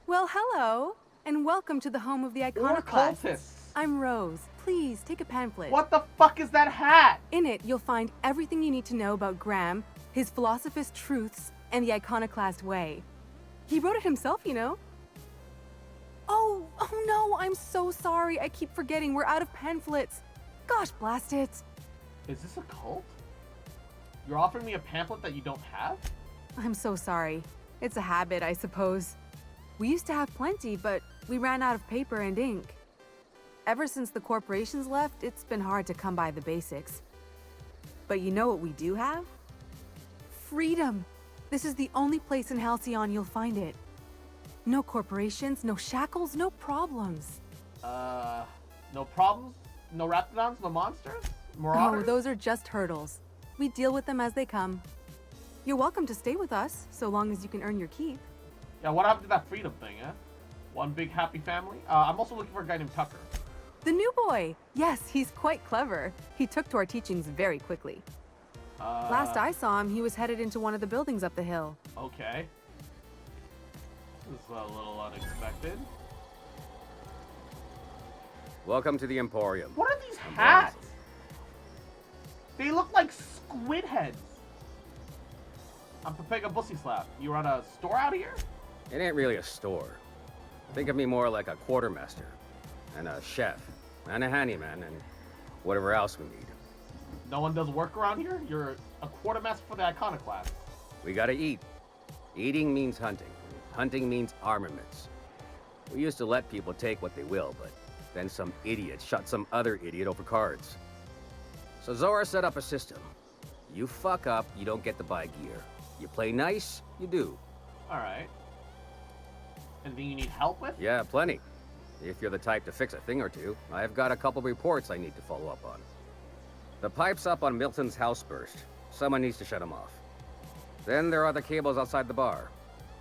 Well, hello, and welcome to the home of the Iconoclasts. Cultists. I'm Rose. Please take a pamphlet. What the fuck is that hat? In it, you'll find everything you need to know about Graham, his philosophist truths, and the Iconoclast way. He wrote it himself, you know. Oh no, I'm so sorry. I keep forgetting. We're out of pamphlets. Gosh, blast it. Is this a cult? You're offering me a pamphlet that you don't have? I'm so sorry. It's a habit, I suppose. We used to have plenty, but we ran out of paper and ink. Ever since the corporations left, it's been hard to come by the basics. But you know what we do have? freedom. This is the only place in Halcyon you'll find it. No corporations, no shackles, no problems. No problems? No raptidons? No monsters? Oh, Marauders? those are just hurdles. We deal with them as they come. You're welcome to stay with us, so long as you can earn your keep. Yeah, what happened to that freedom thing, eh? One big happy family? I'm also looking for a guy named Tucker. The new boy! Yes, he's quite clever. He took to our teachings very quickly. Last I saw him, he was headed into one of the buildings up the hill. Okay. This is a little unexpected. Welcome to the Emporium. What are these hats? They look like squid heads. I'm Pepega Bussy Slap. You run a store out here? It ain't really a store. Think of me more like a quartermaster, and a chef, and a handyman, and whatever else we need. No one does work around here? You're a quartermaster for the Iconoclast. We gotta eat. Eating means hunting. Hunting means armaments. We used to let people take what they will, but then some idiot shot some other idiot over cards. So Zora set up a system. You fuck up, you don't get to buy gear. You play nice, you do. Alright. Anything you need help with? Yeah, plenty. If you're the type to fix a thing or two, I've got a couple reports I need to follow up on. The pipes up on Milton's house burst. Someone needs to shut them off. Then there are the cables outside the bar.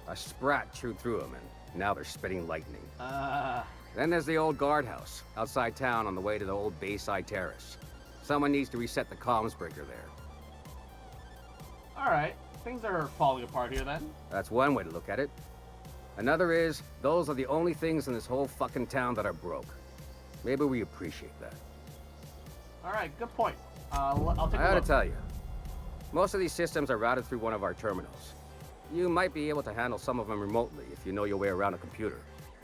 A sprat chewed through them, and now they're spitting lightning. Then there's the old guardhouse, outside town on the way to the old Bayside Terrace. Someone needs to reset the comms breaker there. Alright. Things are falling apart here then. That's one way to look at it. Another is, those are the only things in this whole fucking town that are broke. Maybe we appreciate that. Alright, good point. I'll take a I look. gotta tell you, most of these systems are routed through one of our terminals. You might be able to handle some of them remotely if you know your way around a computer.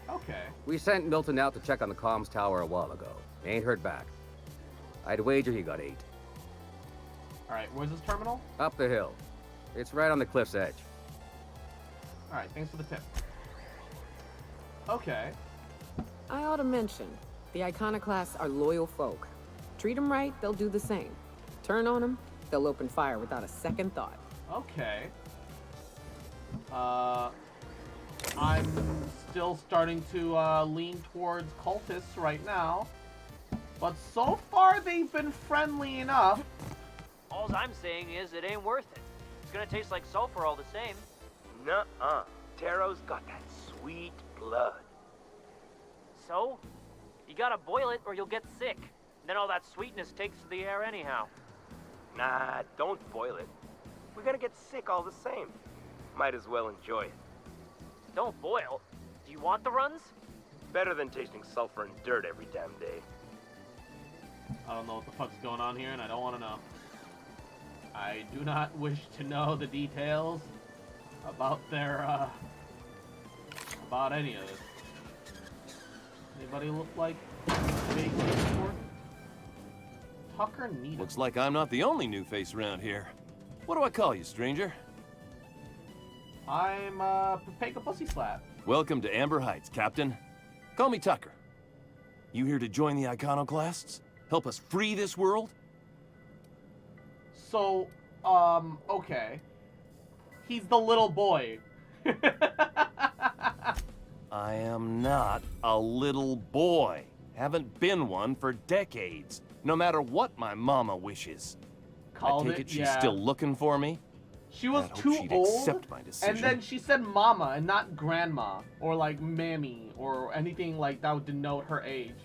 Okay. We sent Milton out to check on the comms tower a while ago. Ain't heard back. I'd wager he got 8. Alright, where's this terminal? Up the hill. It's right on the cliff's edge. Alright, thanks for the tip. Okay. I ought to mention, the Iconoclasts are loyal folk. Treat them right, they'll do the same. Turn on them, they'll open fire without a second thought. Okay. I'm still starting to lean towards cultists right now. But so far they've been friendly enough. All I'm saying is it ain't worth it. It's gonna taste like sulfur all the same. Nuh-uh. Taro's got that sweet blood. So? You gotta boil it or you'll get sick. Then all that sweetness takes to the air anyhow. Nah, don't boil it. We're gonna get sick all the same. Might as well enjoy it. Don't boil. Do you want the runs? Better than tasting sulfur and dirt every damn day. I don't know what the fuck's going on here, and I don't want to know. I do not wish to know the details about their, about any of this. Anybody look like vaguely important? Tucker Needham. Looks like I'm not the only new face around here. What do I call you, stranger? I'm, Pepega Pussy Slap. Welcome to Amber Heights, Captain. Call me Tucker. You here to join the Iconoclasts? Help us free this world? So, okay. He's the little boy. I am not a little boy. Haven't been one for decades. No matter what my mama wishes. Called I take it, it she's yeah. still looking for me? She was I hope too she'd old, accept my decision. and then she said mama and not grandma, or like mammy, or anything like that would denote her age.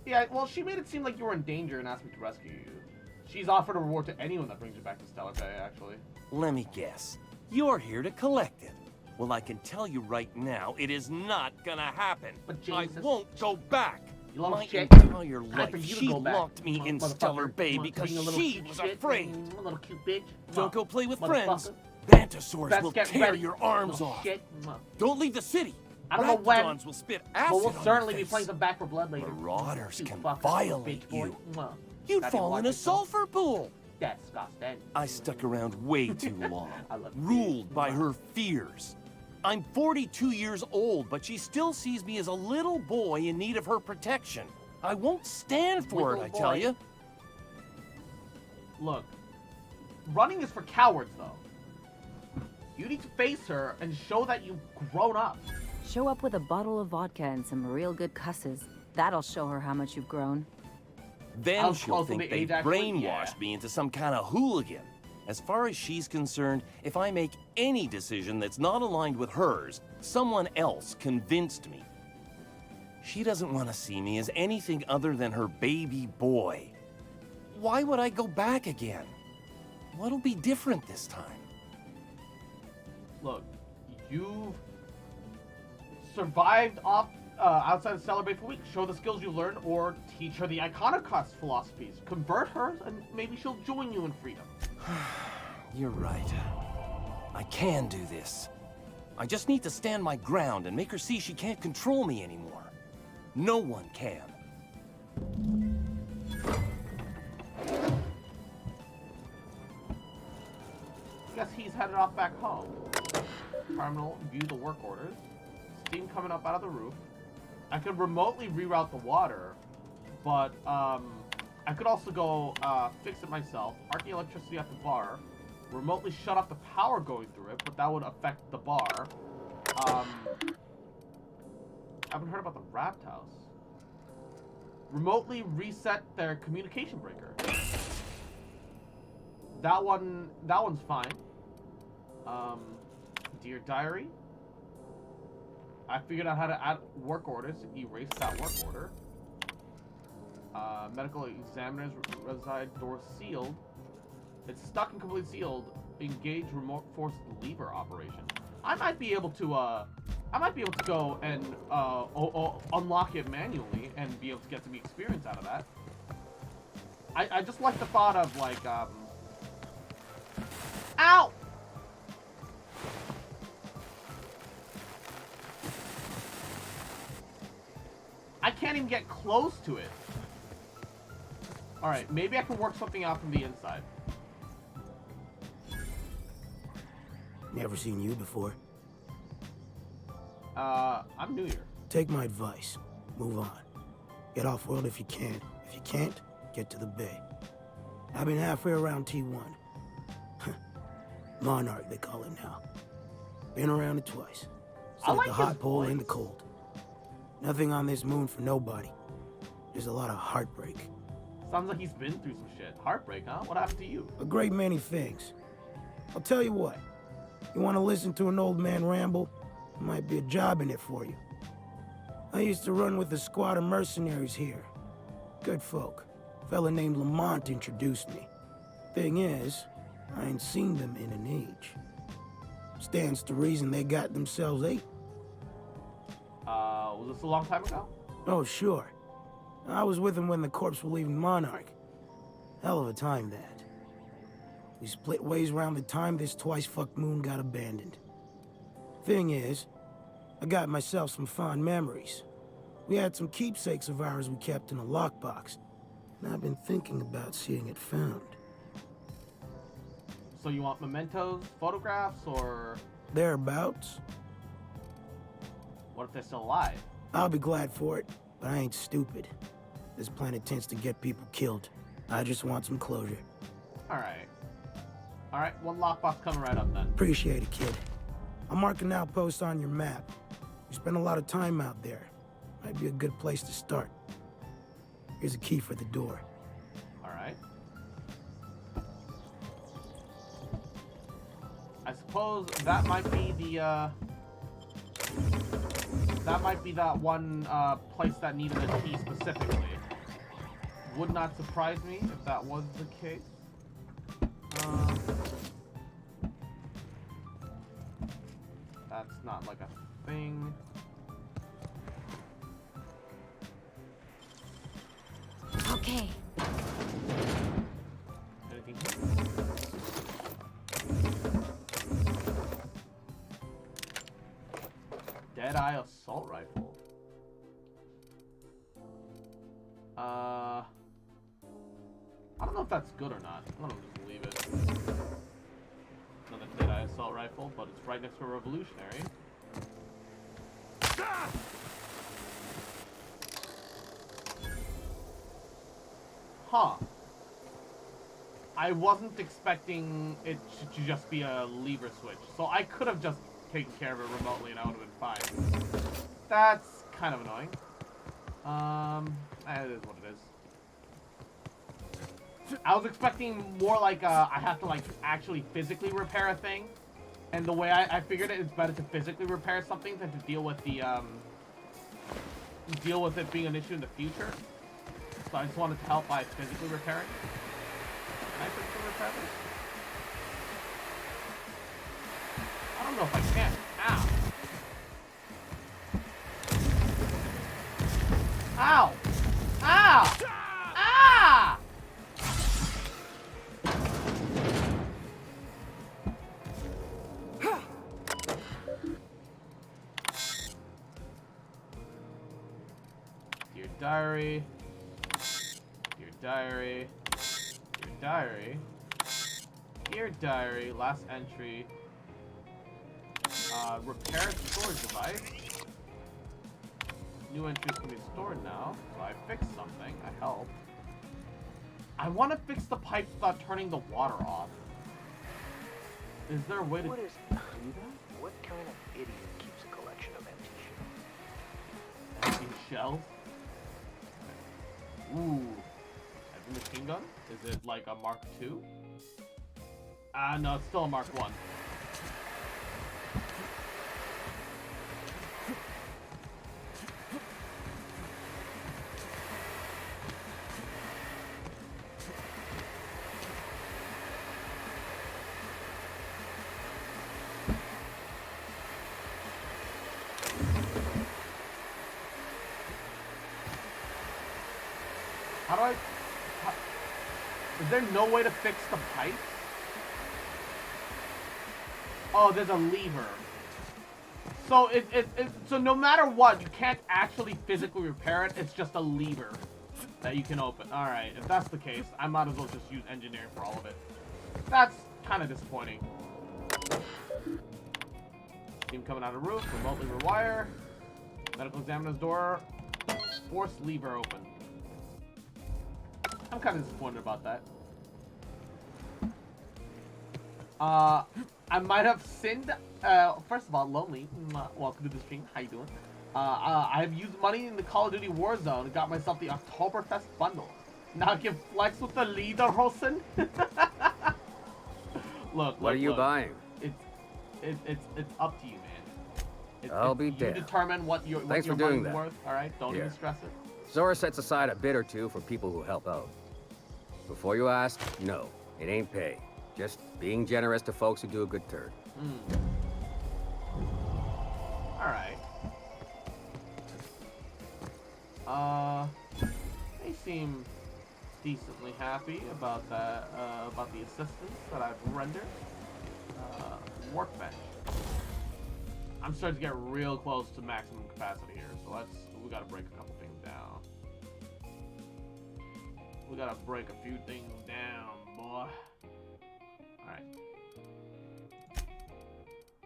Yeah, well, she made it seem like you were in danger and asked me to rescue you. She's offered a reward to anyone that brings you back to Stellar Bay, actually. Let me guess. You're here to collect it. Well, I can tell you right now, it is not gonna happen. But I Jesus. won't go back. You little My shit. entire Time for life, you to she go back, locked me in motherfucker. Stellar Bay Being because a little she cute was shit, afraid. A little cute bitch. Don't go play with friends. Motherfucker. Bantosaurs Best will get tear ready. your arms Little off. shit. Don't leave the city. I don't know when, Raptidons will spit but acid we'll on certainly your be face. playing some Back for Blood later. Marauders Cute can fucker, violate bitch boy. you. Mwah. You'd Gotta fall watch in a yourself. sulfur pool. Disgusting. I stuck around way too long, I love you. ruled by her fears. I'm 42 years old, but she still sees me as a little boy in need of her protection. I won't stand for it, Little I tell boy. you. Look, running is for cowards, though. You need to face her and show that you've grown up. Show up with a bottle of vodka and some real good cusses. That'll show her how much you've grown. Then she'll think they brainwashed me into some kind of hooligan. As far as she's concerned, if I make any decision that's not aligned with hers, someone else convinced me. She doesn't want to see me as anything other than her baby boy. Why would I go back again? What'll be different this time? Look, you've survived off outside of Stellar Bay for weeks. Show the skills you learned, or teach her the Iconoclast philosophies. Convert her, and maybe she'll join you in freedom. You're right. I can do this. I just need to stand my ground and make her see she can't control me anymore. No one can. Guess he's headed off back home. Terminal, view the work orders. Steam coming up out of the roof. I could remotely reroute the water, but I could also go fix it myself. Arc the electricity at the bar. Remotely shut off the power going through it, but that would affect the bar. I haven't heard about the Raft House. Remotely reset their communication breaker. That one's fine. Dear Diary. I figured out how to add work orders to erase that work order. Medical examiner's reside door sealed. It's stuck and completely sealed. Engage remote force lever operation. I might be able to go and unlock it manually and be able to get some experience out of that. I just like the thought of like ow! I can't even get close to it. Alright, maybe I can work something out from the inside. Never seen you before. I'm new here. Take my advice. Move on. Get off-world if you can. If you can't, get to the bay. I've been halfway around T1. Monarch, they call it now. Been around it twice. Stayed at the hot pole and the cold. Nothing on this moon for nobody. There's a lot of heartbreak. Sounds like he's been through some shit. Heartbreak, huh? What happened to you? A great many things. I'll tell you what. You want to listen to an old man ramble? There might be a job in it for you. I used to run with a squad of mercenaries here. Good folk. A fella named Lamont introduced me. Thing is, I ain't seen them in an age. Stands to reason they got themselves ate. Was this a long time ago? Oh, sure. I was with them when the corps were leaving Monarch. Hell of a time, that. We split ways around the time this twice-fucked moon got abandoned. Thing is, I got myself some fond memories. We had some keepsakes of ours we kept in a lockbox, and I've been thinking about seeing it found. So you want mementos, photographs, or... Thereabouts. What if they're still alive? I'll be glad for it, but I ain't stupid. This planet tends to get people killed. I just want some closure. Alright. Alright, one lockbox coming right up then. Appreciate it, kid. I'm marking outposts on your map. You spend a lot of time out there. Might be a good place to start. Here's a key for the door. Alright. I suppose that might be the, that might be that one, place that needed a key specifically. Would not surprise me if that was the case. That's not like a thing. Okay. Anything? Deadeye assault rifle. I don't know if that's good or not. I'm gonna just leave it. Another Deadeye assault rifle, but it's right next to a revolutionary. Huh. I wasn't expecting it to just be a lever switch. So I could have just taken care of it remotely and I would have been fine. That's kind of annoying. It is what it is. I was expecting more like I have to like actually physically repair a thing. And the way I figured it's better to physically repair something than to deal with the deal with it being an issue in the future. So I just wanted to help by physically repairing. Can I physically repair this? I don't know if I can. Ow! Ow! Ow! Ah! Dear diary. Dear diary. Dear diary. Dear diary. Last entry. Repair storage device. New entries can be stored now. So I fixed something. I helped. I want to fix the pipes without turning the water off. Is there a way to do that? What kind of idiot keeps a collection of empty shells? Empty shells? Ooh. Heavy machine gun? Is it like a Mark II? No, it's still a Mark I. Is there no way to fix the pipe? Oh, there's a lever. So so no matter what, you can't actually physically repair it. It's just a lever that you can open. All right, if that's the case, I might as well just use engineering for all of it. That's kind of disappointing. Steam coming out of the roof. Remotely rewire. Medical examiner's door. Force lever open. I'm kind of disappointed about that. I might have sinned. First of all, Lonely, welcome to the stream. How you doing? I've used money in the Call of Duty Warzone and got myself the Oktoberfest bundle. Now I can flex with the leader, Hosen. Look, what are you buying? It's up to you, man. I'll be You damned. determine what your Thanks for money's doing that. worth. All right, don't even stress it. Zora sets aside a bit or two for people who help out. Before you ask, no, it ain't pay. Just being generous to folks who do a good turn. Alright. They seem decently happy about that, about the assistance that I've rendered. Workbench. I'm starting to get real close to maximum capacity here, so we gotta break a couple things down. We gotta break a few things down, boy. Alright.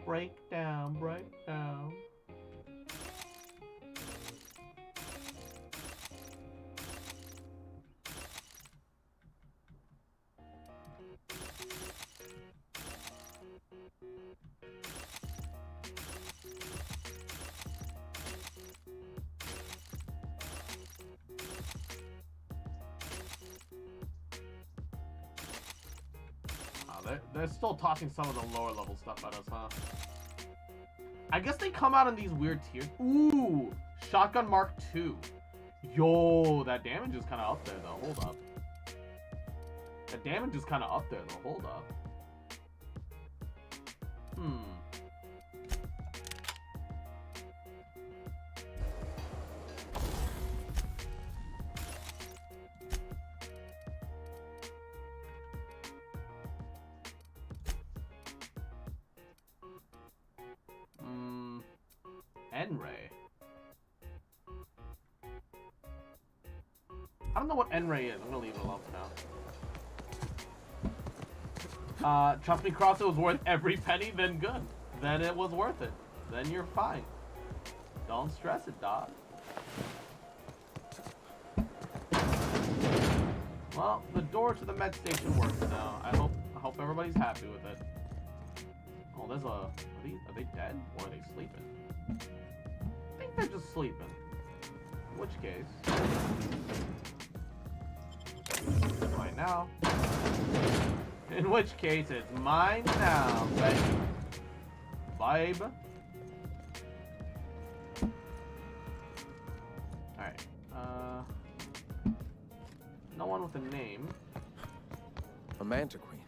Break down, break down. They're still tossing some of the lower level stuff at us, huh? I guess they come out in these weird tiers. Ooh! Shotgun Mark II. Yo, that damage is kind of up there, though. Hold up. That damage is kind of up there, though. Hold up. N-Ray. I don't know what N-Ray is. I'm gonna leave it alone for now. Trust me, Cross, it was worth every penny, then good. Then it was worth it. Then you're fine. Don't stress it, dog. Well, the door to the med station works now. I hope everybody's happy with it. Oh, there's a... Are they dead? Or are they sleeping? I think they're just sleeping. In which case... It's mine now. In which case, it's mine now, babe. Alright. No one with a name. A manta queen.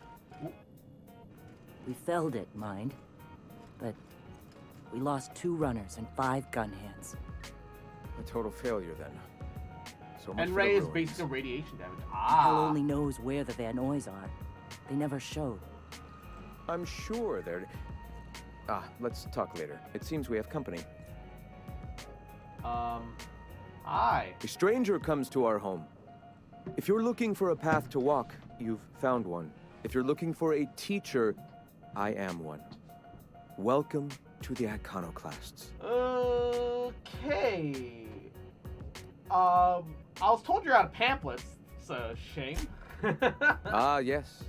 We felled it, mind. But we lost 2 runners and 5 gun hands. A total failure, then. So much And for Ray the is ruins. basically radiation damage. Hell only knows where the Van Oys are. They never showed. I'm sure they're... let's talk later. It seems we have company. Hi. A stranger comes to our home. If you're looking for a path to walk, you've found one. If you're looking for a teacher, I am one. Welcome to the Iconoclasts. Okay. I was told you're out of pamphlets. It's a shame. Yes.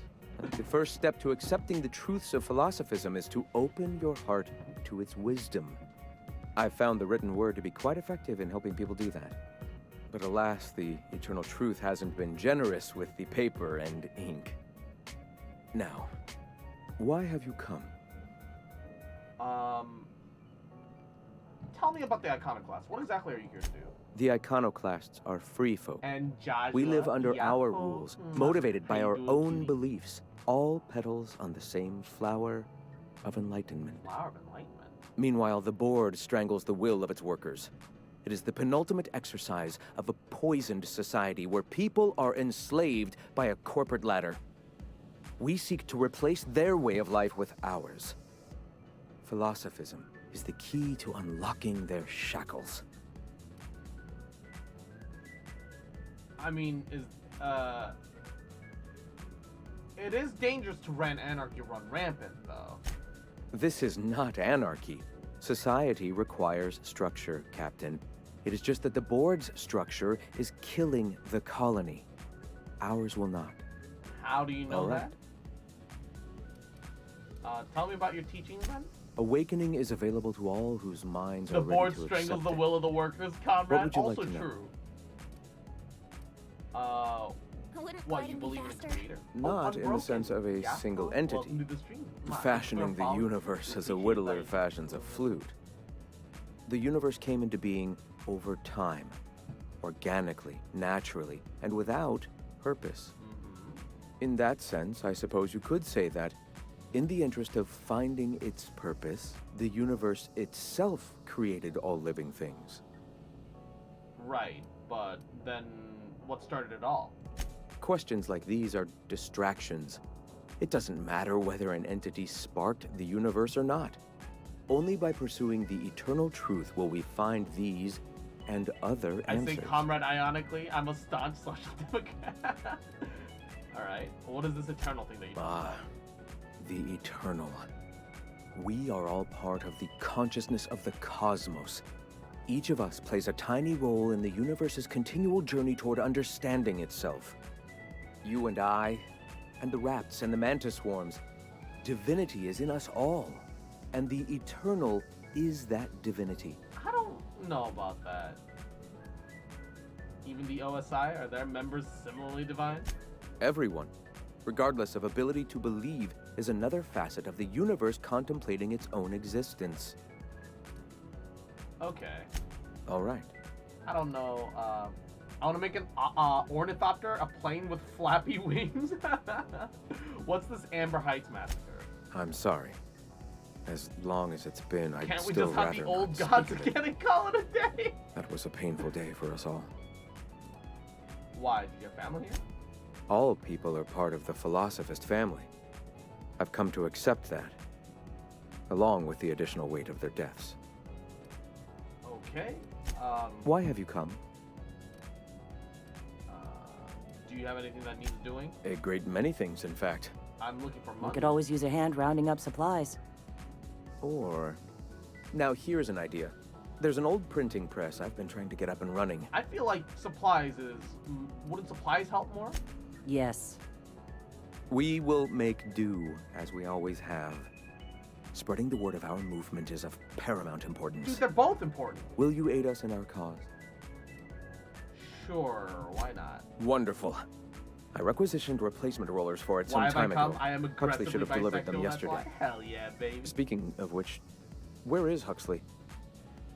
The first step to accepting the truths of philosophism is to open your heart to its wisdom. I've found the written word to be quite effective in helping people do that. But alas, the eternal truth hasn't been generous with the paper and ink. Now, why have you come? Tell me about the Iconoclasts. What exactly are you here to do? The Iconoclasts are free folk. And Joshua, We live under our Yapo, rules, motivated by our Heiduki. own beliefs, all petals on the same flower of enlightenment. Flower of enlightenment. Meanwhile, the board strangles the will of its workers. It is the penultimate exercise of a poisoned society where people are enslaved by a corporate ladder. We seek to replace their way of life with ours. Philosophism is the key to unlocking their shackles. I mean, it is dangerous to run anarchy run rampant, though. This is not anarchy. Society requires structure, Captain. It is just that the board's structure is killing the colony. Ours will not. How do you know All right. that? Tell me about your teachings, then. Awakening is available to all whose minds The are ready board to strangles accept the it. will of the workers, comrade. What would you Also like to know? true. What, you believe in a creator? Not in the unbroken. sense of a Yeah, single well, entity, welcome to the stream. My fashioning the follow- universe as a appreciate whittler that. fashions a flute. The universe came into being over time, organically, naturally, and without purpose. In that sense, I suppose you could say that, in the interest of finding its purpose, the universe itself created all living things. Right, but then what started it all? Questions like these are distractions. It doesn't matter whether an entity sparked the universe or not. Only by pursuing the eternal truth will we find these and other I answers. say, comrade, ionically, I'm a staunch social democrat. Alright, what is this eternal thing that you The eternal. We are all part of the consciousness of the cosmos. Each of us plays a tiny role in the universe's continual journey toward understanding itself. You and I, and the rats and the mantis swarms. Divinity is in us all, and the eternal is that divinity. I don't know about that. Even the OSI, are their members similarly divine? Everyone, regardless of ability to believe, is another facet of the universe contemplating its own existence. Okay. All right. I don't know, I want to make an ornithopter, a plane with flappy wings. What's this Amber Heights massacre? I'm sorry. As long as it's been, I'd Can't we still just have rather the old not gods speak of it. again and call it a day? That was a painful day for us all. Why? Do you have family here? All people are part of the Philosophist family. I've come to accept that, along with the additional weight of their deaths. Okay. Why have you come? Do you have anything that needs doing? A great many things, in fact. I'm looking for We money. could always use a hand rounding up supplies. Or... Now, here's an idea. There's an old printing press I've been trying to get up and running. I feel like supplies is... Wouldn't supplies help more? Yes. We will make do, as we always have. Spreading the word of our movement is of paramount importance. Dude, they're both important. Will you aid us in our cause? Sure, why not? Wonderful. I requisitioned replacement rollers for it Why some time have I come? ago. I am Huxley should have delivered them bisexual, that's yesterday. why. Hell yeah, baby. Speaking of which, where is Huxley?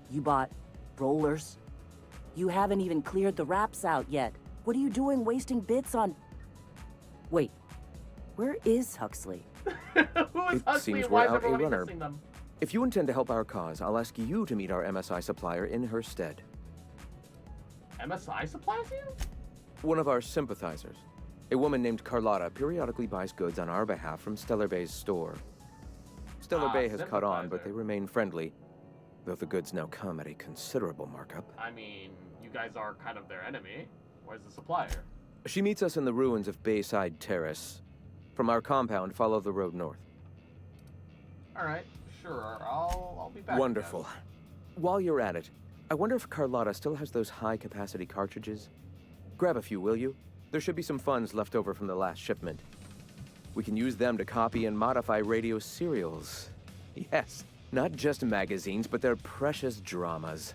You bought rollers? You haven't even cleared the wraps out yet. What are you doing wasting bits on... Wait, where is Huxley? It seems we're out a runner. If you intend to help our cause, I'll ask you to meet our MSI supplier in her stead. MSI supplies you? One of our sympathizers. A woman named Carlotta periodically buys goods on our behalf from Stellar Bay's store. Stellar Bay has caught on, but they remain friendly, though the goods now come at a considerable markup. I mean, you guys are kind of their enemy. Where's the supplier? She meets us in the ruins of Bayside Terrace. From our compound, follow the road north. Alright, sure. I'll be back. Wonderful. While you're at it, I wonder if Carlotta still has those high-capacity cartridges? Grab a few, will you? There should be some funds left over from the last shipment. We can use them to copy and modify radio serials. Yes, not just magazines, but their precious dramas.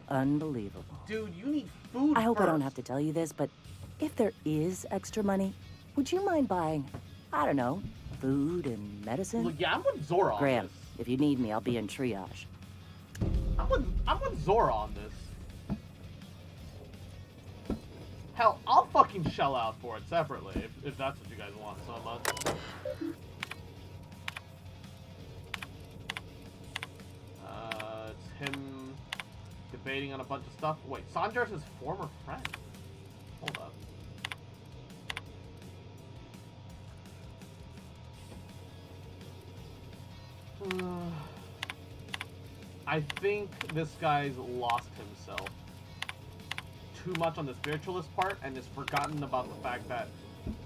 Unbelievable. Dude, you need food I hope first. I don't have to tell you this, but if there is extra money, would you mind buying, I don't know, food and medicine? Look, yeah, I'm with Zora on Graham, this. if you need me, I'll be in triage. I'm with Zora on this. Hell, I'll fucking shell out for it separately if that's what you guys want so much. It's him debating on a bunch of stuff. Wait, Sanjar's his former friend. Hold up. I think this guy's lost himself too much on the spiritualist part and has forgotten about the fact that,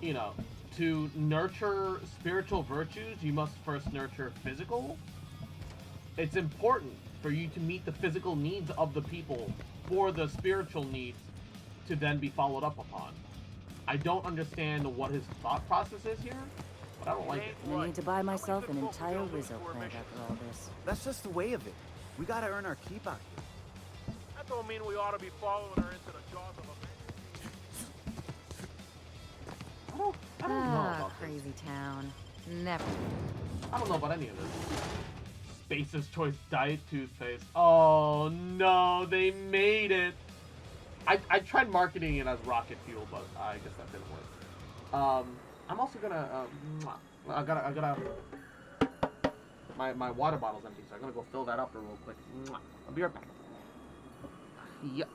you know, to nurture spiritual virtues, you must first nurture physical. It's important for you to meet the physical needs of the people for the spiritual needs to then be followed up upon. I don't understand what his thought process is here, but I don't like it. I need to buy myself an entire Rizzo plant after all this. That's just the way of it. We gotta earn our keep out here. That don't mean we ought to be following her into the jaws of a man. I don't know about crazy town. Never. I don't know about any of this. Space's Choice Diet Toothpaste. Oh no, they made it. I tried marketing it as rocket fuel, but I guess that didn't work. I'm also gonna I gotta my water bottle's empty, so I'm gonna go fill that up real quick. I'll be right back. Yeah.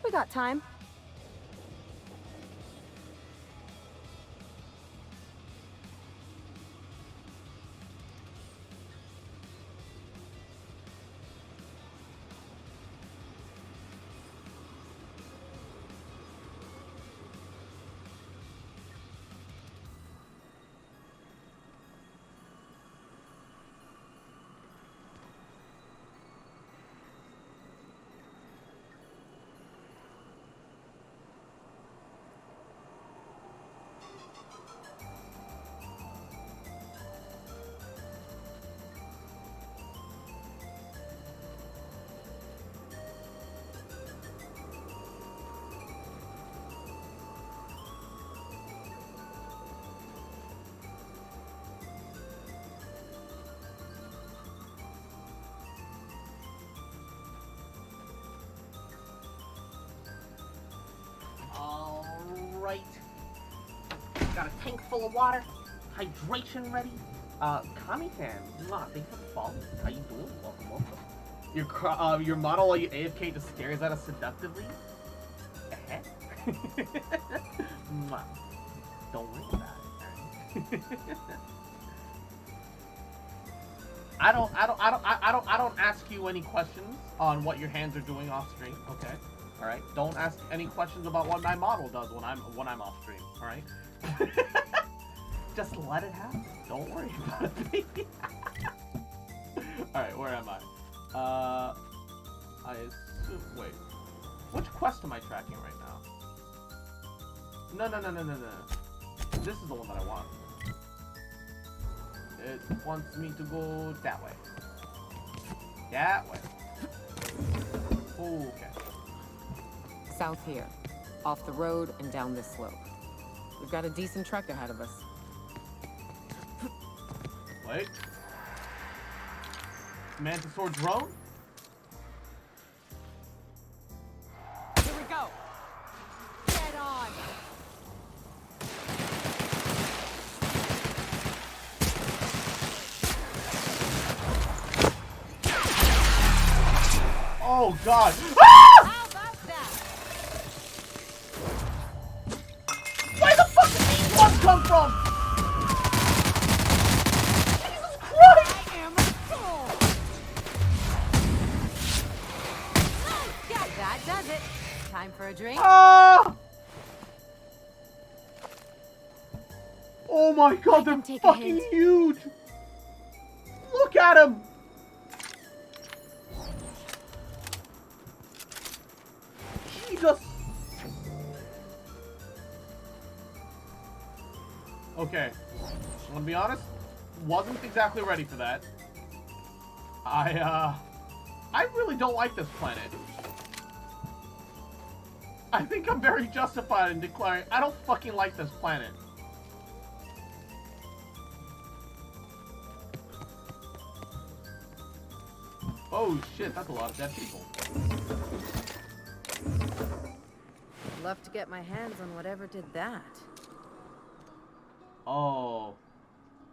We got time. tank full of water. Hydration ready. Kami-fan, thanks for the follow. How you doing? Welcome, welcome. Your model while you AFK just stares at us seductively. Don't worry about it. I don't ask you any questions on what your hands are doing off stream. Okay, all right. Don't ask any questions about what my model does when I'm off stream. All right. Just let it happen. Don't worry about it, baby. Alright, where am I? I assume... Wait. Which quest am I tracking right now? No. This is the one that I want. It wants me to go that way. That way. Okay. South here. Off the road and down this slope. We've got a decent trek ahead of us. Wait. Mantisaur drone? Here we go. Get on. Oh god. Ah! How about that? Where the fuck did these ones come from? Does it? Time for a drink? Ah! Oh my god, they're fucking huge! Look at him! Jesus! Okay, I'm gonna be honest, wasn't exactly ready for that. I really don't like this planet. I think I'm very justified in declaring I don't fucking like this planet. Oh shit, that's a lot of dead people. I'd love to get my hands on whatever did that. Oh.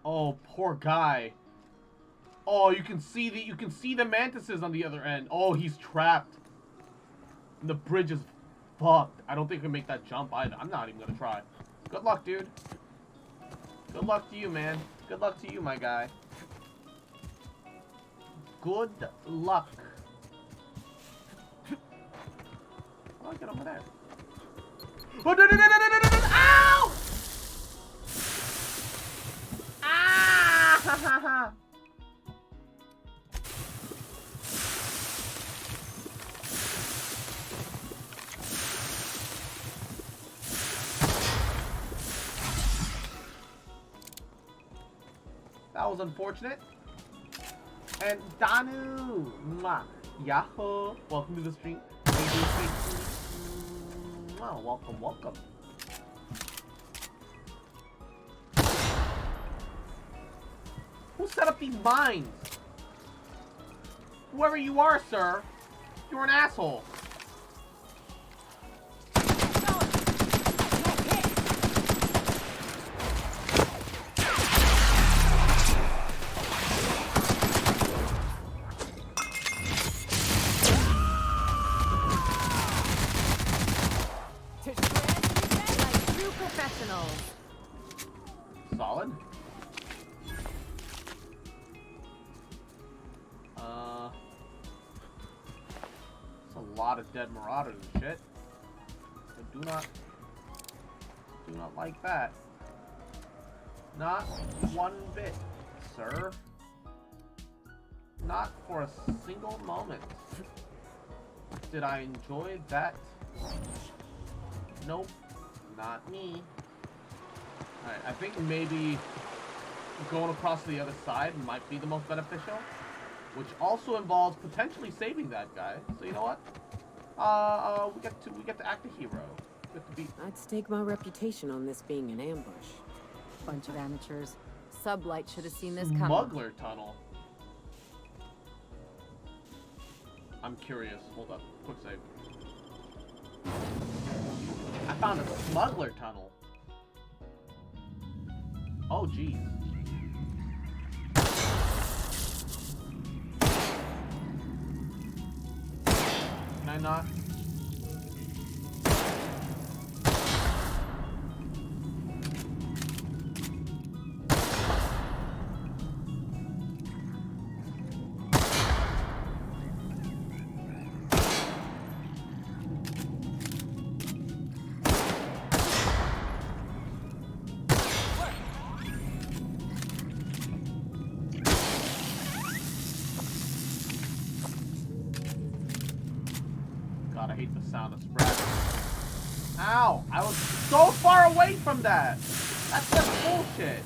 Oh, poor guy. Oh, you can see the mantises on the other end. Oh, he's trapped. And the bridge is fucked. I don't think I can make that jump either. I'm not even gonna try. Good luck, dude. Good luck to you, man. Good luck to you, my guy. Good luck. How do I get over there? Oh, no! Ow! Ah! Ha ha ha! That was unfortunate. And Danu, Yahoo, welcome to the stream. Wow, welcome, welcome. Who set up these mines? Whoever you are, sir, you're an asshole. Solid. It's a lot of dead marauders and shit. I do not like that. Not one bit, sir. Not for a single moment. Did I enjoy that? Nope, not me. Alright, I think maybe going across to the other side might be the most beneficial, which also involves potentially saving that guy. So you know what? We get to act a hero. We get to be. I'd stake my reputation on this being an ambush. Bunch of amateurs. Sublight should have seen this coming. Smuggler tunnel. I'm curious. Hold up. Quick save. I found a smuggler tunnel. Oh, geez. Can I not? God, I hate the sound of spread. Ow! I was so far away from that! That's just bullshit!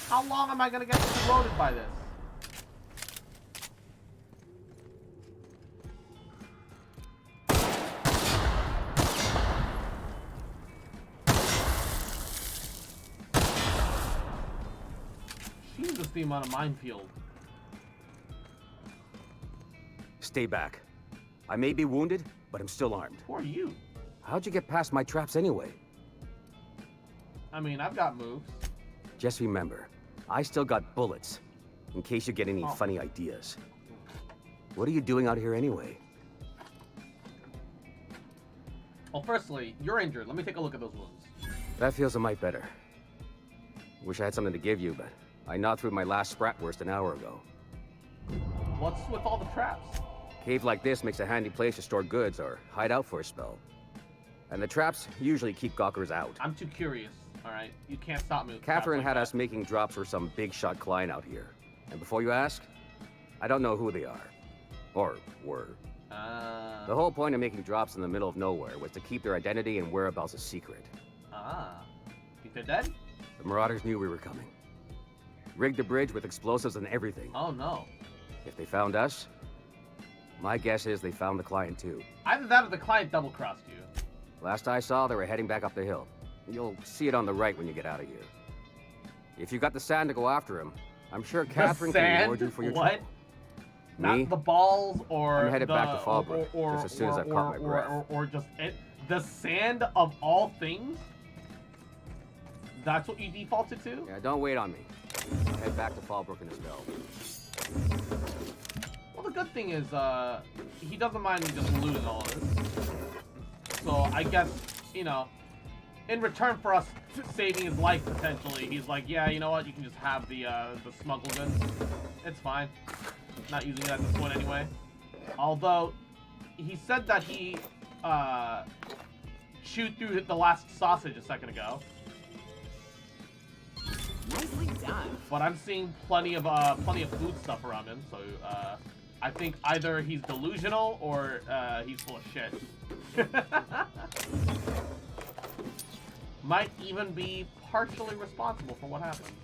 How long am I gonna get exploded by this? Jesus, the amount of minefield. Stay back. I may be wounded, but I'm still armed. Who are you? How'd you get past my traps anyway? I mean, I've got moves. Just remember, I still got bullets, in case you get any funny ideas. What are you doing out here anyway? Well, firstly, you're injured. Let me take a look at those wounds. That feels a mite better. Wish I had something to give you, but I gnawed through my last Spratwurst an hour ago. What's with all the traps? Cave like this makes a handy place to store goods or hide out for a spell. And the traps usually keep gawkers out. I'm too curious, alright? You can't stop me with Catherine traps had like us making drops for some big shot client out here. And before you ask, I don't know who they are. Or were. The whole point of making drops in the middle of nowhere was to keep their identity and whereabouts a secret. Think they're dead? The Marauders knew we were coming. Rigged the bridge with explosives and everything. Oh no. If they found us, my guess is they found the client too. Either that or the client double-crossed you. Last I saw, they were heading back up the hill. You'll see it on the right when you get out of here. If you got the sand to go after him, I'm sure Catherine can reward you for your trouble. Not Me? the balls or I'm headed the, back to Fallbrook, just as soon as I've caught my breath. Or just the sand of all things? That's what you defaulted to? Yeah, don't wait on me. I'll head back to Fallbrook in a spell. Well, the good thing is, he doesn't mind me just losing all of this. So, I guess, you know, in return for us saving his life, potentially, he's like, yeah, you know what, you can just have the smuggled goods. It's fine. Not using it at this point anyway. Although, he said that he, chewed through the last sausage a second ago. Nicely done. But I'm seeing plenty of food stuff around him, so I think either he's delusional or he's full of shit. Might even be partially responsible for what happened.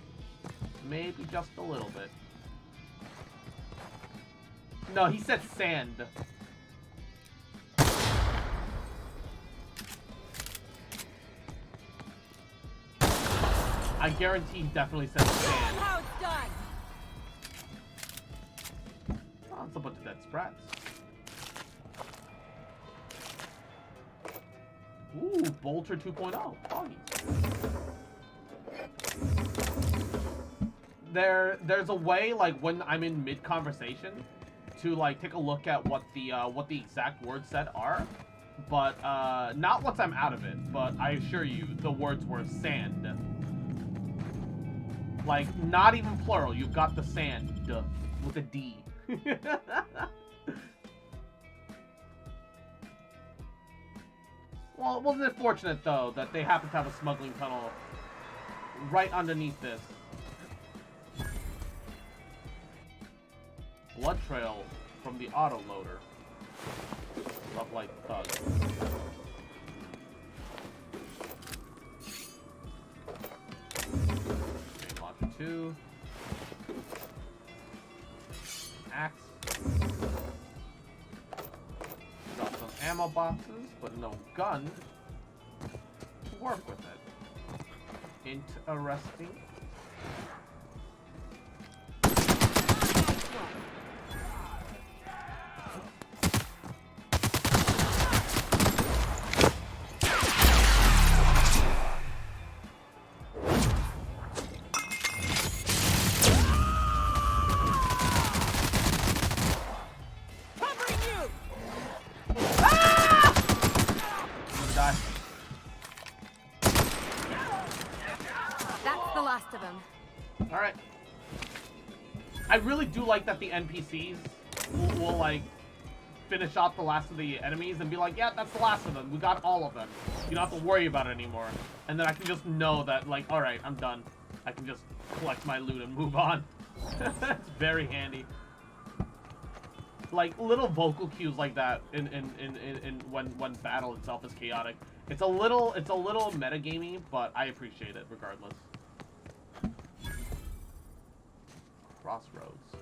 Maybe just a little bit. No, he said sand. I guarantee he definitely said sand. How it's done. Oh, it's a bunch of dead sprats. Ooh, Bolter 2.0. Foggies. There's a way, like, when I'm in mid-conversation to, like, take a look at what the exact words said are. But, not once I'm out of it. But I assure you, the words were sand. Like, not even plural. You've got the sand with a D. Well, wasn't it fortunate, though, that they happen to have a smuggling tunnel right underneath this? Blood trail from the autoloader. Love like thug. Okay, launcher 2. Axe. Got some ammo boxes, but no gun to work with it. Interesting. Alright. I really do like that the NPCs will like, finish off the last of the enemies and be like, yeah, that's the last of them. We got all of them. You don't have to worry about it anymore. And then I can just know that, like, alright, I'm done. I can just collect my loot and move on. It's very handy. Like, little vocal cues like that in when battle itself is chaotic. It's a little metagamey, but I appreciate it regardless. Crossroads.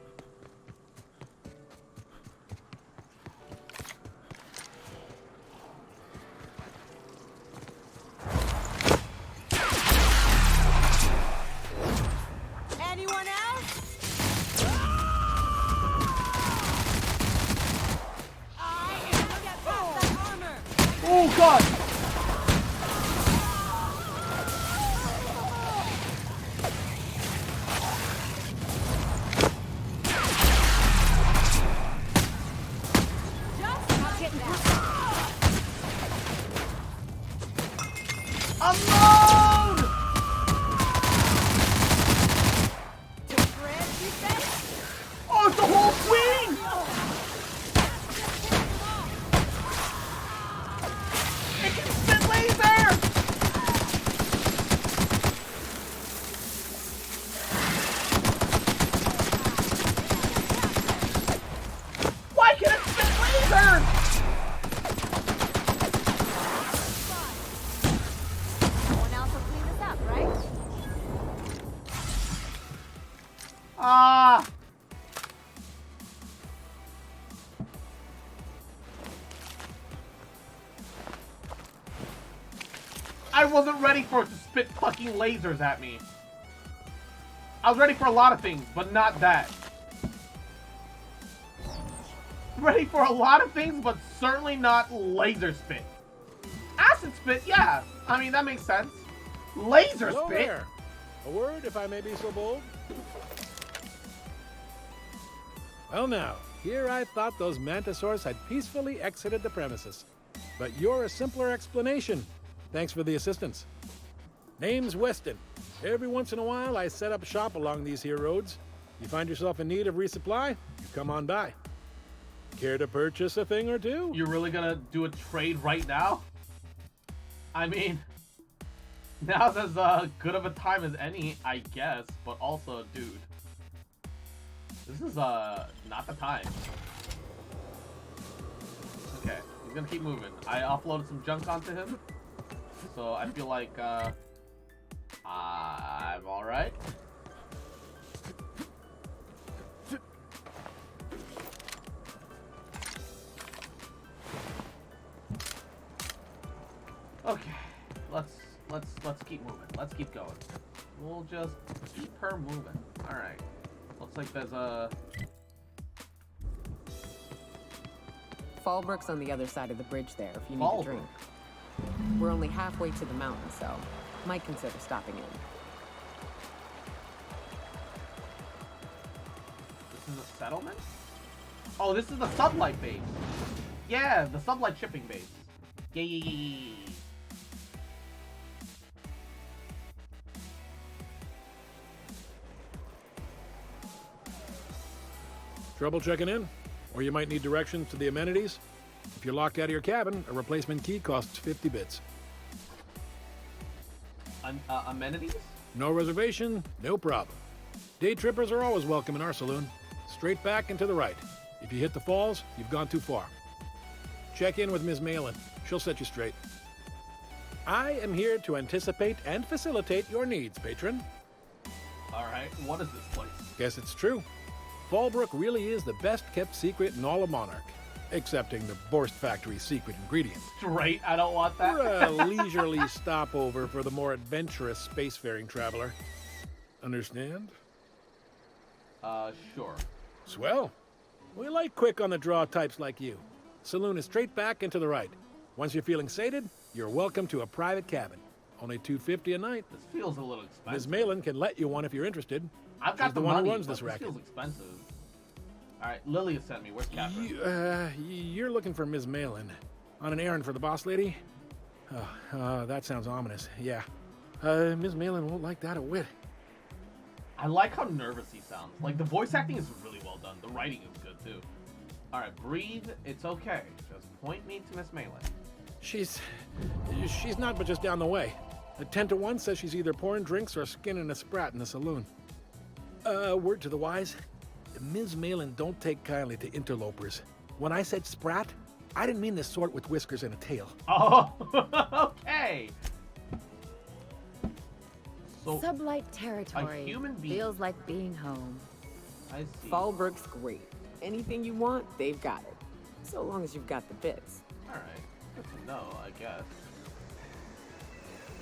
Anyone else? Oh god! Unload! Oh, it's the whole queen! It can spit laser! Why can it spit laser? Someone else will clean this up, right? Ah! I wasn't ready for it to spit fucking lasers at me. I was ready for a lot of things, but not that. Ready for a lot of things, but certainly not laser spit. Acid spit, yeah. I mean, that makes sense. Laser Hello spit? there. A word, if I may be so bold. Well now, here I thought those mantisaurs had peacefully exited the premises. But you're a simpler explanation. Thanks for the assistance. Name's Weston. Every once in a while, I set up shop along these here roads. You find yourself in need of resupply, you come on by. Care to purchase a thing or two? You're really gonna do a trade right now? I mean, now's as good of a time as any, I guess, but also, dude. This is, not the time. Okay, he's gonna keep moving. I offloaded some junk onto him, so I feel like, I'm alright. Okay, let's keep moving. Let's keep going. We'll just keep her moving. All right. Looks like there's a Fallbrook's on the other side of the bridge there if you need a drink. We're only halfway to the mountain, so might consider stopping in. This is a settlement? Oh, this is the sublight base. Yeah, the sublight shipping base. Yeah. Trouble checking in? Or you might need directions to the amenities? If you're locked out of your cabin, a replacement key costs 50 bits. Amenities? No reservation, no problem. Day trippers are always welcome in our saloon. Straight back and to the right. If you hit the falls, you've gone too far. Check in with Ms. Malin. She'll set you straight. I am here to anticipate and facilitate your needs, patron. Alright, what is this place? Guess it's true. Fallbrook really is the best-kept secret in all of Monarch. Excepting the Borst Factory's secret ingredient. Straight, I don't want that. We're a leisurely stopover for the more adventurous spacefaring traveler. Understand? Sure. Swell. We like quick-on-the-draw types like you. Saloon is straight back and to the right. Once you're feeling sated, you're welcome to a private cabin. Only $250 a night. This feels a little expensive. Ms. Malin can let you one if you're interested. I've got She's the money, one who runs but this racket. feels expensive. Alright, Lily has sent me. Where's Catherine? You're looking for Ms. Malin. On an errand for the boss lady? That sounds ominous. Yeah. Ms. Malin won't like that a whit. I like how nervous he sounds. Like, the voice acting is really well done. The writing is good, too. Alright, breathe. It's okay. Just point me to Miss Malin. She's not but just down the way. The 10 to 1 says she's either pouring drinks or skinning a sprat in the saloon. Word to the wise, Ms. Malin don't take kindly to interlopers. When I said sprat, I didn't mean the sort with whiskers and a tail. Oh, okay. So, Sublight territory. A human being. Feels like being home. I see. Fallbrook's great. Anything you want, they've got it. So long as you've got the bits. Alright. Good to know, I guess.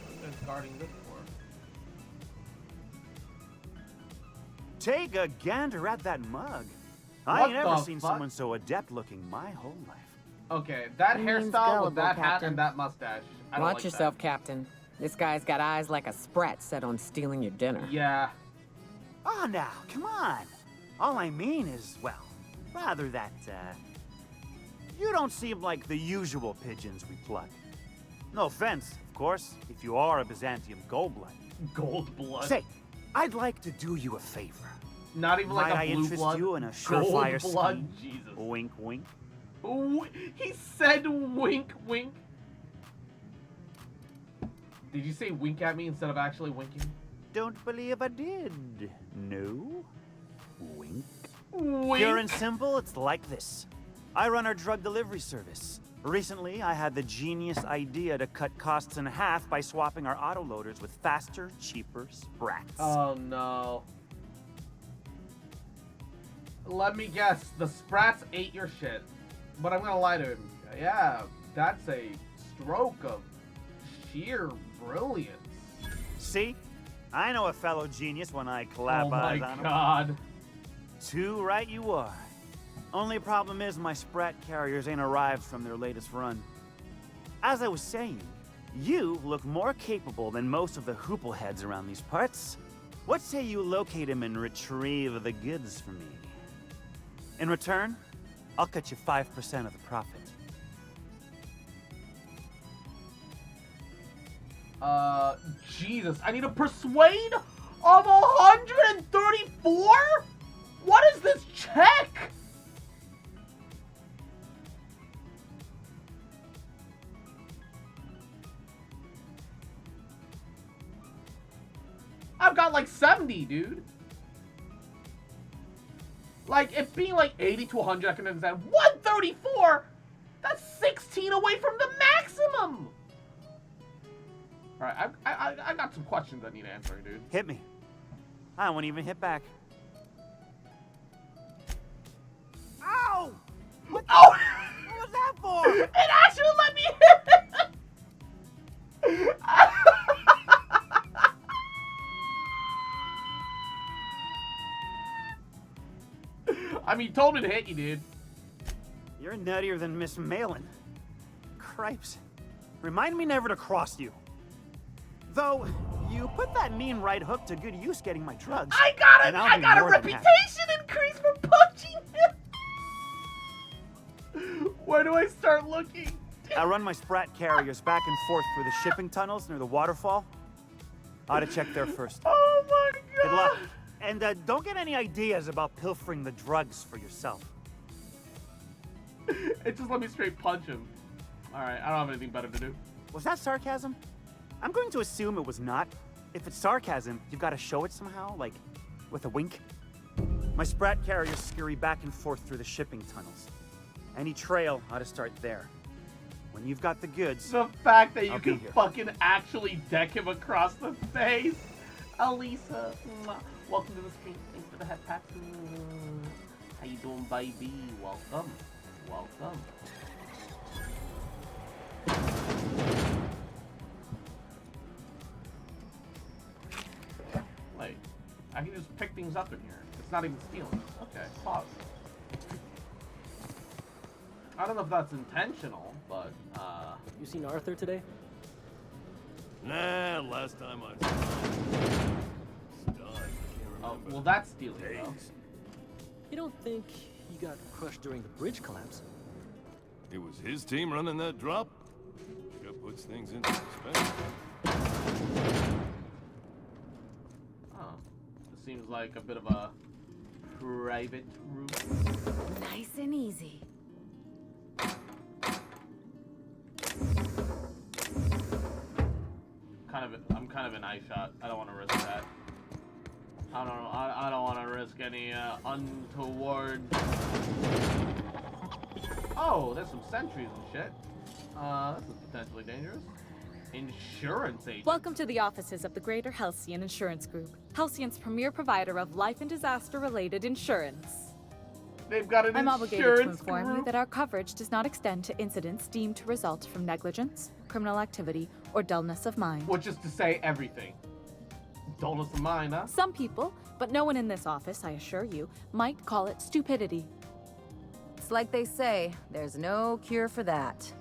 What are you guys guarding this for? Take a gander at that mug. What I ain't never the seen fuck? someone so adept looking my whole life. Okay, that He means hairstyle with gullible, that hat Captain. and that mustache. I don't Watch like yourself, Captain. This guy's got eyes like a sprat set on stealing your dinner. That. Yeah. Ah, now, come on. All I mean is, well, rather that, you don't seem like the usual pigeons we pluck. No offense, of course, if you are a Byzantium Goldblood. Goldblood? Say, I'd like to do you a favor. Not even like Might a I blue interest blood? you in a surefire Goldblood? scheme? Jesus. Wink, wink. He said wink, wink. Did you say wink at me instead of actually winking? Don't believe I did. No? Wink. Wink. Pure and simple, it's like this. I run our drug delivery service. Recently, I had the genius idea to cut costs in half by swapping our autoloaders with faster, cheaper sprats. Oh no. Let me guess, the sprats ate your shit. But I'm gonna lie to him. Yeah, that's a stroke of sheer brilliance. See? I know a fellow genius when I Oh clap my eyes on him. god. Too right you are. Only problem is my sprat carriers ain't arrived from their latest run. As I was saying, you look more capable than most of the hoople heads around these parts. What say you locate him and retrieve the goods for me? In return, I'll cut you 5% of the profit. Jesus, I need a persuade of 134? What is this check? I've got like 70, dude. Like, it being like 80 to 100, I can understand. 134? That's 16 away from the maximum. All right, I got some questions I need answering, dude. Hit me. I won't even hit back. Ow! What was that for? It actually let me hit it. I mean, told me to hit you, dude. You're nuttier than Miss Malin. Cripes. Remind me never to cross you. Though, you put that mean right hook to good use getting my drugs. I got a reputation increase for punching him. Where do I start looking? I run my sprat carriers back and forth through the shipping tunnels near the waterfall. Ought to check there first. Oh my god. Good luck. And don't get any ideas about pilfering the drugs for yourself. It just let me straight punch him. Alright, I don't have anything better to do. Was that sarcasm? I'm going to assume it was not. If it's sarcasm, you've got to show it somehow, like with a wink. My sprat carriers scurry back and forth through the shipping tunnels. Any trail ought to start there. When you've got the goods, The fact that you I'll be can here. fucking actually deck him across the face. Alisa, mwah. Welcome to the stream. Thanks for the head pat. How you doing, baby? Welcome. Welcome. Wait, I can just pick things up in here. It's not even stealing. Okay, pause. I don't know if that's intentional, but, You seen Arthur today? Nah, last time I saw him. oh, well that's stealing, though. You don't think he got crushed during the bridge collapse? It was his team running that drop? Sure puts things into perspective. Oh. seems like a bit of a private room. Nice and easy. I'm kind of an eye shot. I don't want to risk that. I don't know. I don't want to risk any untoward. Oh, there's some sentries and shit. This is potentially dangerous. Insurance agent. Welcome to the offices of the Greater Halcyon Insurance Group, Halcyon's premier provider of life and disaster-related insurance. They've got an I'm obligated insurance to inform group. you that our coverage does not extend to incidents deemed to result from negligence, criminal activity, or dullness of mind. Which is to say everything. Dullness of mind, huh? Some people, but no one in this office, I assure you, might call it stupidity. It's like they say, there's no cure for that.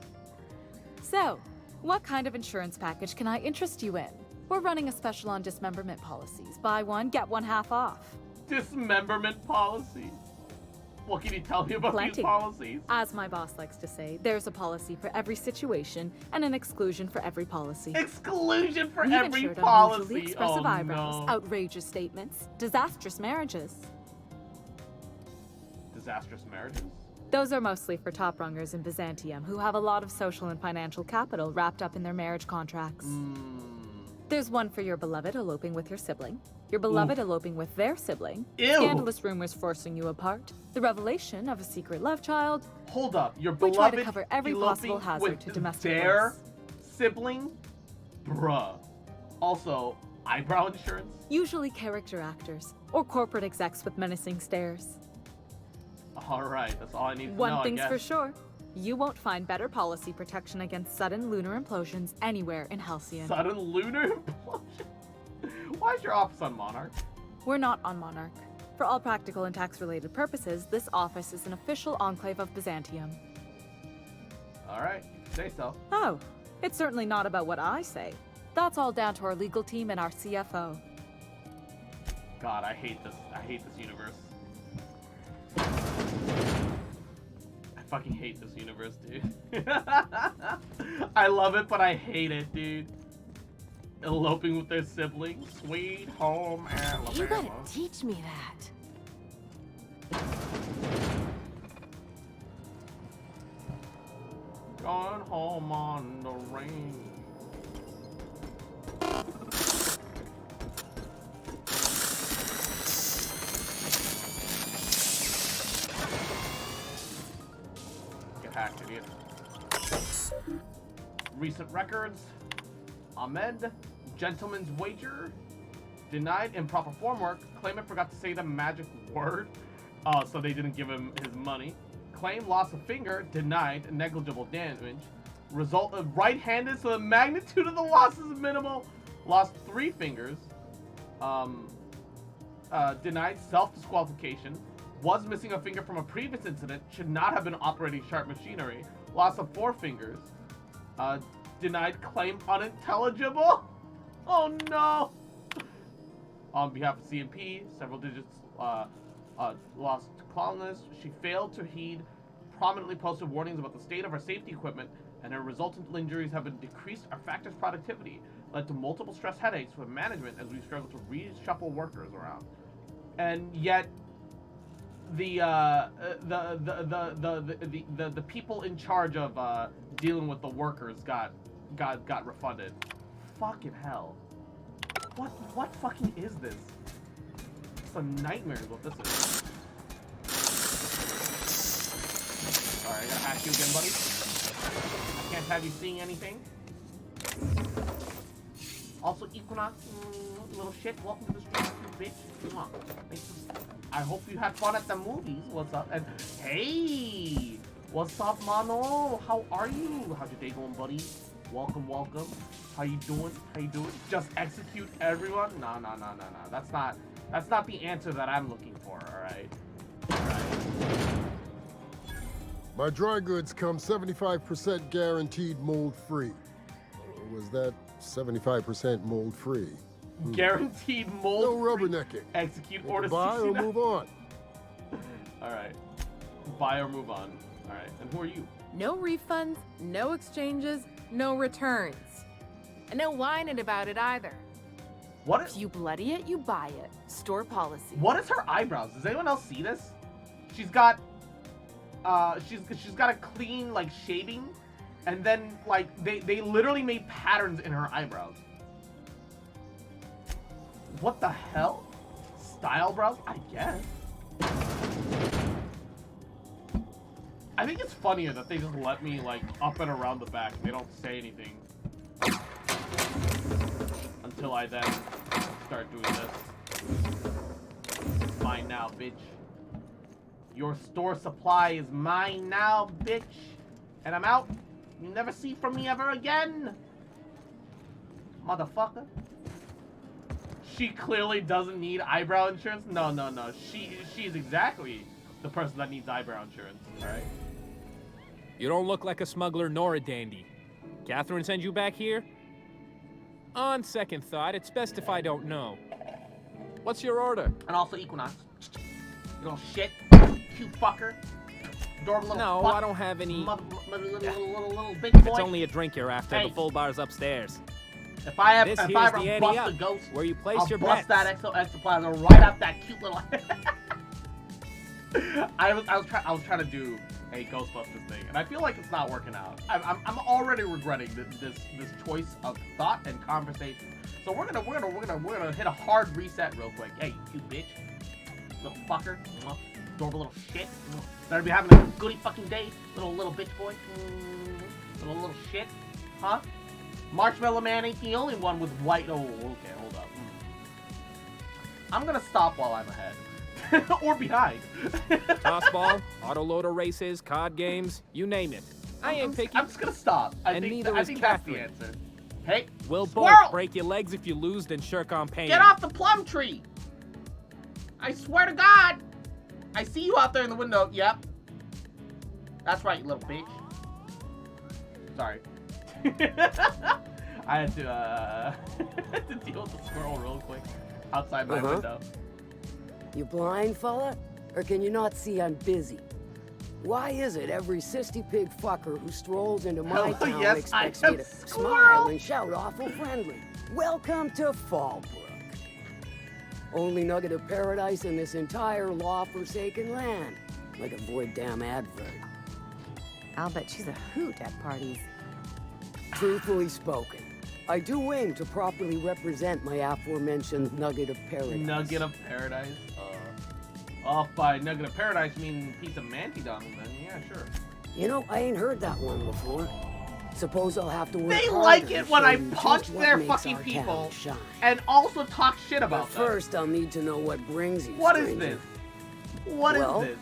So, what kind of insurance package can I interest you in? We're running a special on dismemberment policies. Buy one, get one half off. Dismemberment policy. What can you tell me about Plenty. these policies? As my boss likes to say, there's a policy for every situation and an exclusion for every policy. Exclusion for We've every insured policy. unusually expressive Oh, eyebrows, no. outrageous statements, disastrous marriages. Disastrous marriages? Those are mostly for top rungers in Byzantium who have a lot of social and financial capital wrapped up in their marriage contracts. There's one for your beloved eloping with your sibling, your beloved eloping with their sibling, Ew. scandalous rumors forcing you apart, the revelation of a secret love child. Hold up, your We beloved try to cover every possible eloping hazard with to domestic their bliss. sibling? Bruh. Also, eyebrow insurance? Usually character actors, or corporate execs with menacing stares. Alright, that's all I need to know, One I thing's guess. for sure. You won't find better policy protection against sudden lunar implosions anywhere in Halcyon. Sudden lunar implosion? Why is your office on Monarch? We're not on Monarch. For all practical and tax-related purposes, this office is an official enclave of Byzantium. Alright, say so. Oh, it's certainly not about what I say. That's all down to our legal team and our CFO. God, I hate this universe. I fucking hate this universe, dude. I love it, but I hate it, dude. Eloping with their siblings. Sweet home Alabama. You gotta teach me that. Going home on the rain. Get hacked, idiot. Recent records. Ahmed, gentleman's wager. Denied improper form work. Claimant forgot to say the magic word. So they didn't give him his money. Claim loss of finger. Denied negligible damage. Result of right-handed, so the magnitude of the loss is minimal. Lost 3 fingers. Denied self-disqualification. Was missing a finger from a previous incident. Should not have been operating sharp machinery. Loss of 4 fingers. Denied claim unintelligible. Oh no! On behalf of CMP, several digits lost calmness. She failed to heed prominently posted warnings about the state of our safety equipment, and her resultant injuries have been decreased our factor's productivity, led to multiple stress headaches with management as we struggle to reshuffle workers around. And yet, the people in charge of dealing with the workers got refunded. Fucking hell. What fucking is this? It's a nightmare is what this is. Alright, I gotta hack you again, buddy. I can't have you seeing anything. Also, Equinox, little shit, welcome to the street, you bitch. Come on. I hope you had fun at the movies. What's up? And hey! What's up, mano? How are you? How's your day going, buddy? Welcome, welcome. How you doing? How you doing? Just execute everyone? No. That's not the answer that I'm looking for, alright? My dry goods come 75% guaranteed mold-free. Was that 75% mold-free? Guaranteed mold. No rubbernecking. Execute order Buy or 69. move on. Alright. Buy or move on. Alright. And who are you? No refunds, no exchanges, no returns. And no whining about it either. What If you bloody it, you buy it. Store policy. What is her eyebrows? Does anyone else see this? She's got she's got a clean like shaving, and then like they literally made patterns in her eyebrows. What the hell? Style brows? I guess. I think it's funnier that they just let me like up and around the back. They don't say anything until I then start doing this. It's mine now, bitch. Your store supply is mine now, bitch. And I'm out. You'll never see from me ever again. Motherfucker. She clearly doesn't need eyebrow insurance. No. She's exactly the person that needs eyebrow insurance, alright? You don't look like a smuggler nor a dandy. Catherine send you back here? On second thought, it's best if I don't know. What's your order? And also Equinox. You little shit. Cute fucker. Adorable little No, fuck. I don't have any... Little big boy. It's only a drink you're after. Hey. The full bar's upstars. If I ever This here's bust the a ante ghost, where you place I'll your bust bets. that ectoplasm right up that cute little. I was trying to do a Ghostbusters thing, and I feel like it's not working out. I'm already regretting this choice of thought and conversation. So we're gonna hit a hard reset real quick. Hey, you cute bitch, little fucker, adorable little shit. Better be having a goody fucking day, little bitch boy, little shit, huh? Marshmallow Man ain't the only one with white. Oh, okay, hold up. I'm gonna stop while I'm ahead. Or behind. Tossball, autoloader races, card games, you name it. I ain't picky. I'm just gonna stop. I think that's the Catherine. answer. Hey, We'll squirrel! both break your legs if you lose, then shirk on pain. Get off the plum tree! I swear to God! I see you out there in the window. Yep. That's right, you little bitch. Sorry. I had to deal with the squirrel real quick outside my window. You blind, fella? Or can you not see I'm busy? Why is it every sissy pig fucker who strolls into my town expects me to smile and shout awful friendly? Welcome to Fallbrook. Only nugget of paradise in this entire law-forsaken land. Like a void damn advert. I'll bet she's a hoot at parties. Truthfully spoken, I do aim to properly represent my aforementioned nugget of paradise. Nugget of paradise? Off by nugget of paradise, you mean piece of mantydom, then yeah, sure. You know, I ain't heard that one before. Suppose I'll have to work They harder like to it when show I you punch just what their makes fucking our people town shine. and also talk shit about But them. first, I'll need to know what brings you, What is stranger. this? What is Well, this?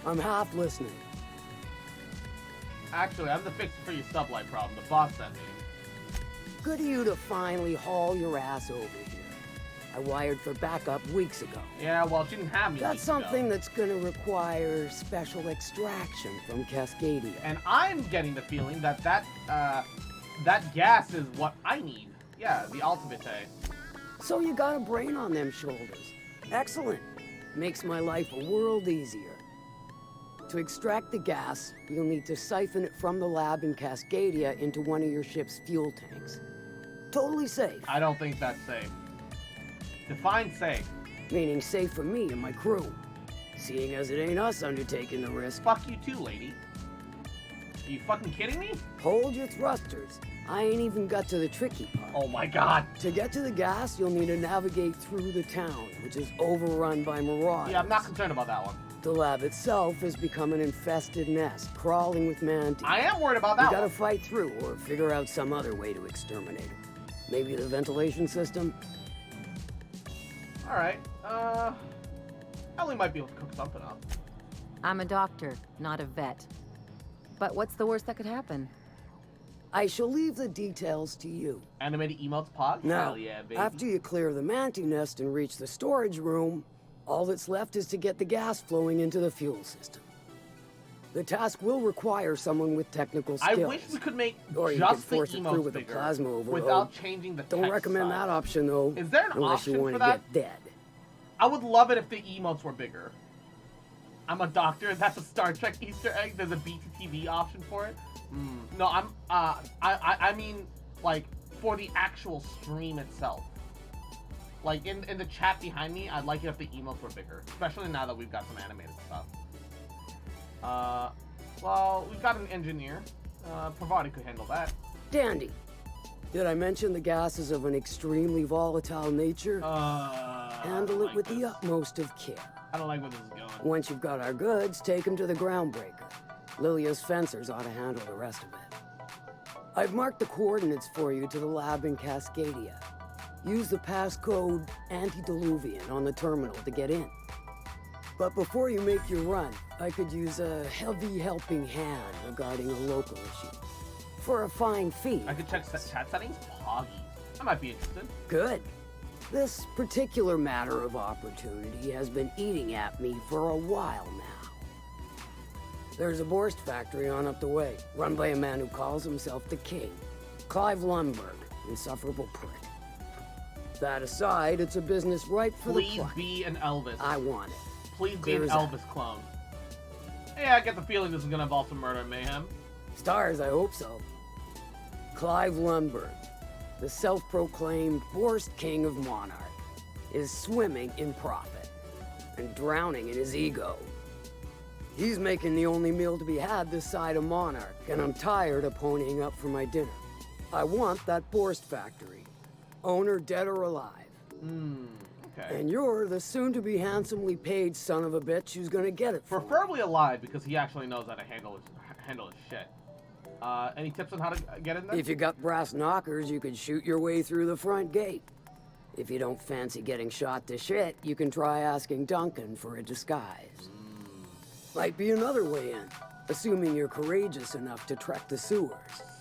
I'm half listening. Actually, I'm the fixer for your sublight problem. The boss sent me. Good of you to finally haul your ass over here. I wired for backup weeks ago. Yeah, well, she didn't have me. That's weeks ago. something that's gonna require special extraction from Cascadia. And I'm getting the feeling that that gas is what I need. Yeah, the ultimate. So you got a brain on them shoulders. Excellent. Makes my life a world easier. To extract the gas, you'll need to siphon it from the lab in Cascadia into one of your ship's fuel tanks. Totally safe. I don't think that's safe. Define safe. Meaning safe for me and my crew. Seeing as it ain't us undertaking the risk. Fuck you too, lady. Are you fucking kidding me? Hold your thrusters. I ain't even got to the tricky part. Oh my god. To get to the gas, you'll need to navigate through the town, which is overrun by marauders. Yeah, I'm not concerned about that one. The lab itself has become an infested nest, crawling with mantis. I am worried about that You gotta one. fight through or figure out some other way to exterminate them. Maybe the ventilation system? Alright, Ellie might be able to cook something up. I'm a doctor, not a vet. But what's the worst that could happen? I shall leave the details to you. Animated emotes pod? Now, Hell yeah, baby. after you clear the mantis nest and reach the storage room, all that's left is to get the gas flowing into the fuel system. The task will require someone with technical skills. I wish we could make or you just could force the it through emotes with a bigger plasma overload. without changing the Don't text recommend size. that option though. Is there an unless option you want for to that? get dead. I would love it if the emotes were bigger. I'm a doctor. That's a Star Trek Easter egg. There's a BTTV option for it. No, I mean like for the actual stream itself. Like, in the chat behind me, I'd like it if the emotes were bigger. Especially now that we've got some animated stuff. Well, we've got an engineer. Pravati could handle that. Dandy. Did I mention the gas is of an extremely volatile nature? Handle it with the utmost of care. I don't like where this is going. Once you've got our goods, take them to the groundbreaker. Lilia's fencers ought to handle the rest of it. I've marked the coordinates for you to the lab in Cascadia. Use the passcode Antediluvian on the terminal to get in. But before you make your run, I could use a heavy helping hand regarding a local issue. For a fine fee. I could check chat settings? Poggy. I might be interested. Good. This particular matter of opportunity has been eating at me for a while now. There's a Borst factory on up the way, run by a man who calls himself the King. Clive Lundberg, insufferable prick. That aside, it's a business ripe for the pluck. Please be an Elvis. I want it. Please be an Elvis clone. Yeah, I get the feeling this is gonna involve some murder and mayhem. Stars, I hope so. Clive Lundberg, the self-proclaimed Borst King of Monarch, is swimming in profit and drowning in his ego. He's making the only meal to be had this side of Monarch, and I'm tired of ponying up for my dinner. I want that Borst factory, owner dead or alive. Okay. And you're the soon-to-be handsomely paid son of a bitch who's gonna get it for me. Preferably alive, because he actually knows how to handle his shit. Any tips on how to get in there? If you got brass knockers, you could shoot your way through the front gate. If you don't fancy getting shot to shit, you can try asking Duncan for a disguise. Might be another way in, assuming you're courageous enough to trek the sewers.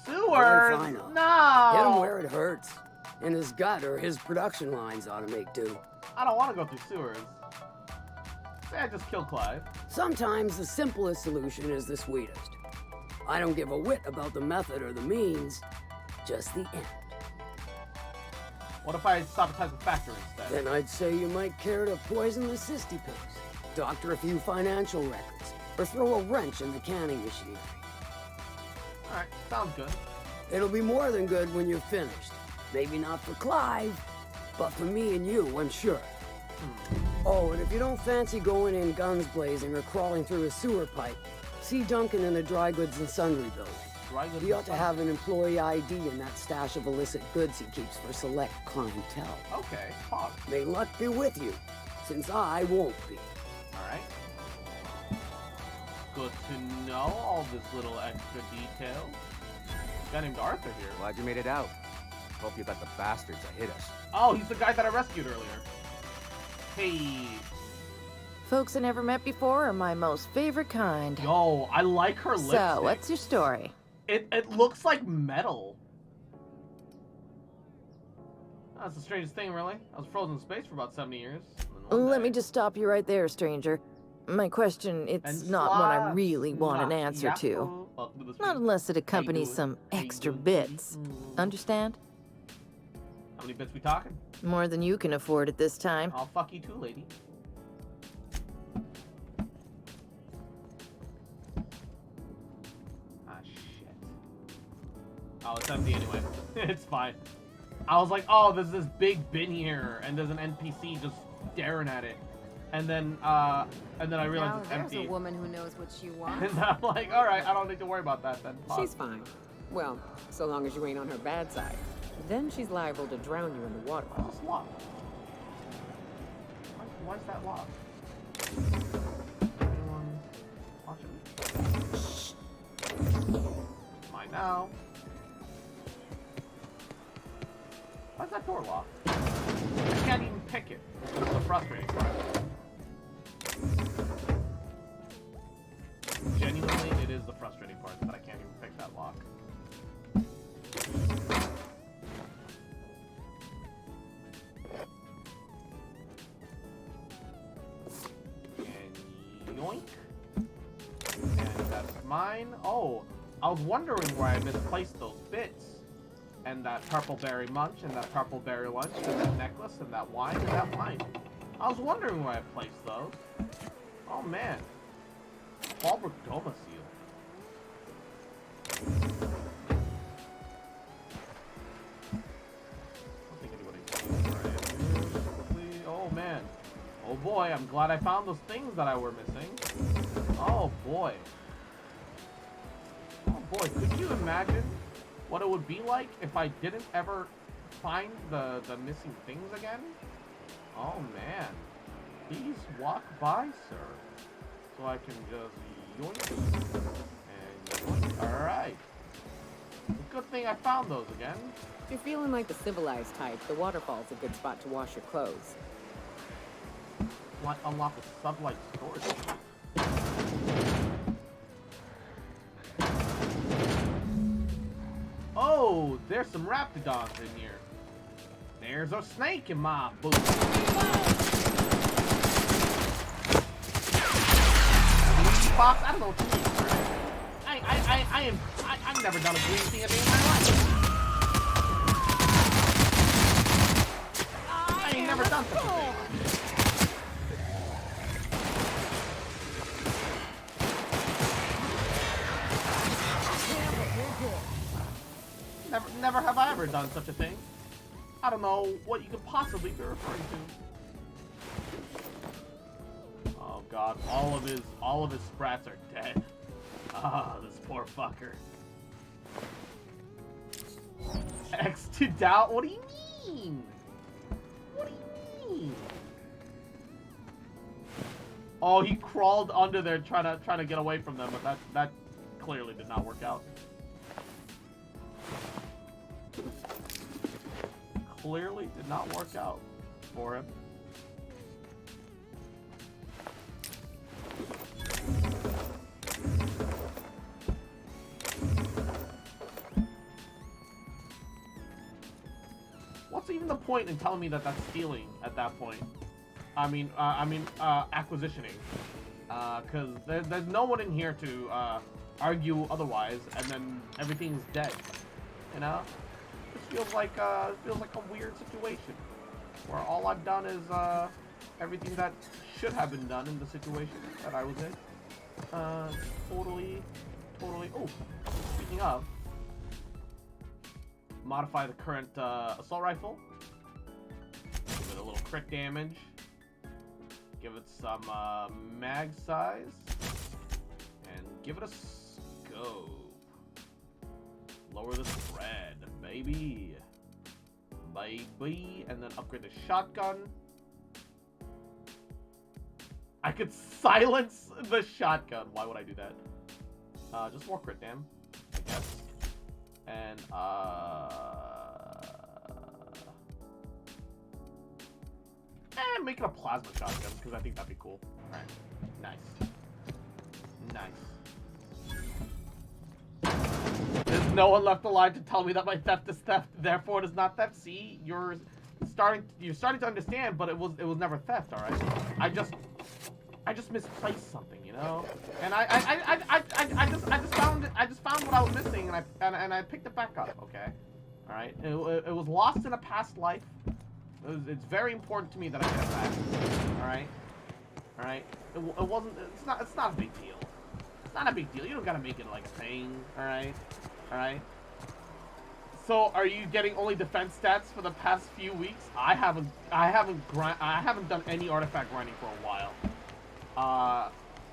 Sewers? No! No! Get him where it hurts. In his gut or his production lines ought to make do. I don't want to go through sewers. Say I just killed Clive. Sometimes the simplest solution is the sweetest. I don't give a whit about the method or the means, just the end. What if I sabotage the factory instead? Then I'd say you might care to poison the cysty pigs, doctor a few financial records, or throw a wrench in the canning machinery. Alright, sounds good. It'll be more than good when you're finished. Maybe not for Clive, but for me and you, I'm sure. Oh, and if you don't fancy going in guns blazing or crawling through a sewer pipe, see Duncan in the dry goods and sundry building. He ought to have an employee ID in that stash of illicit goods he keeps for select clientele. Okay, pog. May luck be with you, since I won't be. Alright. Good to know all this little extra detail. A guy named Arthur here. Glad you made it out. Hope you got the bastards that hit us. Oh, he's the guy that I rescued earlier. Hey. Folks I never met before are my most favorite kind. Yo, I like her lipstick. So, what's your story? It looks like metal. That's the strangest thing, really. I was frozen in space for about 70 years. Let me just stop you right there, stranger. My question, it's not one I really want an answer to. Not unless it accompanies some extra bits. Understand? How many bits we talking? More than you can afford at this time. I'll fuck you too, lady. Ah, shit. Oh, it's empty anyway. It's fine. I was like, oh, there's this big bin here, and there's an NPC just staring at it. And then I realized it's empty. There's a woman who knows what she wants. And I'm like, all right, I don't need to worry about that then. She's fine. Well, so long as you ain't on her bad side. Then she's liable to drown you in the water. Why's this locked? Why's that locked? Anyone watching? Mine now. Why's that door locked? I can't even pick it. That's the frustrating part. Genuinely, it is the frustrating part that I can't even pick that lock. And yoink. And that's mine. Oh, I was wondering where I misplaced those bits. And that purple berry munch, and that purple berry lunch, and that necklace, and that wine, and that wine. I was wondering where I placed those. Oh man. Falbrook Doma seal. I don't think anybody's wondering where I am. boy, I'm glad I found those things that I were missing. Oh boy. Oh boy, could you imagine what it would be like if I didn't ever find the missing things again? Oh man. Please walk by, sir. So I can just yoink and yoink. Alright. Good thing I found those again. If you're feeling like the civilized type, the waterfall's a good spot to wash your clothes. Like unlock a sublight storage. Oh, there's some raptidons in here. There's a snake in my boot. Box, I don't know what you mean. I've never done a green thing a day in my life. I ain't never done such a thing. Never have I ever done such a thing. I don't know what you could possibly be referring to. Oh god, all of his sprats are dead. Ah, this poor fucker. X to doubt? What do you mean? What do you mean? Oh, he crawled under there trying to get away from them, but that clearly did not work out. Clearly did not work out for him. What's even the point in telling me that that's stealing at that point? Acquisitioning. Because there's no one in here to argue otherwise, and then everything's dead. You know? This feels like a weird situation where all I've done is everything that should have been done in the situation that I was in. Totally. Oh, speaking of, modify the current assault rifle. Give it a little crit damage. Give it some mag size, and give it a scope. Lower the spread, baby. And then upgrade the shotgun. I could silence the shotgun. Why would I do that? Just more crit dam, I guess. And make it a plasma shotgun because I think that'd be cool. All right, nice. There's no one left alive to tell me that my theft is theft, therefore it is not theft. See, you're starting to understand, but it was never theft. All right, I just misplaced something, you know, and I just found what I was missing, and I picked it back up. Okay, all right, it was lost in a past life. It's very important to me that I get it back. All right. It wasn't. It's not a big deal. It's not a big deal. You don't gotta make it like a thing. All right. So, are you getting only defense stats for the past few weeks? I haven't done any artifact grinding for a while.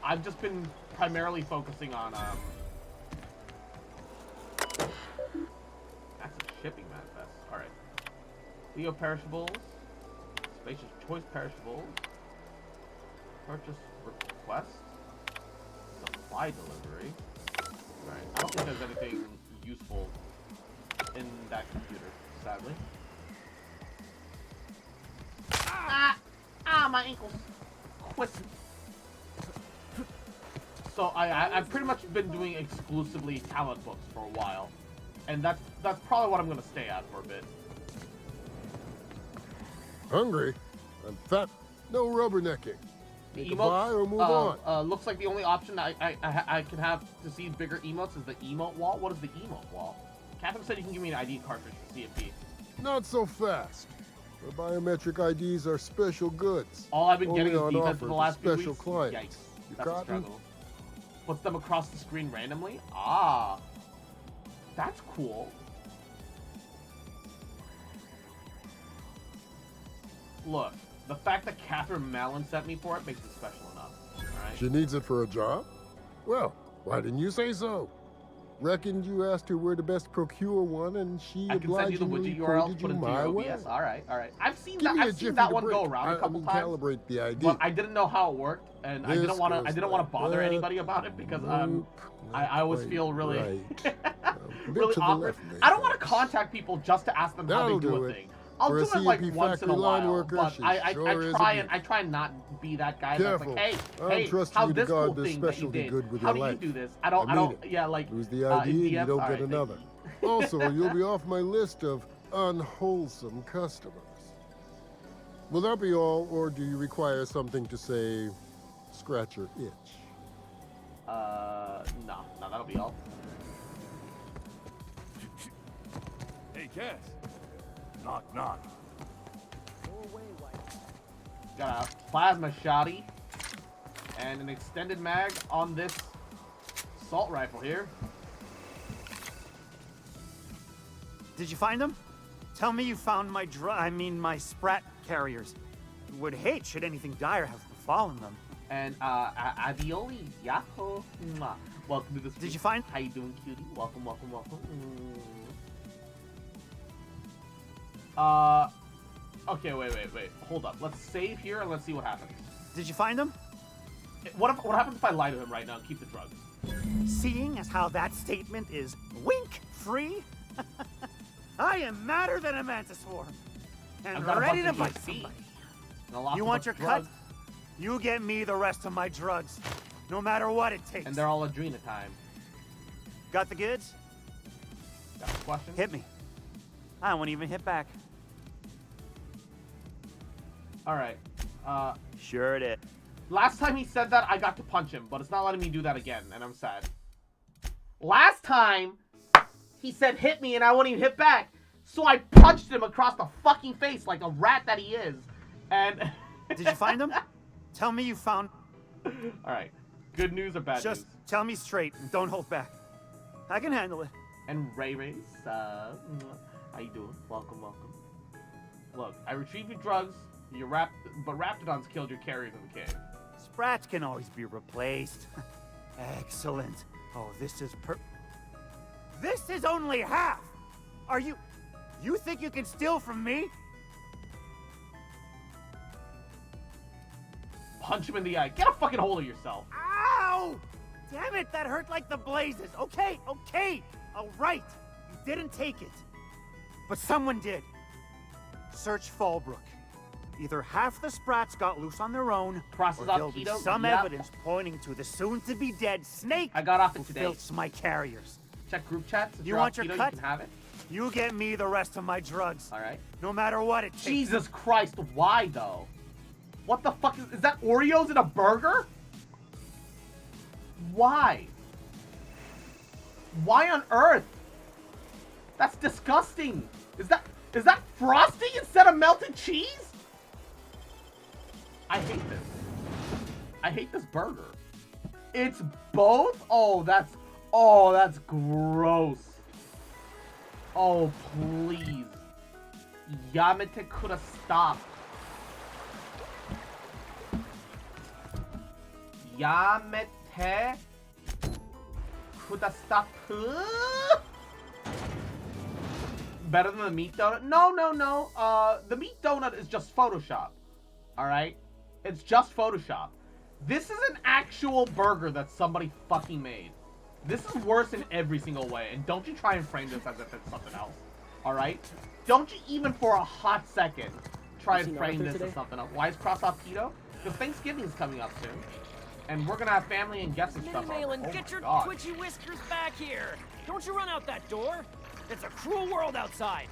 I've just been primarily focusing on that's a shipping manifest. All right. Leo perishables, spacious choice perishables, purchase request, supply delivery. Right. I don't think there's anything useful in that computer, sadly. My ankles. Quit. So I've pretty much been doing exclusively talent books for a while, and that's probably what I'm gonna stay at for a bit. Hungry? I'm fat. No rubbernecking. Make a buy or move on. Looks like the only option I can have to see bigger emotes is the emote wall. What is the emote wall? Catherine said you can give me an ID cartridge for CFP. Not so fast. The biometric IDs are special goods. All I've been getting is on defense for the last few special weeks. clients. Yikes. You That's a cotton? struggle. Puts them across the screen randomly? Ah. That's cool. Look, The fact that Catherine Mallon sent me for it makes it special enough. Alright? She needs it for a job? Well, why didn't you say so? Reckoned you asked her where to best procure one, and she I can send you the widget URL to put into your OBS. Alright. I've seen that one go around a couple times. Calibrate the ID. But I didn't know how it worked, and I didn't want to bother anybody about it because I always feel really really awkward. I don't want to contact people just to ask them how they do a thing. I'll do it like once in a while, but I try and not be that guy that's like, hey, how's this cool thing that you did? How do you do this? I don't, yeah, like, lose the ID and you don't get another. Also, you'll be off my list of unwholesome customers. Will that be all, or do you require something to say, scratch your itch? No, that'll be all. Hey, Cass. Knock, knock. Got a plasma shotty and an extended mag on this assault rifle here. Did you find them? Tell me you found my my Sprat carriers. Would hate should anything dire have befallen them. And Avioli, Yahoo. Welcome to this. Did you find? How you doing, cutie? Welcome. Okay, wait. Hold up. Let's save here and let's see what happens. Did you find them? What happens if I lie to him right now and keep the drugs? Seeing as how that statement is wink-free, I am madder than a mantis swarm. And ready to bite somebody. You want your cut? You get me the rest of my drugs. No matter what it takes. And they're all Adrena time. Got the goods? Got a question? Hit me. I won't even hit back. Alright. Sure did. Last time he said that, I got to punch him, but it's not letting me do that again, and I'm sad. Last time, he said hit me and I won't even hit back. So I punched him across the fucking face like a rat that he is. And... Did you find him? Tell me you found... Alright. Good news or bad news? Just tell me straight and don't hold back. I can handle it. And Ray, how you doing? Welcome. Look, I retrieved your drugs, but Raptidons killed your carriers in the cave. Sprats can always be replaced. Excellent. Oh, this is only half! Are you think you can steal from me? Punch him in the eye. Get a fucking hold of yourself. Ow! Damn it, that hurt like the blazes. Okay. All right. You didn't take it. But someone did. Search Fallbrook. Either half the Sprats got loose on their own, or there'll be some evidence pointing to the soon-to-be-dead Snake I got off it who today. filched my carriers. Check group chats. You want your cut? You can have it. You get me the rest of my drugs. All right. No matter what it takes. Jesus Christ, why though? What the fuck is that? Oreos in a burger? Why? Why on earth? That's disgusting. Is that frosting instead of melted cheese? I hate this. I hate this burger. It's both? Oh, that's gross. Oh, please. Yamete coulda stopped. Yamete coulda stopped. Better than the meat donut? No. The meat donut is just Photoshop. Alright? It's just Photoshop. This is an actual burger that somebody fucking made. This is worse in every single way. And don't you try and frame this as if it's something else. Alright? Don't you even for a hot second try and frame this as something else. Why is cross off keto? Because Thanksgiving is coming up soon. And we're gonna have family and guests and stuff. Malin, get your twitchy whiskers back here. Don't you run out that door. It's a cruel world outside.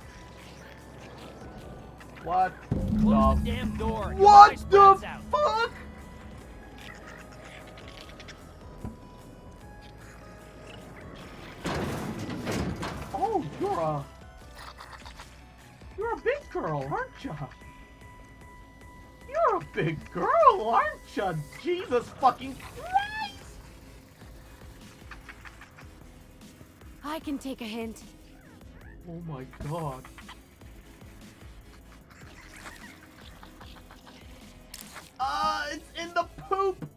What? Close the damn door. What the fuck? Oh, you're a big girl, aren't you? You're a big girl, aren't you? Jesus fucking Christ! I can take a hint. Oh my god. It's in the poop!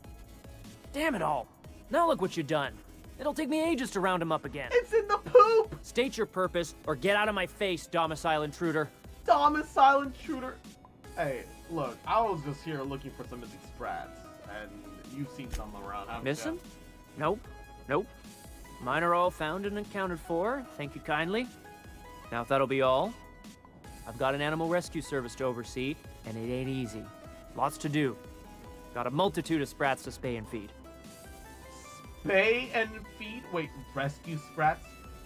Damn it all. Now look what you've done. It'll take me ages to round him up again. It's in the poop! State your purpose, or get out of my face, domicile intruder. Domicile intruder. Hey, look, I was just here looking for some missing sprats, and you've seen some around, haven't you? Missing? Nope. Nope. Mine are all found and accounted for, thank you kindly. Now if that'll be all, I've got an animal rescue service to oversee, and it ain't easy. Lots to do. Got a multitude of sprats to spay and feed. Spay and feed? Wait, rescue sprats?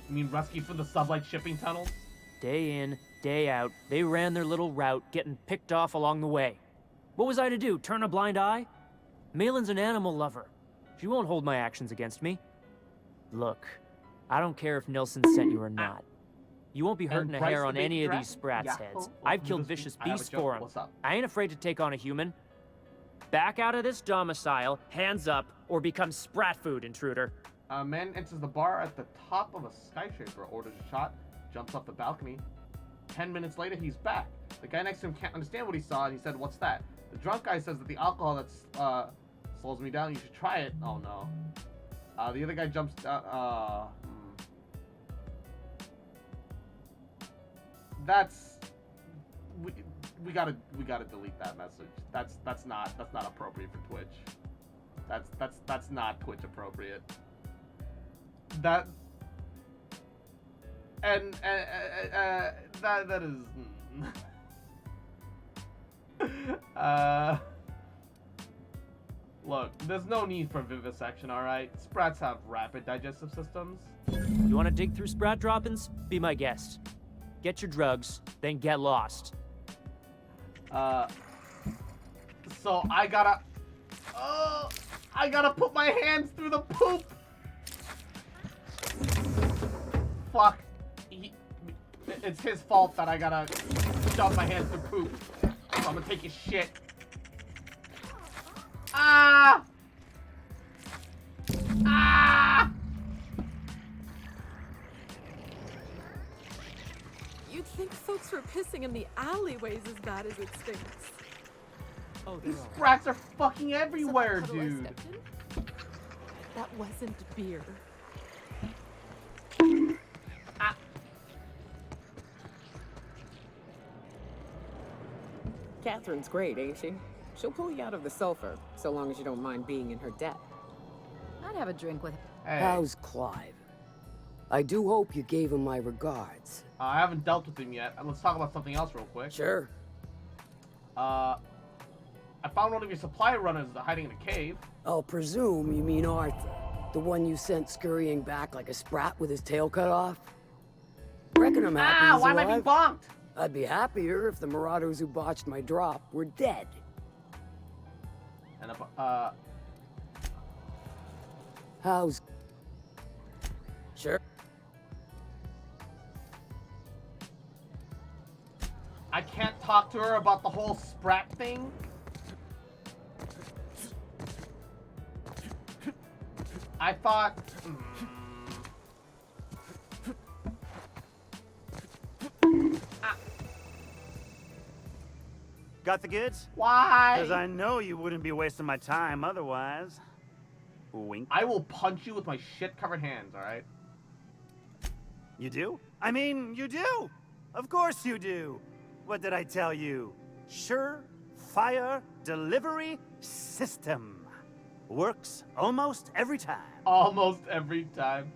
You mean rescue from the sublight shipping tunnels? Day in, day out, they ran their little route, getting picked off along the way. What was I to do, turn a blind eye? Malin's an animal lover. She won't hold my actions against me. Look, I don't care if Nilsson sent you or not. You won't be hurting a hair on any of these sprats' heads. I've killed vicious beasts for them. I ain't afraid to take on a human. Back out of this domicile, hands up, or become sprat food, intruder. A man enters the bar at the top of a skyscraper, orders a shot, jumps off the balcony. 10 minutes later, he's back. The guy next to him can't understand what he saw, and he said, "What's that?" The drunk guy says that the alcohol that's slows me down. You should try it. Oh no. The other guy jumps. That's we gotta delete that message. That's not appropriate for Twitch. That's not Twitch appropriate. That and that is look, there's no need for vivisection, alright? Sprats have rapid digestive systems. You wanna dig through sprat droppings? Be my guest. Get your drugs, then get lost. So I gotta put my hands through the poop. Fuck. It's his fault that I gotta shove my hands through poop. So I'm gonna take his shit. Ah! Ah! You'd think folks were pissing in the alleyways as bad as it stinks. Oh, these sprats are fucking everywhere, dude. That wasn't beer. Ah. Catherine's great, ain't she? She'll pull you out of the sulfur, so long as you don't mind being in her debt. I'd have a drink with Hey. How's Clive? I do hope you gave him my regards. I haven't dealt with him yet. Let's talk about something else real quick. Sure. I found one of your supply runners hiding in a cave. I'll presume you mean Arthur, the one you sent scurrying back like a sprat with his tail cut off? Reckon I'm happy he's why am I being alive. bonked? I'd be happier if the marauders who botched my drop were dead. And How's... Sure. I can't talk to her about the whole sprat thing. I thought... Got the goods? Why? Because I know you wouldn't be wasting my time otherwise. Wink. I will punch you with my shit-covered hands, alright? You do? I mean, you do! Of course you do! What did I tell you? Sure-fire delivery system. Works almost every time. Almost every time.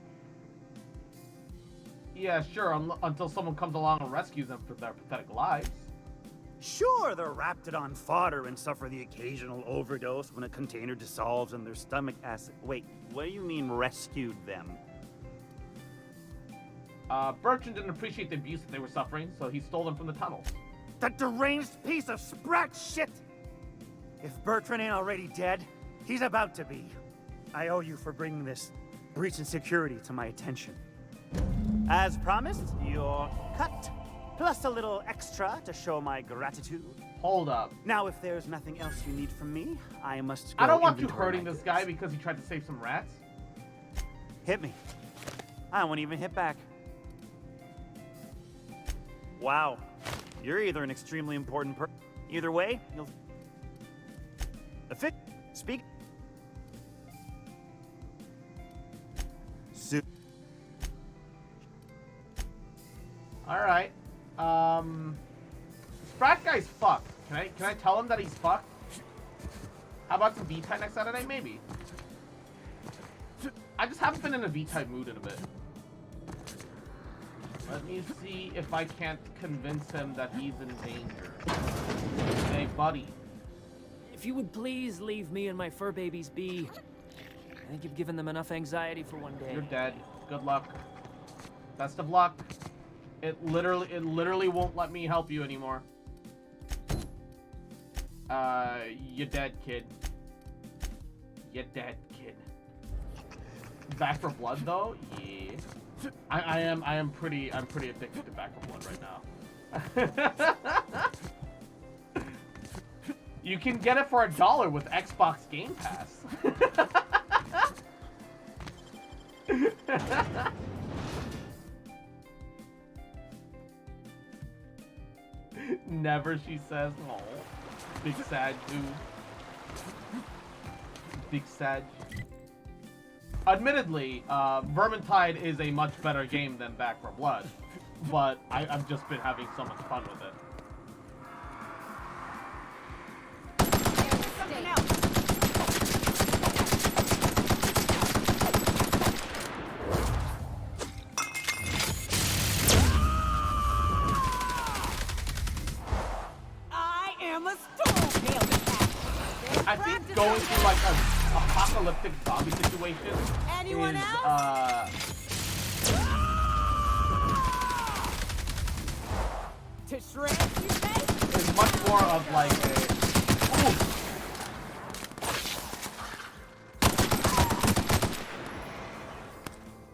Yeah, sure, until someone comes along and rescues them from their pathetic lives. Sure, they're wrapped on fodder and suffer the occasional overdose when a container dissolves in their stomach acid. Wait, what do you mean rescued them? Bertrand didn't appreciate the abuse that they were suffering, so he stole them from the tunnel. That deranged piece of sprat shit! If Bertrand ain't already dead, he's about to be. I owe you for bringing this breach in security to my attention. As promised, your cut, plus a little extra to show my gratitude. Hold up. Now, if there's nothing else you need from me, I must go. I don't want you inventory hurting my this goods. guy because he tried to save some rats. Hit me. I won't even hit back. Wow. You're either an extremely important person. Either way, you'll... Speak. Alright. Sprat guy's fucked. Can I tell him that he's fucked? How about some V-Type next Saturday? Maybe. I just haven't been in a V-Type mood in a bit. Let me see if I can't convince him that he's in danger. Hey, buddy. If you would please leave me and my fur babies be. I think you've given them enough anxiety for one day. You're dead. Good luck. Best of luck. It literally won't let me help you anymore. You're dead, kid. You're dead, kid. Back for Blood, though? Yeah. I am pretty addicted to Back for Blood right now. You can get it for $1 with Xbox Game Pass. Never, she says. Oh, big sad dude. Big sad. Admittedly, Vermintide is a much better game than Back 4 Blood, but I've just been having so much fun with it. I am a storm. I think going through like a apocalyptic zombie situation Anyone is to shred, you say? is much more of like a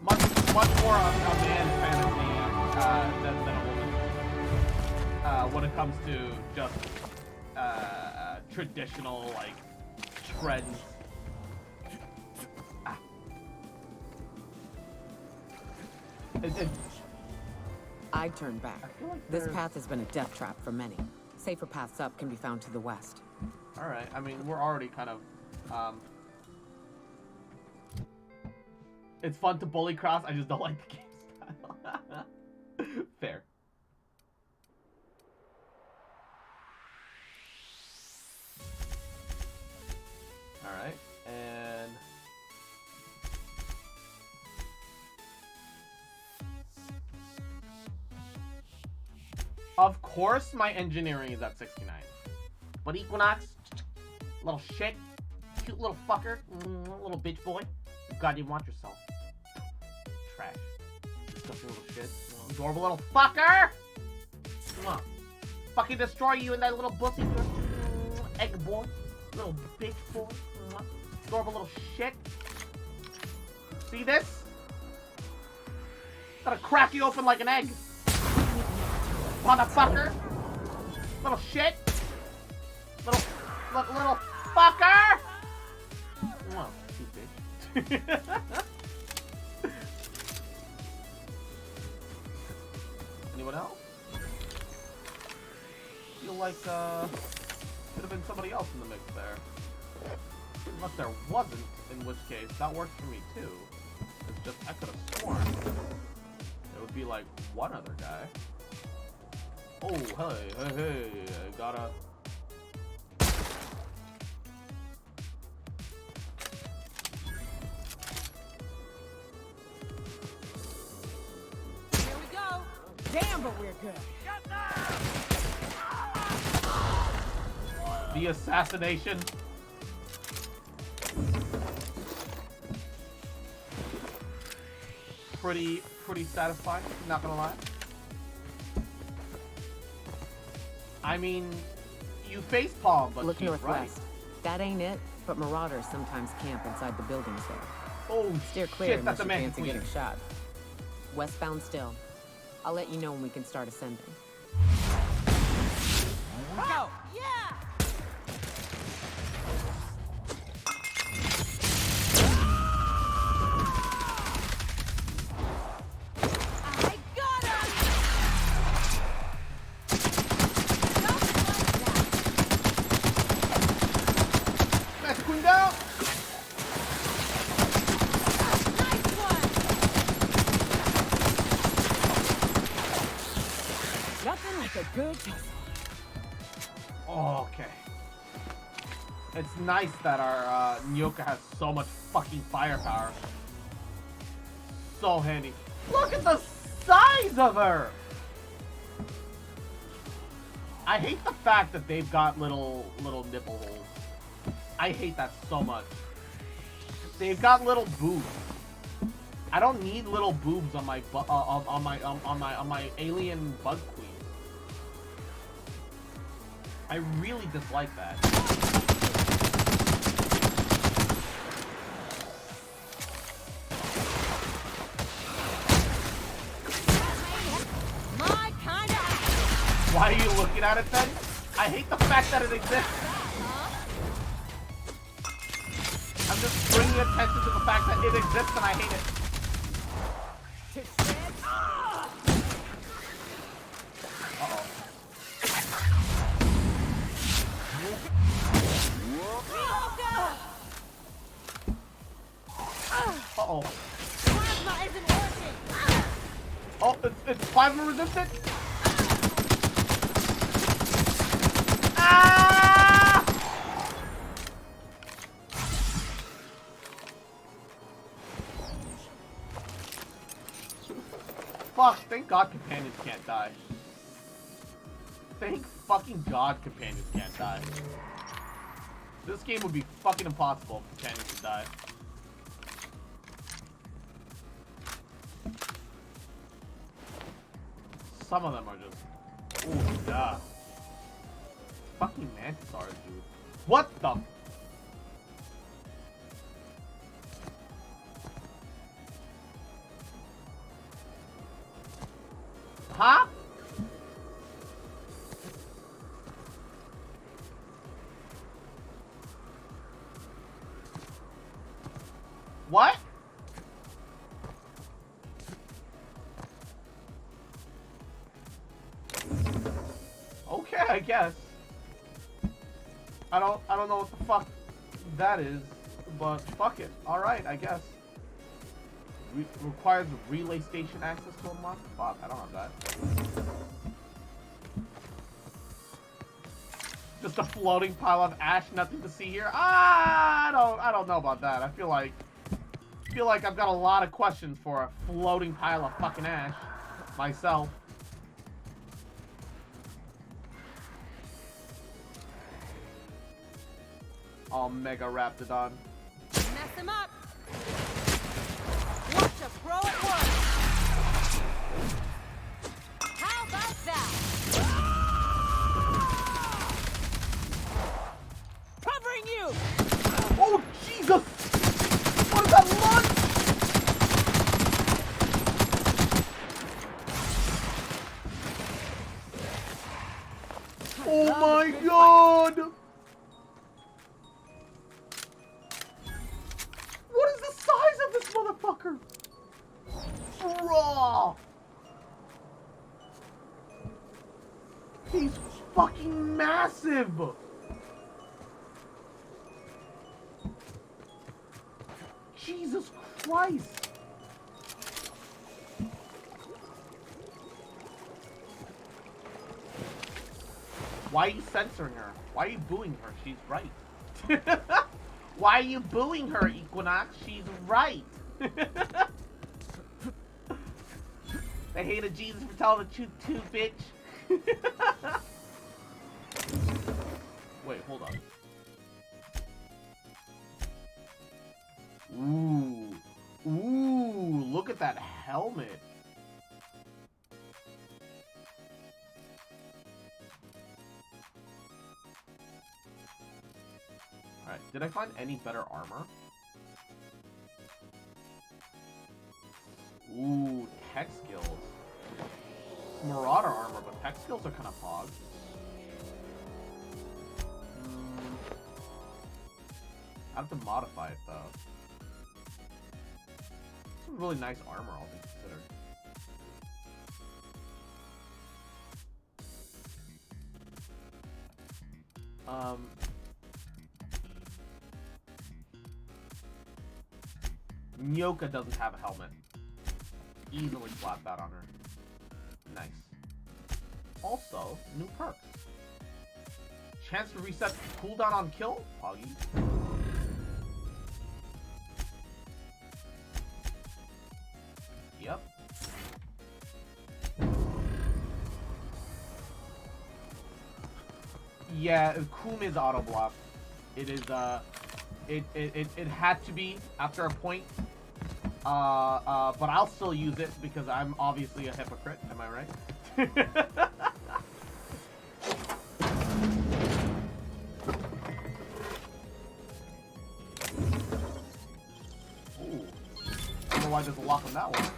much more of a man's fantasy than a woman. When it comes to just traditional like trends. I'd turn back. This path has been a death trap for many. Safer paths up can be found to the west. Alright, I mean, we're already kind of, it's fun to bully cross, I just don't like the game style. Fair. Alright, and... Of course my engineering is at 69. But Equinox, little shit, cute little fucker, little bitch boy, you goddamn watch yourself. Trash. Disgusting little shit. Adorable little fucker! Fucking destroy you in that little pussy. Egg boy. Little bitch boy. Adorable little shit. See this? Gotta crack you open like an egg. Motherfucker! Little shit! Little fucker! Oh, stupid. Anyone else? Feel like, could have been somebody else in the mix there. Unless there wasn't, in which case, that works for me too. It's just, I could have sworn it would be like one other guy. Oh, hey, I gotta... Here we go. Damn, but we're good. The assassination. Pretty satisfying, not gonna lie. I mean, you facepalm, but look she's northwest. Right. That ain't it, but marauders sometimes camp inside the buildings there. Oh, steer clear shit, unless that's a you man fancy queen. getting shot. Westbound still. I'll let you know when we can start ascending. Go! Yeah! like a good tussle. Oh, okay. It's nice that our Nyoka has so much fucking firepower. So handy. Look at the size of her! I hate the fact that they've got little nipple holes. I hate that so much. They've got little boobs. I don't need little boobs on my on my alien bug queen. I really dislike that. My kind of. Why are you looking at it then? I hate the fact that it exists. I'm just bringing attention to the fact that it exists and I hate it. Uh-oh. Uh-oh. Plasma isn't working. Oh, it's plasma resistant? Ah! Fuck, thank God companions can't die. Thank fucking God companions can't die. This game would be fucking impossible if companions could die. Some of them are just... Ooh, yeah. Fucking mantisaurs, dude. What the... Huh? What? Okay, I guess. I don't know what the fuck that is, but fuck it. Alright, I guess. Requires relay station access to unlock? Fuck, I don't have that. Just a floating pile of ash, nothing to see here. Ah, I don't know about that. I feel like I've got a lot of questions for a floating pile of fucking ash myself. Oh, Mega Raptidon. Mess him up. Watch a pro at work. How about that? Covering you. Oh, Jesus! What is that lunge? Oh my God! What is the size of this motherfucker? Raw! He's fucking massive! Jesus Christ! Why are you censoring her? Why are you booing her? She's right. Why are you booing her, Equinox? She's right. They hated Jesus for telling the truth too, bitch. Wait, hold on. Ooh. Ooh, look at that helmet. Alright, did I find any better armor? Ooh, tech skills. Marauder armor, but tech skills are kind of pog. I have to modify it though. Some really nice armor, all things considered. Nyoka doesn't have a helmet. Easily slap that on her. Nice. Also, new perks. Chance to reset cooldown on kill? Poggy. Yep. Yeah, Coom is auto block. It is it had to be after a point. But I'll still use it because I'm obviously a hypocrite, am I right? Ooh. I don't know why there's a lock on that one.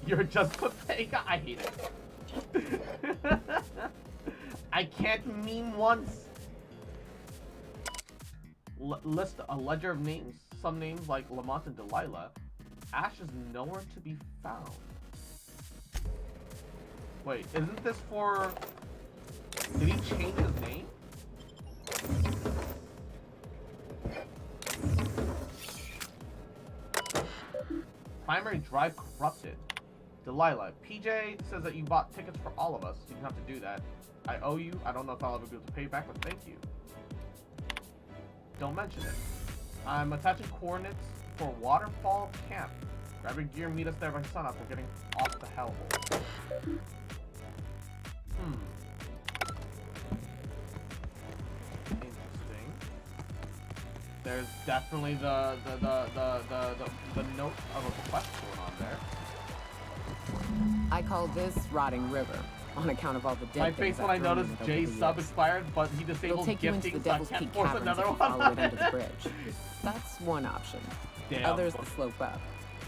You're just pathetic. I hate it. I can't meme once. List a ledger of names. Some names like Lamont and Delilah. Ash is nowhere to be found. Wait, isn't this for... Did he change his name? Primary drive corrupted. Delilah, PJ says that you bought tickets for all of us. You didn't have to do that. I owe you. I don't know if I'll ever be able to pay you back, but thank you. Don't mention it. I'm attaching coordinates for Waterfall Camp. Grab your gear and meet us there by sunup. We're getting off the hellhole. Interesting. There's definitely the note of a quest going on there. I call this Rotting River, on account of all the dead My face when I noticed Jay's sub expired, but he disabled gifting, so I can't force another one. Follow it under the bridge. That's one option. Damn. Others the slope up.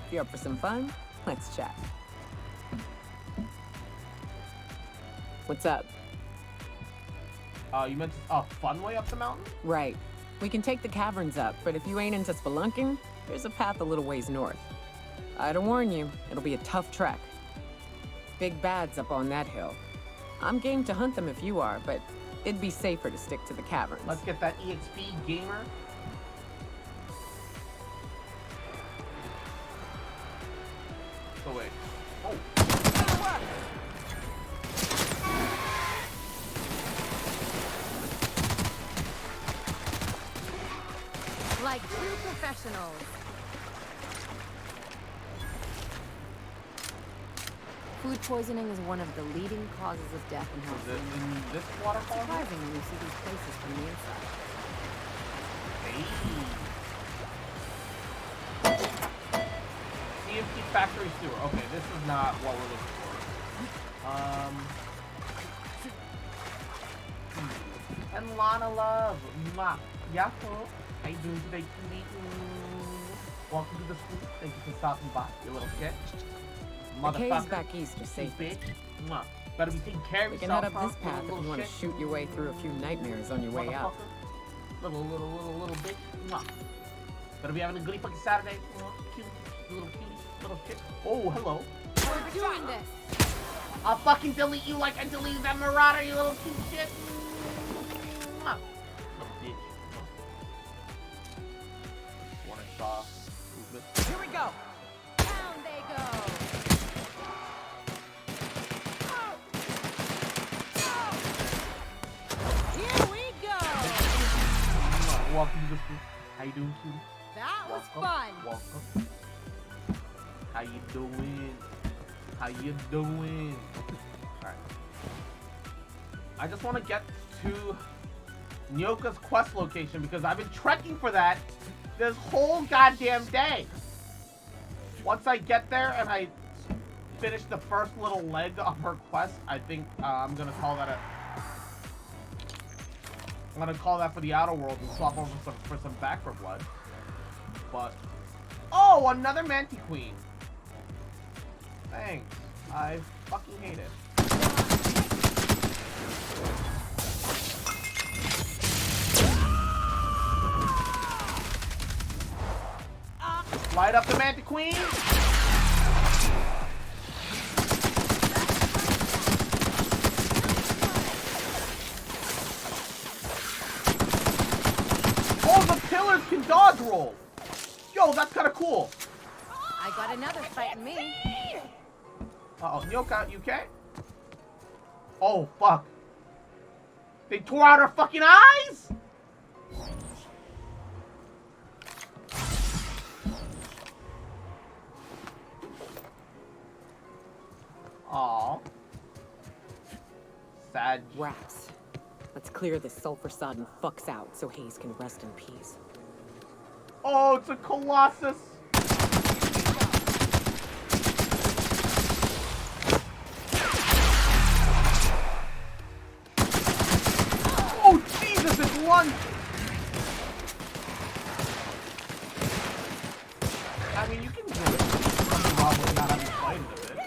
If you're up for some fun, let's chat. What's up? You meant a fun way up the mountain? Right. We can take the caverns up, but if you ain't into spelunking, there's a path a little ways north. I'd warn you, it'll be a tough trek. Big bads up on that hill. I'm game to hunt them if you are, but it'd be safer to stick to the caverns. Let's get that EXP gamer. So wait. Oh. Like true professionals. Food poisoning is one of the leading causes of death in health. Is it in this waterfall? Surprising when you see these places from the inside. Hey. CFP factory sewer. Okay, this is not what we're looking for. And Lana Love. Yahoo. How you doing today, cutie? Welcome to the school. Thank you for stopping by, you little sketch. The caves back east are safe. Better be taking care of yourself. We can head up this path if you want to shoot your way through a few nightmares on your way out. Little bitch. Better be having a goody fucking Saturday. Cute, little shit. Oh, hello. We're doing this. I'll fucking delete you like I deleted that Marauder, you little cute shit. Little bitch. One I saw. Here we go. Down they go. Here we go. Welcome to the school. How you doing, cutie? That was fun. Welcome. How you doing? How you doing? Alright. I just want to get to Nyoka's quest location because I've been trekking for that this whole goddamn day. Once I get there and I finish the first little leg of her quest, I think I'm gonna call that I'm gonna call that for the outer world and swap over for some back for blood. But oh, another Manti Queen. Thanks. I fucking hate it. Light up the Manti Queen. Oh, the pillars can dodge roll. Yo, that's kind of cool. I Got another fighting me. Uh-oh, Nyoka, you okay? Oh, fuck. They tore out her fucking eyes? Aw. Sad. Rats. Let's clear this sulfur-sodden fucks out so Hayes can rest in peace. Oh, it's a Colossus. Oh, Jesus, it's one. I mean, you can do it. Nothing wrong with not having to fight it a bit.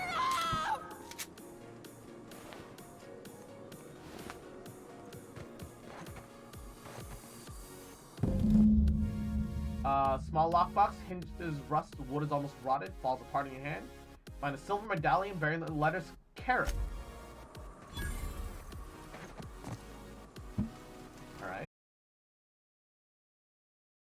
Small lockbox, hinge is rust, wood is almost rotted, falls apart in your hand. Find a silver medallion bearing the letters carat.